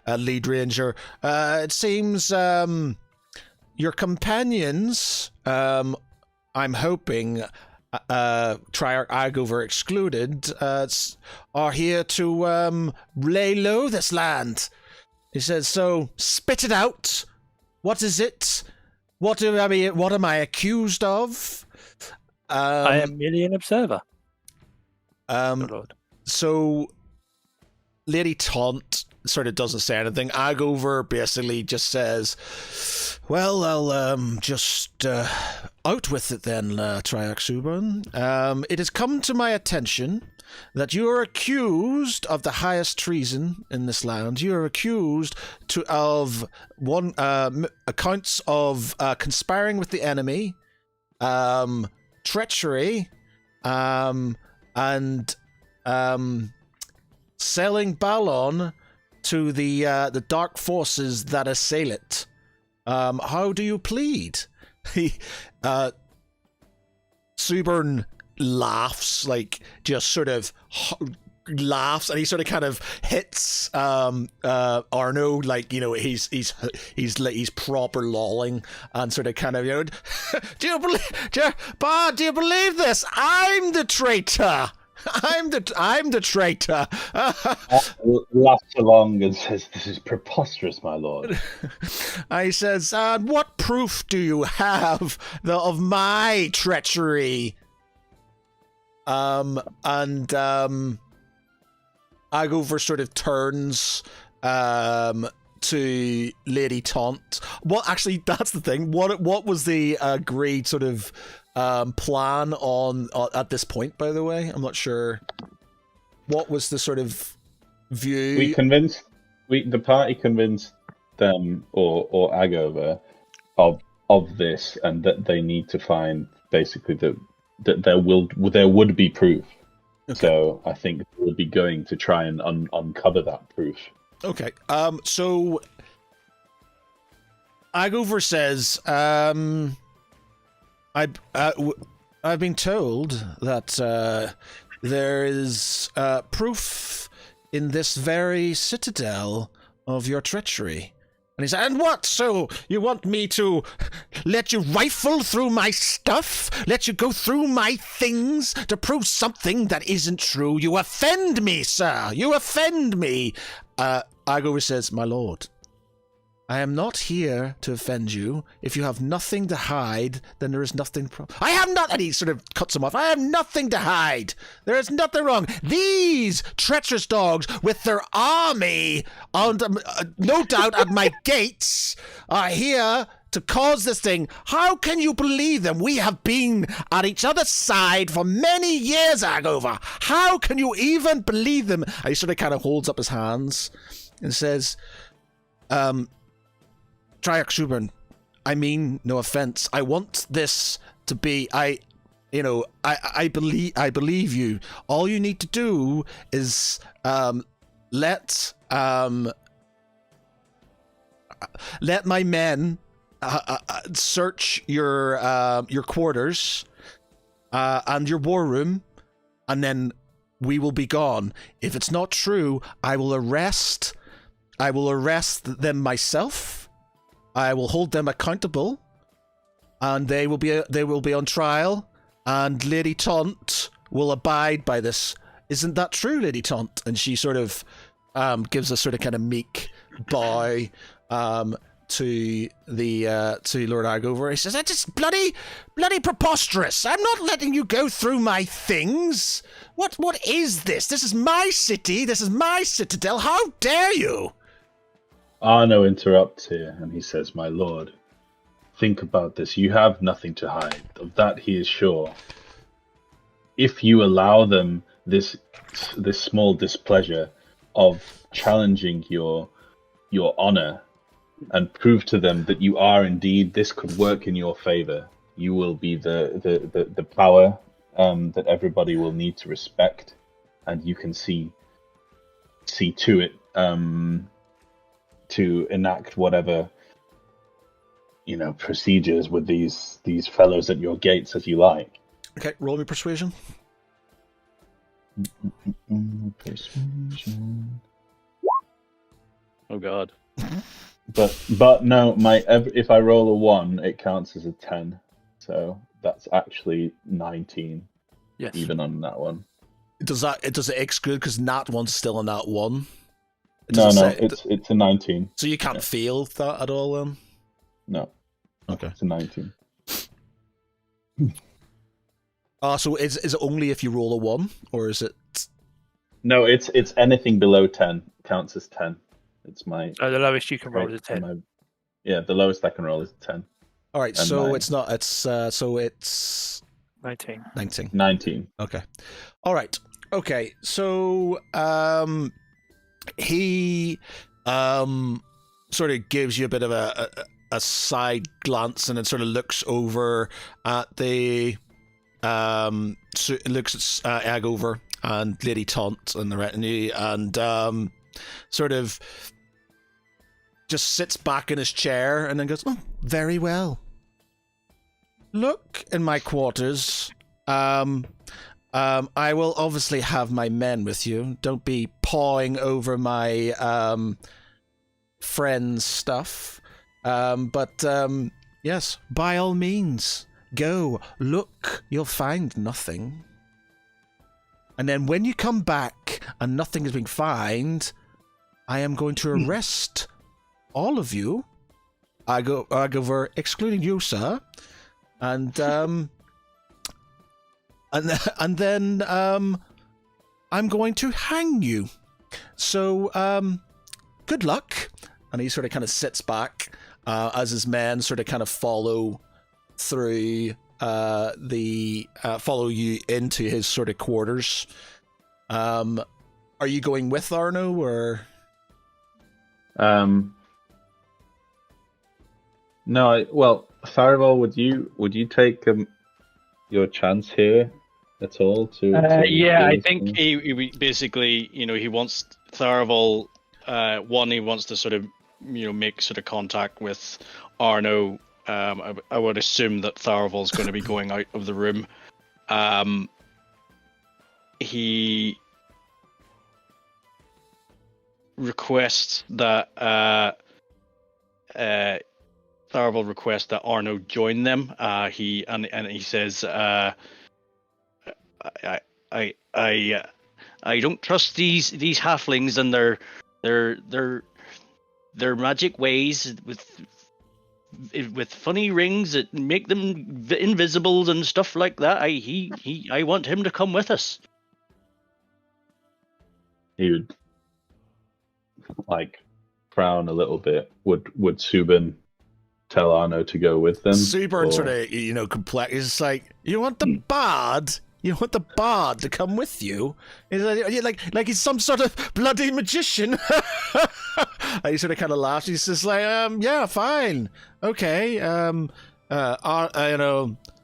lead ranger. It seems your companions, I'm hoping, Triarch Agover excluded, are here to lay low this land. He says, "So spit it out. What is it? What am I accused of?" I am merely an observer. Lord. So Lady Taunt sort of doesn't say anything. Agover basically just says, "Well, I'll just out with it then, Triarch Subern. It has come to my attention that you are accused of the highest treason in this land. You are accused of accounts of conspiring with the enemy, treachery, and selling Balon to the dark forces that assail it. How do you plead?" Subern laughs, like just sort of laughs, and he sort of kind of hits Arno, like he's proper lolling, and sort of kind of do you believe this? I'm the traitor. I'm the traitor. Laughs along and says, "This is preposterous, my lord." I says, "What proof do you have of my treachery?" Agover sort of turns to Lady Taunt. Well, actually, that's the thing. What was the agreed sort of plan on at this point? By the way, I'm not sure. What was the sort of view? The party convinced them or Agover of this, and that they need to find basically that there would be proof So I think we'll be going to try and uncover that proof. Okay. So Agover says, I've been told that there is proof in this very citadel of your treachery. And he said, and what? So you want me to let you rifle through my stuff? Let you go through my things to prove something that isn't true? You offend me, sir. You offend me. Agover says, my lord, I am not here to offend you. If you have nothing to hide, then there is nothing. I have not. And he sort of cuts him off. I have nothing to hide. There is nothing wrong. These treacherous dogs, with their army, no doubt at my gates, are here to cause this thing. How can you believe them? We have been at each other's side for many years, Agover. How can you even believe them? And he sort of kind of holds up his hands and says, Triarch Subern, I mean no offense. I want this to be I believe you. All you need to do is let my men search your quarters and your war room, and then we will be gone. If it's not true, I will arrest them myself. I will hold them accountable, and they will be on trial, and Lady Taunt will abide by this. Isn't that true, Lady Taunt? And she sort of gives a sort of kind of meek bow to Lord Agover. He says, "That is bloody preposterous. I'm not letting you go through my things. What is this? This is my city. This is my citadel. How dare you?" Arno interrupts here, and he says, my lord, think about this. You have nothing to hide. Of that he is sure. If you allow them this small displeasure of challenging your honor and prove to them that you are indeed, this could work in your favor, you will be the power that everybody will need to respect, and you can see to it to enact whatever procedures with these fellows at your gates as you like. Okay, roll me persuasion. Persuasion. Oh God. But no, if I roll a 1, it counts as a 10. So that's actually 19. Yes. Even on that one. Does it exclude because nat 1's still a nat 1? It's a 19. So you can't feel that at all then? No. Okay. It's a 19. So is it only if you roll a 1, or is it? No, it's anything below 10 counts as 10. It's my. The lowest you can roll is a 10. The lowest I can roll is 10. All right, and so 9. it's not. It's 19. 19. Okay. All right. Okay. So he sort of gives you a bit of a side glance, and then sort of looks over at looks at Agover and Lady Taunt and the retinue, and sort of just sits back in his chair and then goes, "Oh, very well. Look in my quarters. I will obviously have my men with you. Don't be pawing over my friend's stuff. But yes, by all means, go. Look, you'll find nothing. And then when you come back and nothing has been found, I am going to arrest all of you. I go over, excluding you, sir. And and then I'm going to hang you. So good luck." And he sort of kind of sits back as his men sort of kind of follow through follow you into his sort of quarters. Are you going with Arno, or? No. Well, Farival, would you take your chance here at all? Yeah, I do think anything? he basically, he wants Tharavel. He wants to sort of, make sort of contact with Arno. I would assume that Tharavel's going to be going out of the room. He requests that Tharavel requests that Arno join them. He says, I don't trust these halflings and their magic ways with funny rings that make them invisible and stuff like that. I want him to come with us. He would like frown a little bit. Would Subin tell Arno to go with them? Subern sort of, complex. It's like, you want the bard? You want the bard to come with you? Is like he's some sort of bloody magician? He sort of kind of laughs. He's just like, yeah, fine, okay.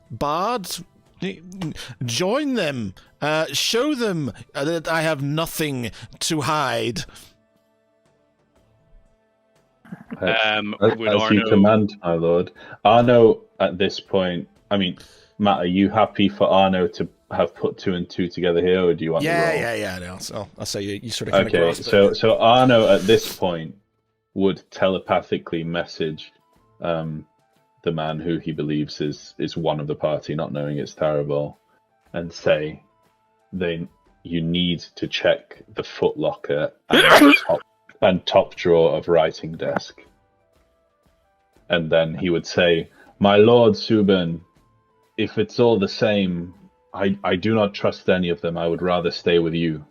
Bard, join them. Show them that I have nothing to hide. As you Arno... command, my lord. Arno, at this point, I mean, Matt, are you happy for Arno to have put 2 and 2 together here, or do you want the roll? Yeah. No, so I'll say you sort of kind of okay. So Arno at this point would telepathically message the man who he believes is one of the party, not knowing it's Tharavel, and say, you need to check the footlocker and top drawer of writing desk. And then he would say, my lord Subin, if it's all the same, I do not trust any of them. I would rather stay with you.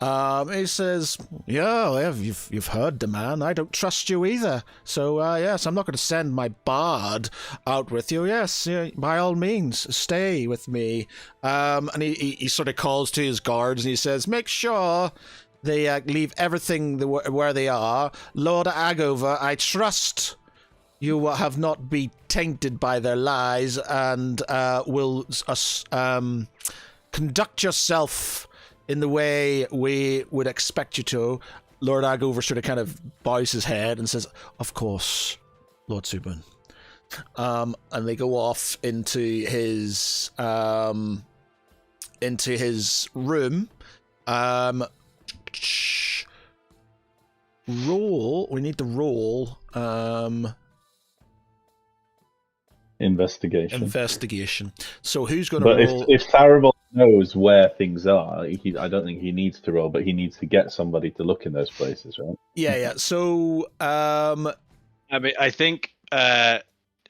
He says, yeah, you've heard the man. I don't trust you either. So, yes, I'm not going to send my bard out with you. Yes, by all means, stay with me. And he sort of calls to his guards and he says, make sure they leave everything where they are. Lord Agover, I trust you have not been tainted by their lies and will conduct yourself in the way we would expect you to. Lord Agover sort of kind of bows his head and says, of course, Lord Subin. And they go off into his room. Roll. We need to roll. Investigation. So who's going to roll? But if Tharavel knows where things are, I don't think he needs to roll, but he needs to get somebody to look in those places, right? Yeah. So, I mean, I think as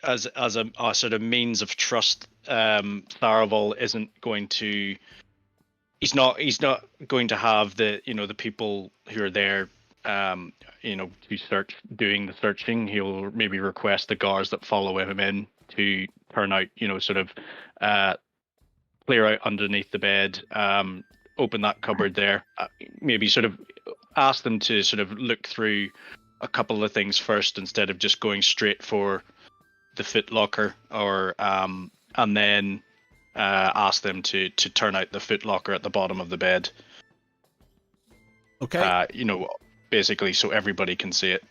a sort of means of trust, Tharavel isn't going to. He's not going to have the people who are there, doing the searching. He'll maybe request the guards that follow him in to turn out, clear out underneath the bed, open that cupboard there, maybe sort of ask them to sort of look through a couple of things first instead of just going straight for the footlocker, or and then ask them to turn out the footlocker at the bottom of the bed. Okay. Basically so everybody can see it.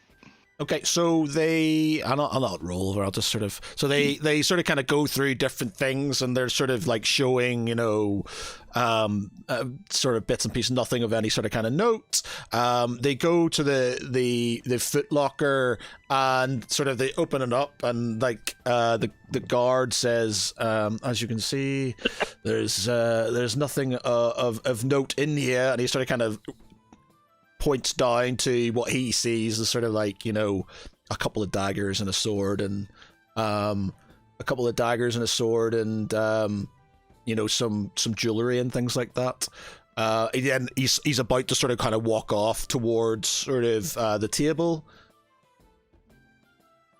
Okay, so I'll not roll, or I'll just sort of, so they sort of kind of go through different things, and they're sort of like showing, sort of bits and pieces, nothing of any sort of kind of note. They go to the footlocker, and sort of they open it up, and like the guard says, as you can see, there's nothing of note in here, and he sort of kind of points down to what he sees as sort of like, a couple of daggers and a sword, and some jewelry and things like that. Again, he's about to sort of kind of walk off towards sort of the table.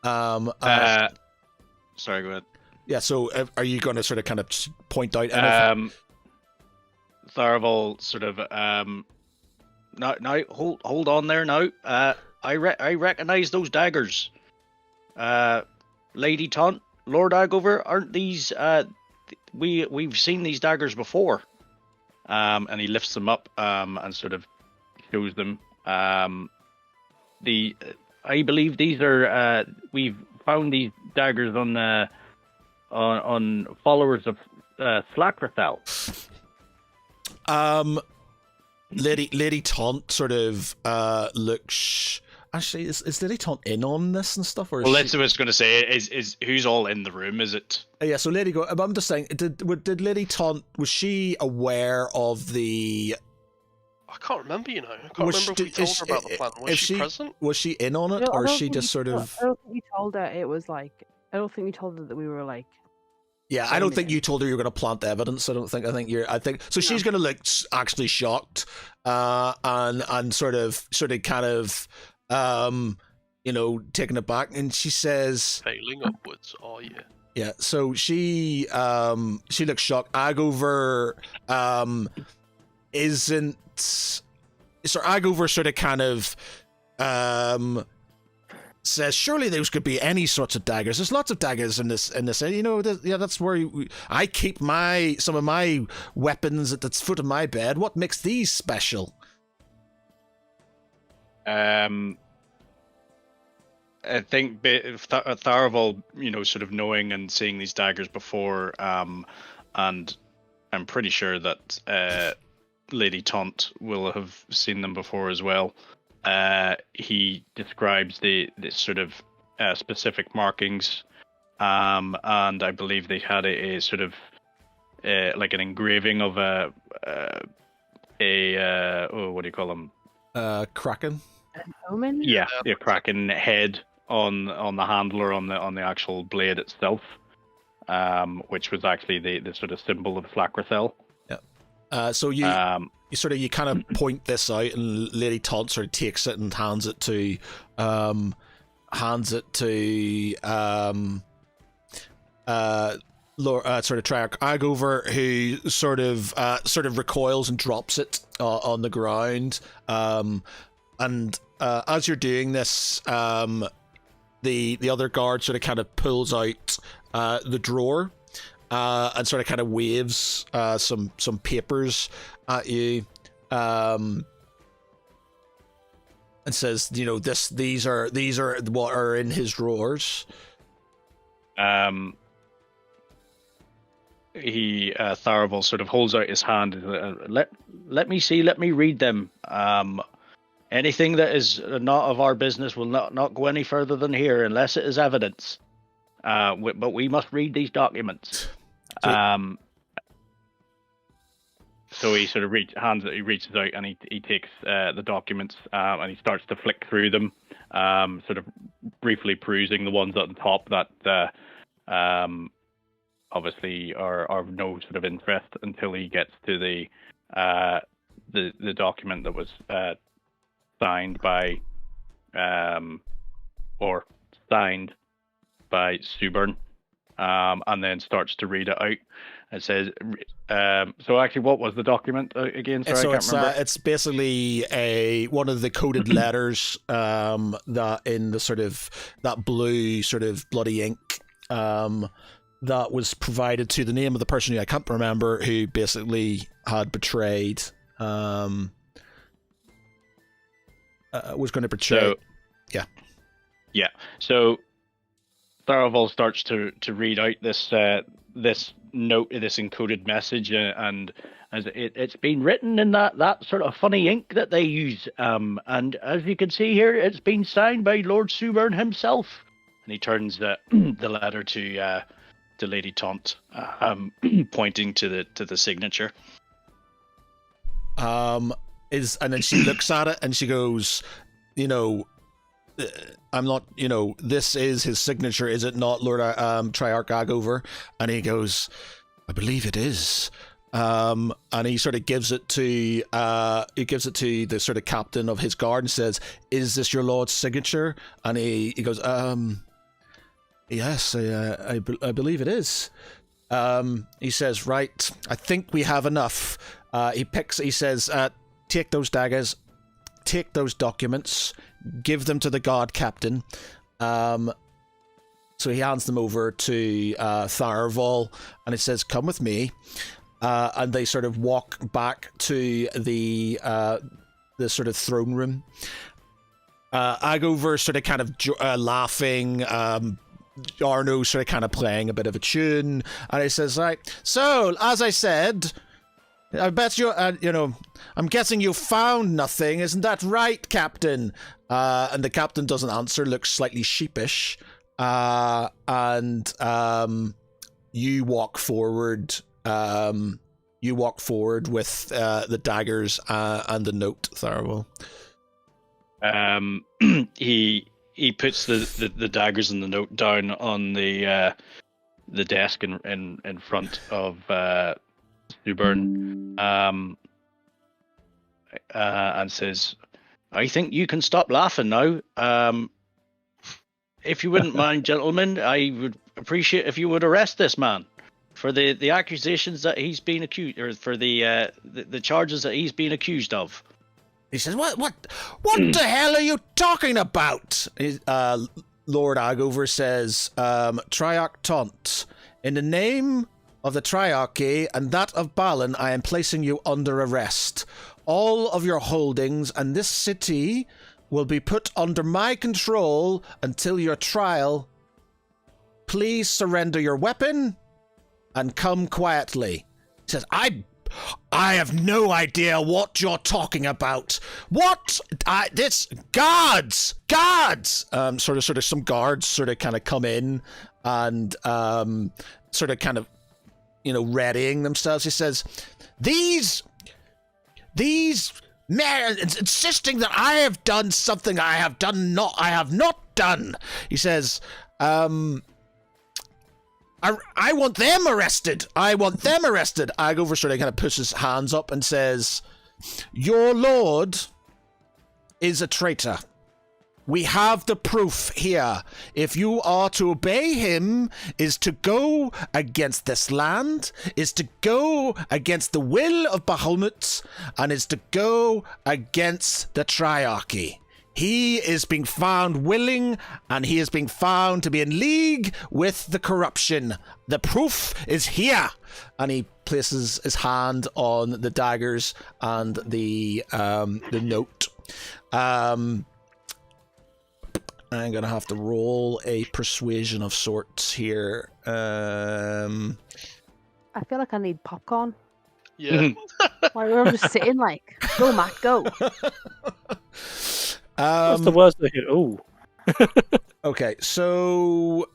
Sorry, go ahead. Yeah, so are you going to sort of kind of point out anything? Tharavel sort of No, hold on there now. I recognize those daggers. Lady Taunt, Lord Agover, aren't these we've seen these daggers before. And he lifts them up and sort of shows them. I believe these are we've found these daggers on followers of Slackrathel. Lady Taunt sort of looks. Actually, is Lady Taunt in on this and stuff? Or Well, that's what I was going to say. Is who's all in the room? Is it? Yeah, so Lady go. I'm just saying. Did Lady Taunt, was she aware of the? I can't remember. I can't remember if we told her about the plan. Was she present? Was she in on it, No, or I is she don't just think sort of? I don't think we told her it was like. I don't think we told her that we were like. Yeah, I don't think you told her you were going to plant the evidence. I think so. She's going to look actually shocked, and sort of kind of, taken aback, and she says, "Failing upwards, are you?" Yeah. So she looks shocked. Agover, isn't. So Agover sort of kind of, says, surely those could be any sorts of daggers. There's lots of daggers in this. That's where I keep some of my weapons at the foot of my bed. What makes these special? I think Tharaval, sort of knowing and seeing these daggers before, and I'm pretty sure that Lady Taunt will have seen them before as well. He describes the sort of specific markings, and I believe they had a sort of like an engraving of a what do you call them? Kraken. Omen? Yeah, a kraken head on the handle, on the actual blade itself, which was actually the sort of symbol of Flackrathel. So you kind of point this out, and Lady Taunt sort of takes it and hands it to sort of Triarch Agover, who sort of recoils and drops it on the ground. And as you're doing this, the other guard sort of kind of pulls out the drawer. And sort of kind of waves some papers at you, and says, these are what are in his drawers. Tharaval sort of holds out his hand. Let me see. Let me read them. Anything that is not of our business will not go any further than here unless it is evidence. But we must read these documents. So he sort of reaches out and he takes the documents and he starts to flick through them, sort of briefly perusing the ones at the top that obviously are of no sort of interest until he gets to the document that was signed by Subern. And then starts to read it out. It says, so actually, what was the document again? Sorry, I can't remember. It's basically one of the coded letters that in the sort of that blue sort of bloody ink that was provided to the name of the person who I can't remember, who basically had betrayed, was going to betray. Yeah. So Tharaval starts to read out this note, this encoded message, and as it's been written in that sort of funny ink that they use, and as you can see here, it's been signed by Lord Subern himself. And he turns the letter to Lady Taunt, pointing to the signature. And then she looks at it and she goes, I'm not, this is his signature, is it not, Lord Triarch Agover? And he goes, I believe it is. And he sort of gives it to the sort of captain of his guard and says, is this your lord's signature? And he goes, yes, I believe it is. He says, right, I think we have enough. He says, take those daggers, take those documents, give them to the guard captain, So he hands them over to Tharval, and he says, "Come with me." And they sort of walk back to the sort of throne room. Agover sort of kind of laughing. Arno sort of kind of playing a bit of a tune, and he says, "Right, so as I said, I bet you, I'm guessing you found nothing, isn't that right, Captain?" And the captain doesn't answer, looks slightly sheepish, and you walk forward. You walk forward with the daggers and the note, Tharwell. He puts the daggers and the note down on the desk in front of Stuburn, and says, "I think you can stop laughing now. If you wouldn't mind, gentlemen, I would appreciate if you would arrest this man for the accusations that he's been accused, or for the charges that he's been accused of." He says, What the hell are you talking about? Lord Agover says, Triarch Taunt, in the name of the Triarchy and that of Balin, I am placing you under arrest. All of your holdings and this city will be put under my control until your trial. Please surrender your weapon and come quietly. He says, I have no idea what you're talking about. What? This guards. Sort of some guards sort of kind of come in and sort of kind of, readying themselves. He says, these men insisting that I have done something I have not done. He says, I want them arrested. Agover sort of kind of puts his hands up and says, your lord is a traitor. We have the proof here. If you are to obey him, is to go against this land, is to go against the will of Bahamut, and is to go against the Triarchy. He is being found willing, and he is being found to be in league with the corruption. The proof is here. And he places his hand on the daggers and the note. I'm going to have to roll a persuasion of sorts here. I feel like I need popcorn. Yeah. Why we're all just sitting like, go, Matt, go. What's the worst they could? Oh. Okay, so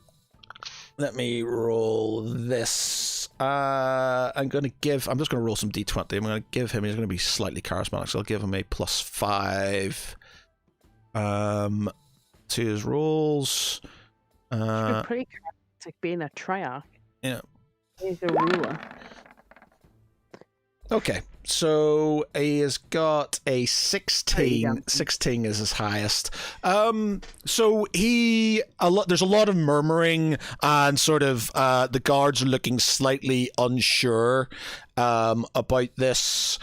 let me roll this. I'm just going to roll some d20. I'm going to give him, he's going to be slightly charismatic, so I'll give him a +5 to his rolls. You're pretty charismatic being a triarch. Yeah. He's a ruler. Okay, so he has got a 16. 16 is his highest. So there's a lot of murmuring, and sort of the guards are looking slightly unsure about this.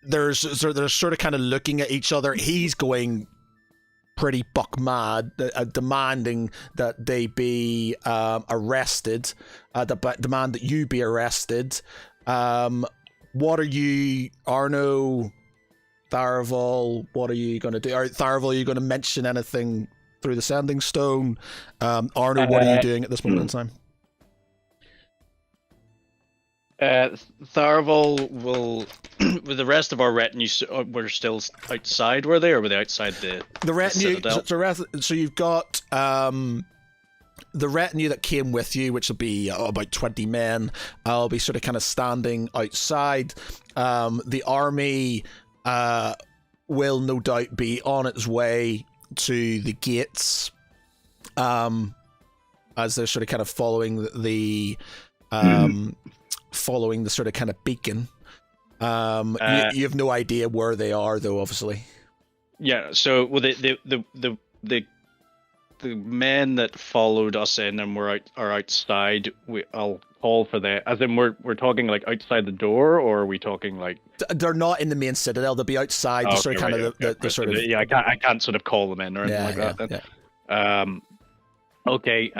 They're sort of kind of looking at each other. He's going pretty buck mad, demanding that they be arrested, demand that you be arrested. What are you, Arno, Tharval, what are you going to do? Tharval, are you going to mention anything through the sending stone? Arno, what are you doing at this moment in time? Tharval will, with the rest of our retinue, we're still outside, were they? Or were they outside the retinue? Citadel? So you've got the retinue that came with you, which will be about 20 men. I'll be sort of kind of standing outside. The army will no doubt be on its way to the gates, as they're sort of kind of following the sort of kind of beacon. You have no idea where they are, though, obviously. Yeah. So, well, the men that followed us in and are outside. I'll call for them. As in, we're talking like outside the door, or are we talking like? They're not in the main citadel. They'll be outside. Oh, sort of kind of the sort of. Yeah, I can't sort of call them in or anything like that. Then. Yeah. Okay.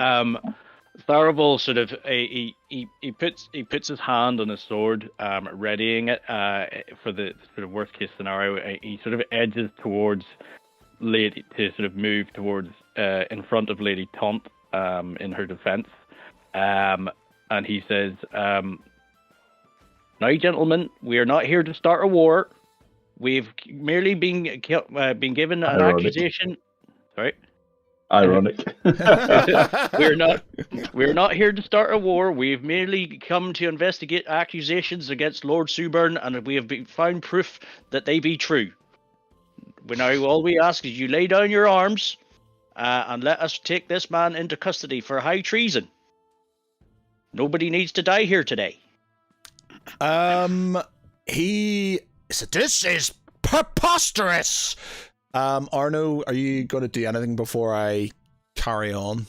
Tharavel sort of he puts his hand on his sword, readying it for the sort of worst case scenario. He sort of edges towards Lady to sort of move towards in front of Lady Taunt in her defense, and he says, "Now, gentlemen, we are not here to start a war. We've merely been given an Ironic. accusation." Sorry. Ironic. We're not here to start a war. We've merely come to investigate accusations against Lord Suburn, and we have found proof that they be true. Now, all we ask is you lay down your arms and let us take this man into custody for high treason. Nobody needs to die here today. He said, "This is preposterous." Arno, are you going to do anything before I carry on?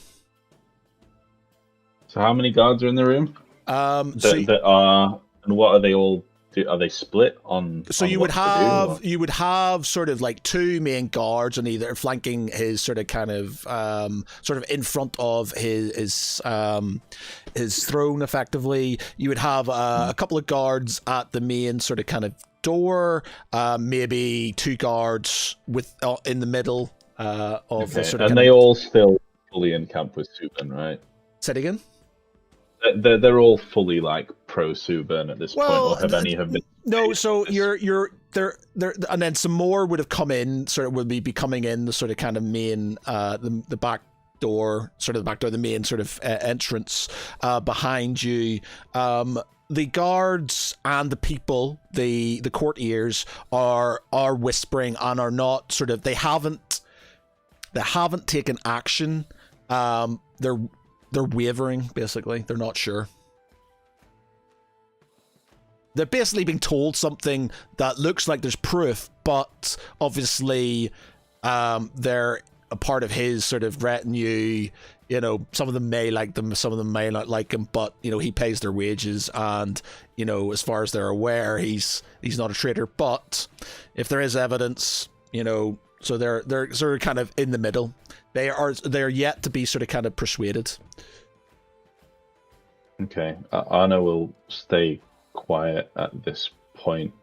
So how many guards are in the room? That are, and what are they all? Are they split on? So on you what would to do, you would have sort of like two main guards on either flanking his sort of kind of sort of in front of his throne effectively. You would have a couple of guards at the main sort of kind of door, maybe two guards with in the middle of the sort of. And they all still fully in camp with Subin, right? Say it again. They're all fully like pro Subin at this point, or have any have been? No, so you're there, and then some more would have come in. Sort of would be coming in the sort of kind of main the back door, sort of the back door, the main sort of entrance behind you. The guards and the people, the courtiers are whispering and are not sort of, they haven't taken action. They're wavering, basically. They're not sure. They're basically being told something that looks like there's proof, but obviously they're a part of his sort of retinue. You know, some of them may like them, some of them may not like him, but, you know, he pays their wages and, you know, as far as they're aware, he's not a traitor. But if there is evidence, you know, so they're sort of kind of in the middle. They're yet to be sort of kind of persuaded. Okay, Anna will stay quiet at this point,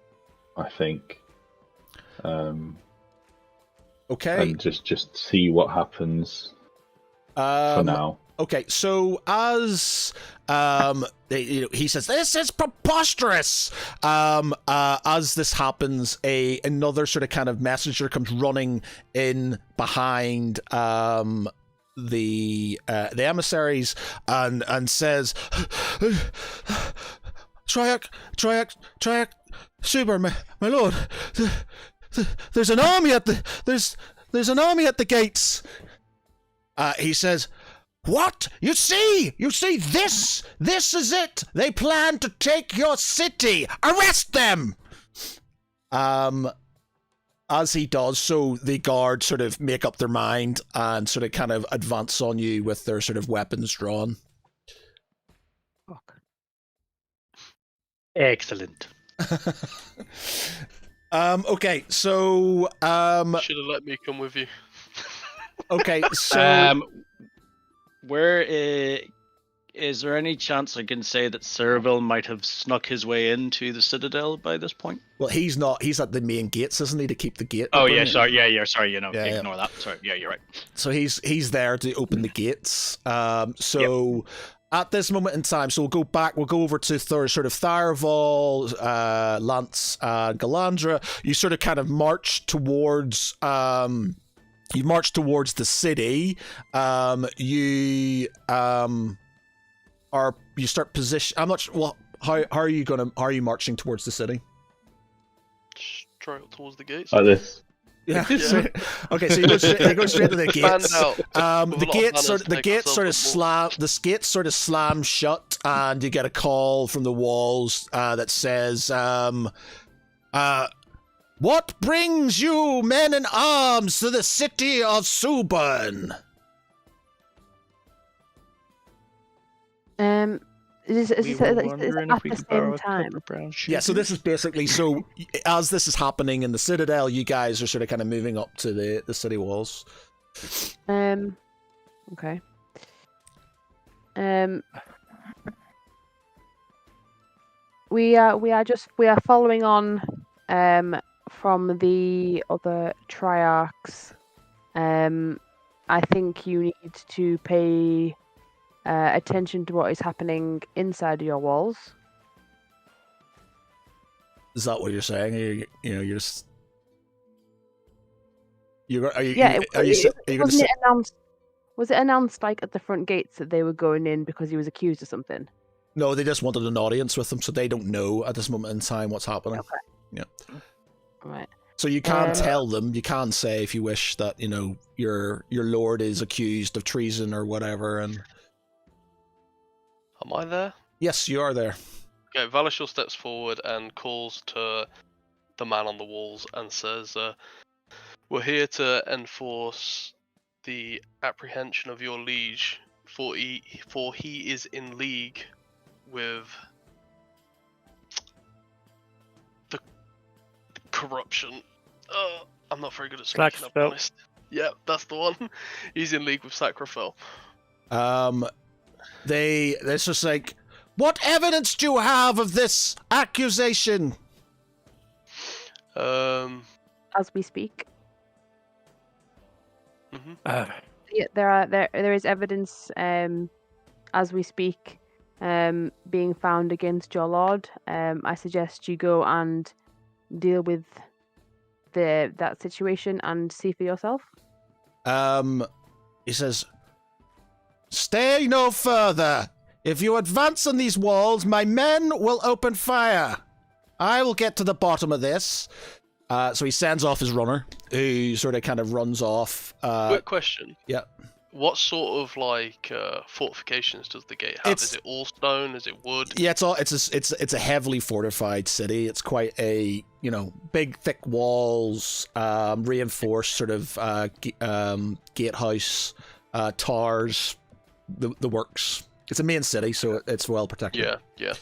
I think. Okay. And just see what happens for now. Okay, so as he says, "This is preposterous." As this happens, another sort of kind of messenger comes running in behind the emissaries and says, Triac, Super, my lord, there's an army at there's an army at the gates. He says, "What? You see, this is it. They plan to take your city. Arrest them!" As he does so, the guards sort of make up their mind and sort of kind of advance on you with their sort of weapons drawn. Fuck. Excellent. Okay, so Should have let me come with you. okay, so where is there any chance I can say that Serval might have snuck his way into the Citadel by this point? well, he's not. He's at the main gates, isn't he, to keep the gate? Oh open? yeah, sorry, sorry, Yeah, ignore that. Sorry, yeah, you're right. So he's there to open the gates. So at this moment in time, so we'll go back. We'll go over to sort of Tharaval, Lance, Galandra. You sort of kind of march towards. You march towards the city. You start position. I'm not sure. Well, how are you marching towards the city? Straight towards the gates. Like this. Yeah. Yeah. Okay, so you go straight to the gates. Stand out. With a lot of The gates banners sort of slam shut, and you get a call from the walls that says, "What brings you, men in arms, to the city of Suburn?" Is We this were at wondering if we the could borrow same a time? couple of brown Yeah, so shoes. this is basically, so as this is happening in the Citadel, you guys are sort of kind of moving up to the city walls. Okay. We are following on from the other triarchs. I think you need to pay attention to what is happening inside your walls. Is that what you're saying? You're just. Are you Yeah, going to wasn't say? it announced? Was it announced like at the front gates that they were going in because he was accused of something? No, they just wanted an audience with them, so they don't know at this moment in time what's happening. Okay. Yeah. Right. So you can tell them. You can say if you wish that your lord is accused of treason or whatever. And Am I there? yes, you are there. Okay, Valishal steps forward and calls to the man on the walls and says, "We're here to enforce the apprehension of your liege, for he is in league with the corruption." I'm not very good at speaking, I'll be Sacrifel. honest. Yeah, that's the one. He's in league with Sacrifel. It's just like, what evidence do you have of this accusation? As we speak. Mm-hmm. Yeah, there is evidence as we speak being found against your lord. I suggest you go and deal with that situation and see for yourself. He says, "Stay no further. If you advance on these walls, my men will open fire. I will get to the bottom of this." So he sends off his runner, who sort of kind of runs off. Quick question. Yeah. What sort of fortifications does the gate have? Is it all stone? Is it wood? Yeah, it's a heavily fortified city. It's quite a big thick walls, reinforced sort of gatehouse, towers, the works. It's a main city, so it's well protected. Yeah.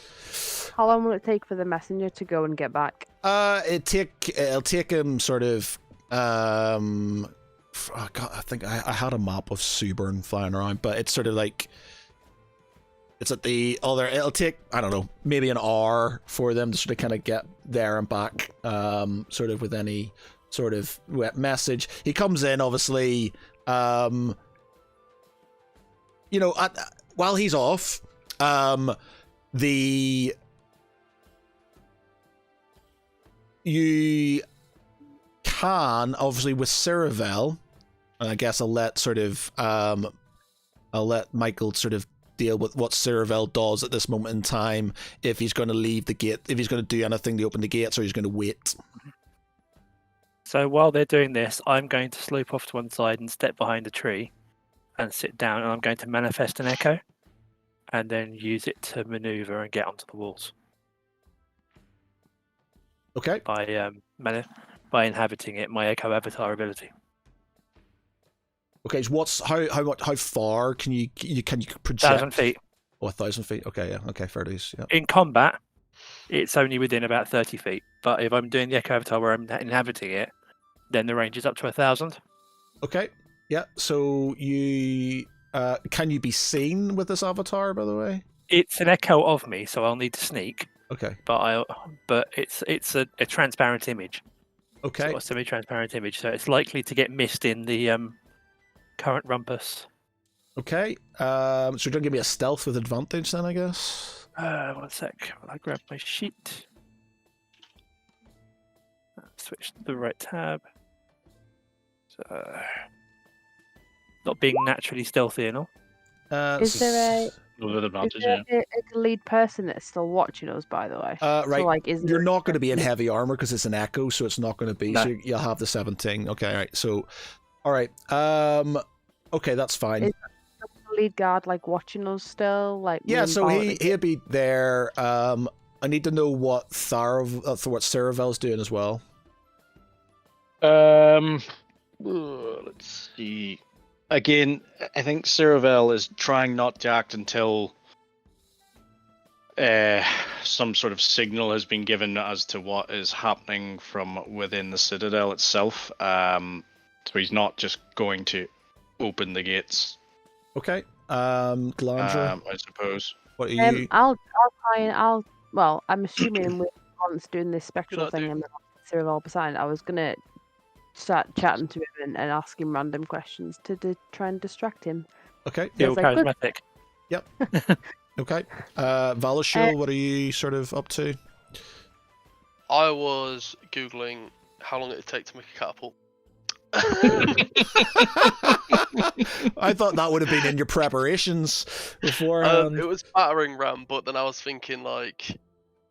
How long will it take for the messenger to go and get back? It'll take him sort of I think I had a map of Suburn flying around, but it's sort of like it's at the other. It'll take, I don't know, maybe an hour for them to sort of kind of get there and back, sort of with any sort of wet message. He comes in, obviously, while he's off, you can, obviously, with Ceravel, and I guess I'll let Michael sort of deal with what Ceravel does at this moment in time, if he's going to leave the gate, if he's going to do anything to open the gates, or he's going to wait. So while they're doing this, I'm going to slope off to one side and step behind a tree and sit down, and I'm going to manifest an echo and then use it to maneuver and get onto the walls. Okay. By inhabiting it, my echo avatar ability. Okay, so how far can you project? 1,000 feet. Oh, 1,000 feet. Okay, yeah. Okay, fair dues. Yeah. In combat, it's only within about 30 feet. But if I'm doing the echo avatar where I'm inhabiting it, then the range is up to 1,000. Okay. Yeah. So you can you be seen with this avatar, by the way? It's an echo of me, so I'll need to sneak. Okay. But it's a transparent image. Okay. So a semi-transparent image, so it's likely to get missed in the current rumpus. Okay. So you're gonna give me a stealth with advantage then, I guess. 1 sec. I grab my sheet. Switch to the right tab. So, not being naturally stealthy and all. Is there With advantage, is there a lead person that's still watching us, by the way? Right. So, like, You're not going to be in heavy armor because it's an echo, so it's not going to be. No. So you'll have the 17. Okay. All right. So, all right. Okay, that's fine. Is the lead guard like watching us still? Like, Yeah. So following? he'll be there. I need to know what what Ceravel's doing as well. Let's see. Again, I think Ceravel is trying not to act until some sort of signal has been given as to what is happening from within the Citadel itself. So he's not just going to open the gates. Okay. Galandra, I suppose. what are you? I'll try and well, I'm assuming we're once doing this spectral Good thing idea. and then Cyril all beside. I was gonna start chatting to him and ask him random questions to try and distract him. Okay. Feel Yes, I could. charismatic. Okay. Valashil, what are you sort of up to? I was googling how long it would take to make a catapult. I thought that would have been in your preparations beforehand. It was battering ram, but then I was thinking like,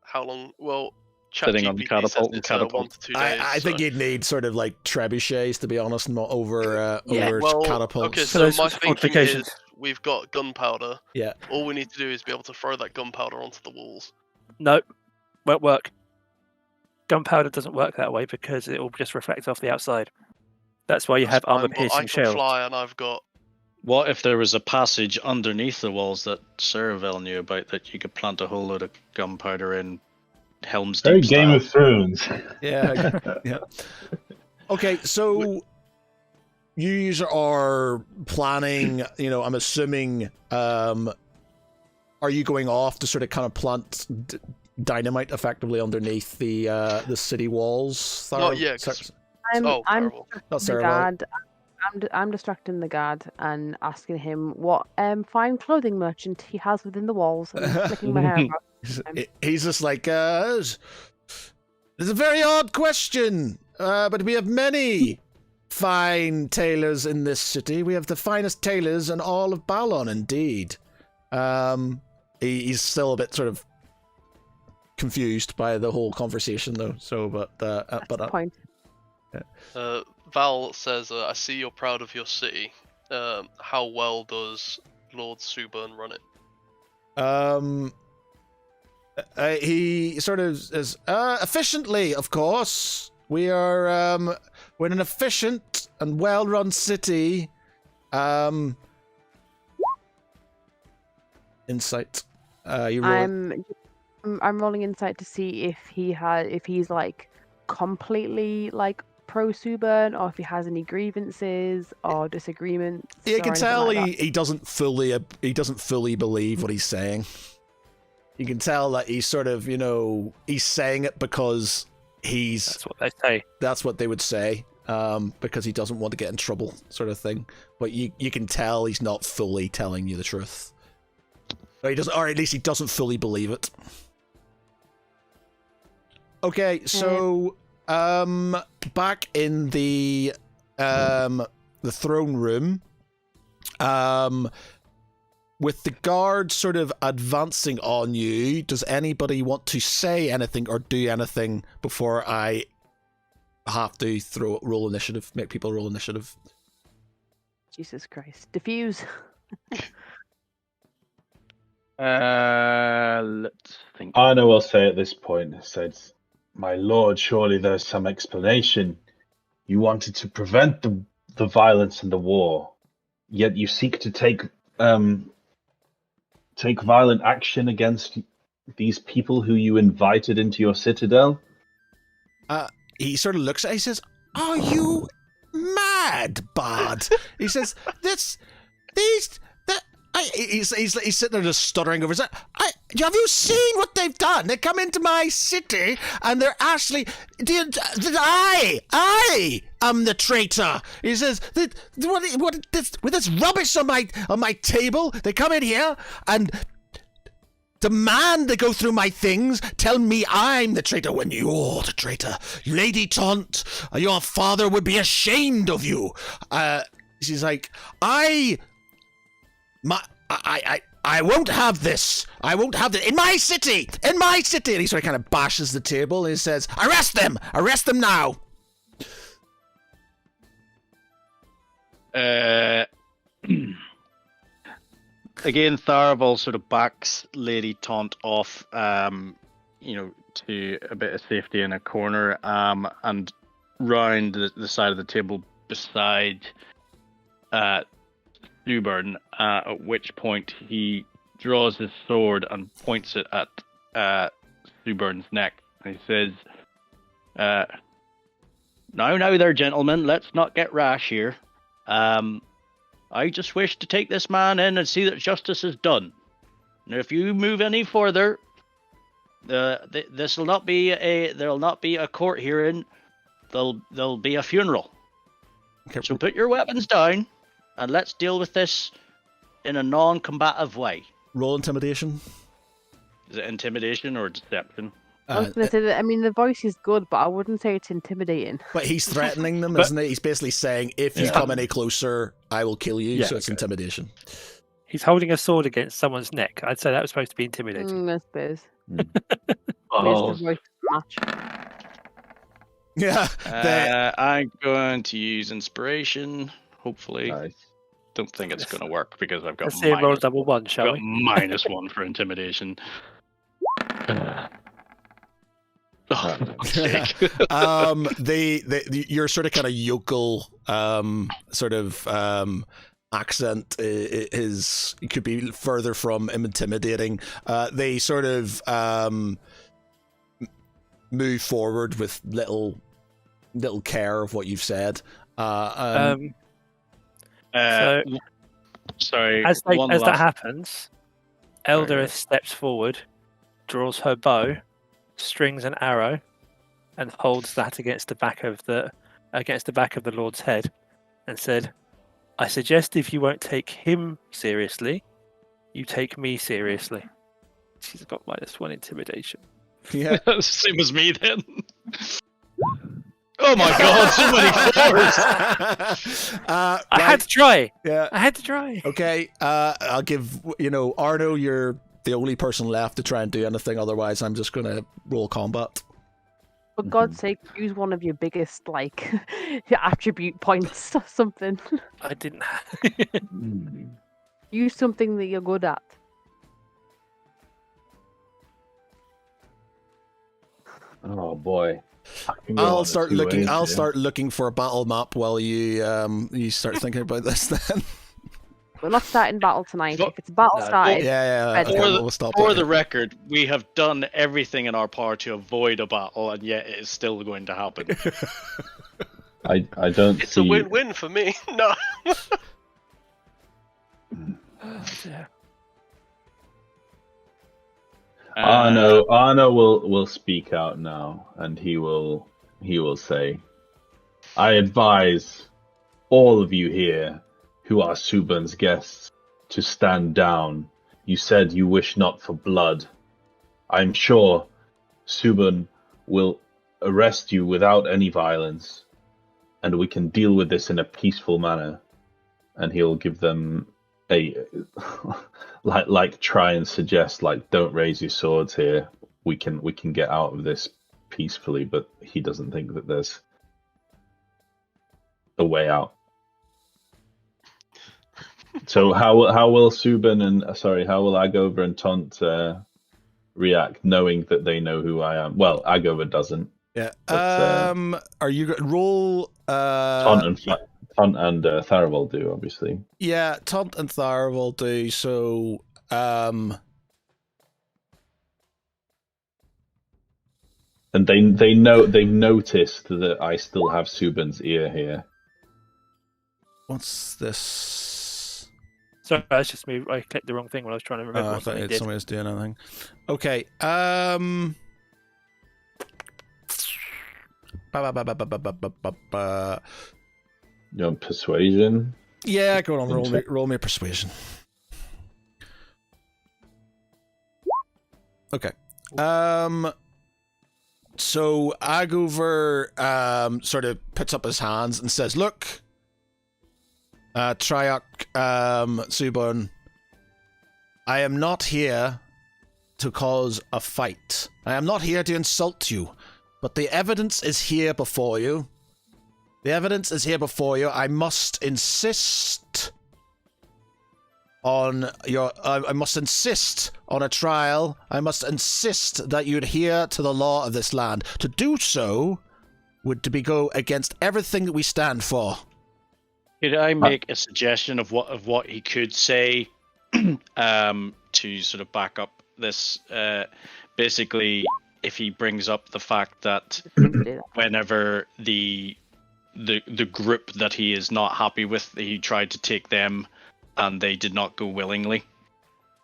how long? Well, Sitting on the ChatGPT says catapult and it's catapult. 1 to 2 days. I think you'd need sort of like trebuchets, to be honest, not over Yeah. over Well, catapults. okay, For so those my sorts of thinking fortifications. is we've got gunpowder. Yeah. All we need to do is be able to throw that gunpowder onto the walls. Nope, won't work. Gunpowder doesn't work that way because it will just reflect off the outside. That's why you That's have fine, but I armor-piercing can shells. fly, and I've got. What if there was a passage underneath the walls that Ceravel knew about that you could plant a whole load of gunpowder in Helm's Very Deep Game style? of Thrones. Yeah. Yeah. Okay, so you are planning, I'm assuming, are you going off to sort of kind of plant dynamite effectively underneath the city walls? Not yet, 'cause- I'm terrible. Not the Sarah. guard. I'm distracting the guard and asking him what fine clothing merchant he has within the walls and flicking my hair across. He's just like, it's a very odd question, but we have many fine tailors in this city. We have the finest tailors in all of Balon, indeed. He's still a bit sort of confused by the whole conversation, though. So, but That's the point. Val says, "I see you're proud of your city. How well does Lord Suburn run it?" He sort of says, efficiently, of course. We're an efficient and well-run city. Insight. You roll. I'm rolling insight to see if he's like completely like pro Suburn or if he has any grievances or disagreements. You or can anything tell like that. he doesn't fully believe what he's saying. You can tell that he's sort of, he's saying it because That's what they say. that's what they would say, because he doesn't want to get in trouble, sort of thing. But you can tell he's not fully telling you the truth. Or he doesn't, or at least he doesn't fully believe it. Okay, so back in the throne room, with the guards sort of advancing on you, does anybody want to say anything or do anything before I have to roll initiative, make people roll initiative? Jesus Christ. Diffuse. Let's think. I know I'll say at this point, it says, "My lord, surely there's some explanation. You wanted to prevent the violence and the war, yet you seek to take violent action against these people who you invited into your citadel." He sort of looks at it, he says, "Are you mad, bard?" He says, he's sitting there just stuttering over his head. Have you seen what they've done? They come into my city and they're actually, I am the traitor. He says, with this rubbish on my table, they come in here and demand they go through my things, tell me I'm the traitor when you're the traitor. Lady Taunt, your father would be ashamed of you. She's like, I won't have this. I won't have this in my city. And he sort of kind of bashes the table and he says, arrest them now. Again, Tharaval sort of backs Lady Taunt off, to a bit of safety in a corner, and round the side of the table beside Suburn, at which point he draws his sword and points it at Suburn's neck. And he says, now there, gentlemen, let's not get rash here. I just wish to take this man in and see that justice is done. And if you move any further, this will not be there'll not be a court hearing. There'll be a funeral. Okay. So put your weapons down, and let's deal with this in a non-combative way. Roll intimidation. Is it intimidation or deception? I was going to say that, I mean, the voice is good, but I wouldn't say it's intimidating. But he's threatening them, isn't he? He's basically saying, if you come any closer, I will kill you. Yeah, So it's intimidation. He's holding a sword against someone's neck. I'd say that was supposed to be intimidating. I suppose. Oh, It's the voice match. Yeah. I'm going to use inspiration. Hopefully, Nice. don't think it's going to work because I've got Let's see him roll a minus, double one, shall got we? -1 for intimidation. Oh, fuck's sake. Your sort of kind of yokel accent is could be further from intimidating. They sort of move forward with little care of what you've said. Sorry. As one that last- happens, Elderith steps forward, draws her bow, strings an arrow, and holds that against the back of the Lord's head, and said, "I suggest if you won't take him seriously, you take me seriously." She's got -1 intimidation. Yeah. Same as me then. Oh my god, so many fours! I had to try. Yeah. I had to try. Okay. I'll give Arno. You're the only person left to try and do anything. Otherwise, I'm just gonna roll combat. For God's sake, use one of your biggest, your attribute points or something. I didn't. Use something that you're good at. Oh boy. I'll start looking for a battle map while you start thinking about this. Then. We're not starting battle tonight. If it's a battle started, Yeah. Okay, we'll stop For there. the record, we have done everything in our power to avoid a battle, and yet it is still going to happen. I don't It's see. a win-win for me. No. Oh, dear. Arno will speak out now, and he will say, "I advise all of you here who are Subban's guests to stand down. You said you wish not for blood. I'm sure Subban will arrest you without any violence, and we can deal with this in a peaceful manner." And he'll give them a try and suggest, don't raise your swords here. We can get out of this peacefully, but he doesn't think that there's a way out. So how will Subban and how will Agover and Taunt react, knowing that they know who I am? Well, Agover doesn't. Yeah. But, Are you going to roll? Taunt and Tharival do, obviously. Yeah, Taunt and Tharival do. So, and they've noticed that I still have Subban's ear here. what's this? Sorry, that's just me. I clicked the wrong thing when I was trying to remember I what thought something did. somebody was doing anything. Okay. You know, persuasion. Yeah, go on. Roll me a persuasion. Okay. So Agover sort of puts up his hands and says, "Look, Triarch Subban, I am not here to cause a fight. I am not here to insult you, but the evidence is here before you. The evidence is here before you. I must insist on I must insist on a trial. I must insist that you adhere to the law of this land. To do so would to go against everything that we stand for." Could I make a suggestion of what he could say to sort of back up this? Basically, if he brings up the fact that whenever the the group that he is not happy with. He tried to take them, and they did not go willingly.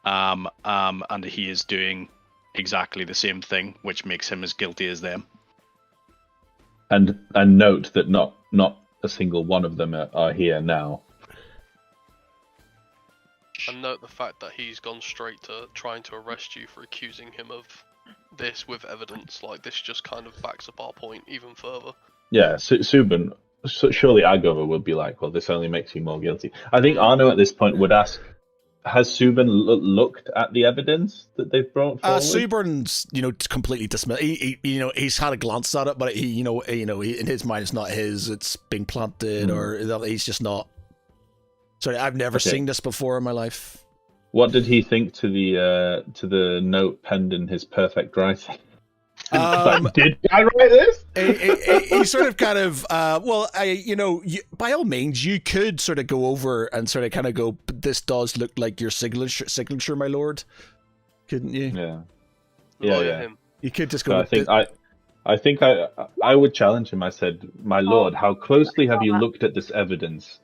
And he is doing exactly the same thing, which makes him as guilty as them. And note that not a single one of them are here now. And note the fact that he's gone straight to trying to arrest you for accusing him of this with evidence. Like, this just kind of backs up our point even further. Yeah, Subin, surely Agova would be like, well, this only makes you more guilty. I think Arno at this point would ask, has Subin looked at the evidence that they've brought forward? Subern's, completely dismissed. He's had a glance at it, but he in his mind, it's not his. It's been planted, or he's just not. Sorry, I've never seen this before in my life. What did he think to the note penned in his perfect writing? Did I write this? He sort of kind of, by all means, you could sort of go over and sort of kind of go, this does look like your signature, my lord. Couldn't you? Yeah. You could just go. I think I would challenge him. I said, my lord, how closely have you looked at this evidence,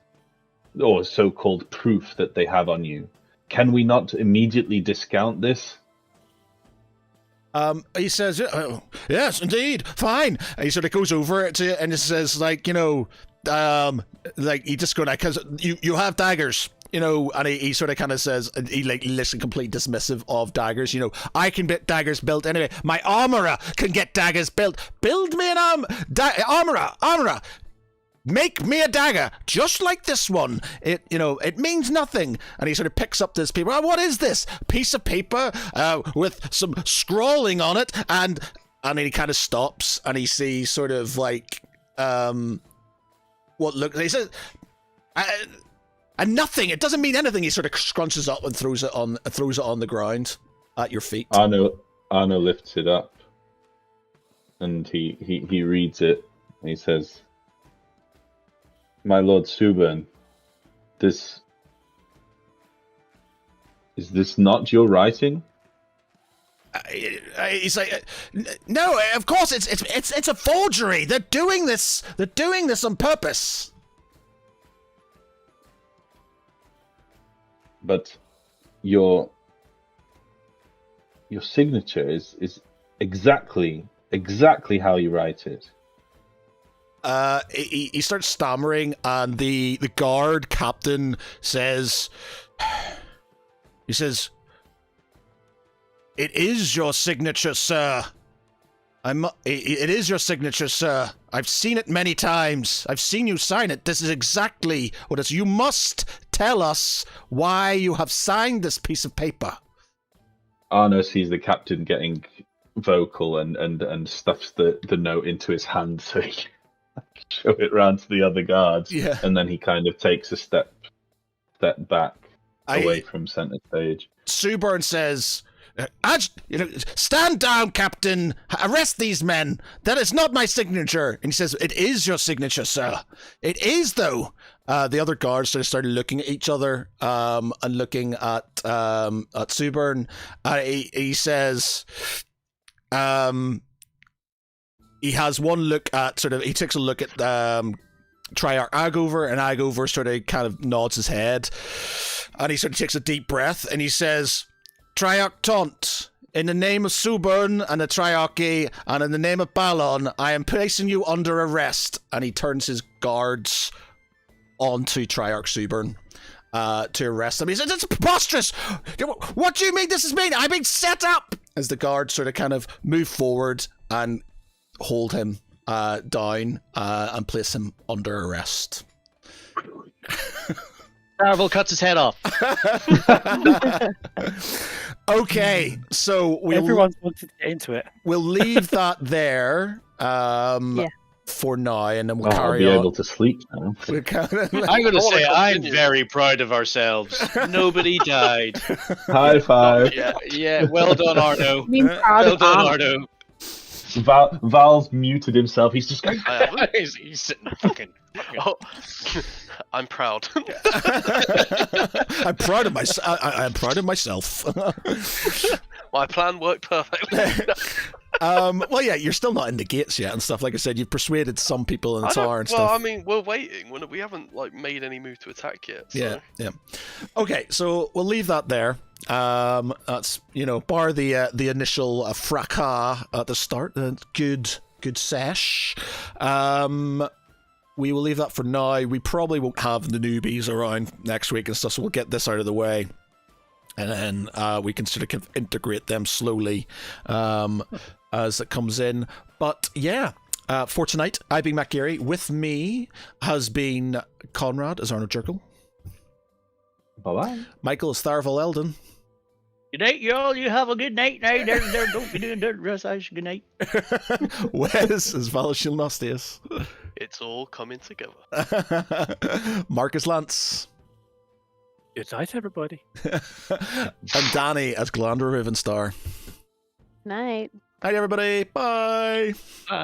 or so-called proof that they have on you? Can we not immediately discount this? He says, yes, indeed, fine. And he sort of goes over it to you and he says, like he just goes, because you have daggers, and he sort of kind of says, he listen completely dismissive of daggers, I can get daggers built anyway. My armorer can get daggers built. Build me an armorer. Make me a dagger, just like this one. It means nothing. And he sort of picks up this paper. What is this? Piece of paper with some scrawling on it. And he kind of stops and he sees sort of like what looks. He says, and nothing. It doesn't mean anything. He sort of scrunches up and throws it on the ground at your feet. Arno lifts it up and he reads it. And he says, my lord Subin, is this not your writing? He's like, no, of course it's a forgery. They're doing this on purpose. But your signature is exactly how you write it. He starts stammering, and the guard captain says, it is your signature, sir. It is your signature, sir. I've seen it many times. I've seen you sign it. This is exactly what it is. You must tell us why you have signed this piece of paper. Arno sees the captain getting vocal and stuffs the note into his hand so he can show it round to the other guards. Yeah. And then he kind of takes a step back away from center stage. Subern says, stand down, Captain. Arrest these men. That is not my signature. And he says, it is your signature, sir. It is, though. The other guards sort of started looking at each other and looking at Subern. He says, he has one look at he takes a look at Triarch Agover, and Agover sort of kind of nods his head, and he sort of takes a deep breath, and he says, Triarch Taunt, in the name of Subern and the Triarchy, and in the name of Balon, I am placing you under arrest. And he turns his guards onto Triarch Subern to arrest him. He says, it's preposterous! What do you mean this is me? I'm being set up! As the guards sort of kind of move forward and hold him down and place him under arrest. Darvel cuts his head off. Okay, so everyone's wanted to get into it. We'll leave that there for now, and then we'll carry on. I'll be able to sleep now. I'm going to say I'm very proud of ourselves. Nobody died. High five. Yeah. Well done, Arno. Well done, Arno. Val's muted himself. He's just going. He's sitting fucking. Oh, I'm proud. I'm proud of myself. I'm proud of myself. My plan worked perfectly. Well, yeah, you're still not in the gates yet and stuff. Like I said, you've persuaded some people in the tower and well, stuff. I mean, we're waiting. We haven't like made any move to attack yet. So. Yeah. Okay, so we'll leave that there. That's bar the initial fracas at the start. Good sesh. We will leave that for now. We probably won't have the newbies around next week and stuff, so we'll get this out of the way. And then we can sort of integrate them slowly as it comes in. But yeah, for tonight, I've been Matt Geary. With me has been Conrad as Arnold Jerkle. Bye-bye. Michael is Tharval Eldon. Good night, y'all. You have a good night. Now, don't be doing dirt dressage. Good night. Wes is Valashil Nostius. It's all coming together. Marcus Lance. Good night, everybody. And Danny as Glandra Ravenstar. Night. Night, everybody. Bye. Bye.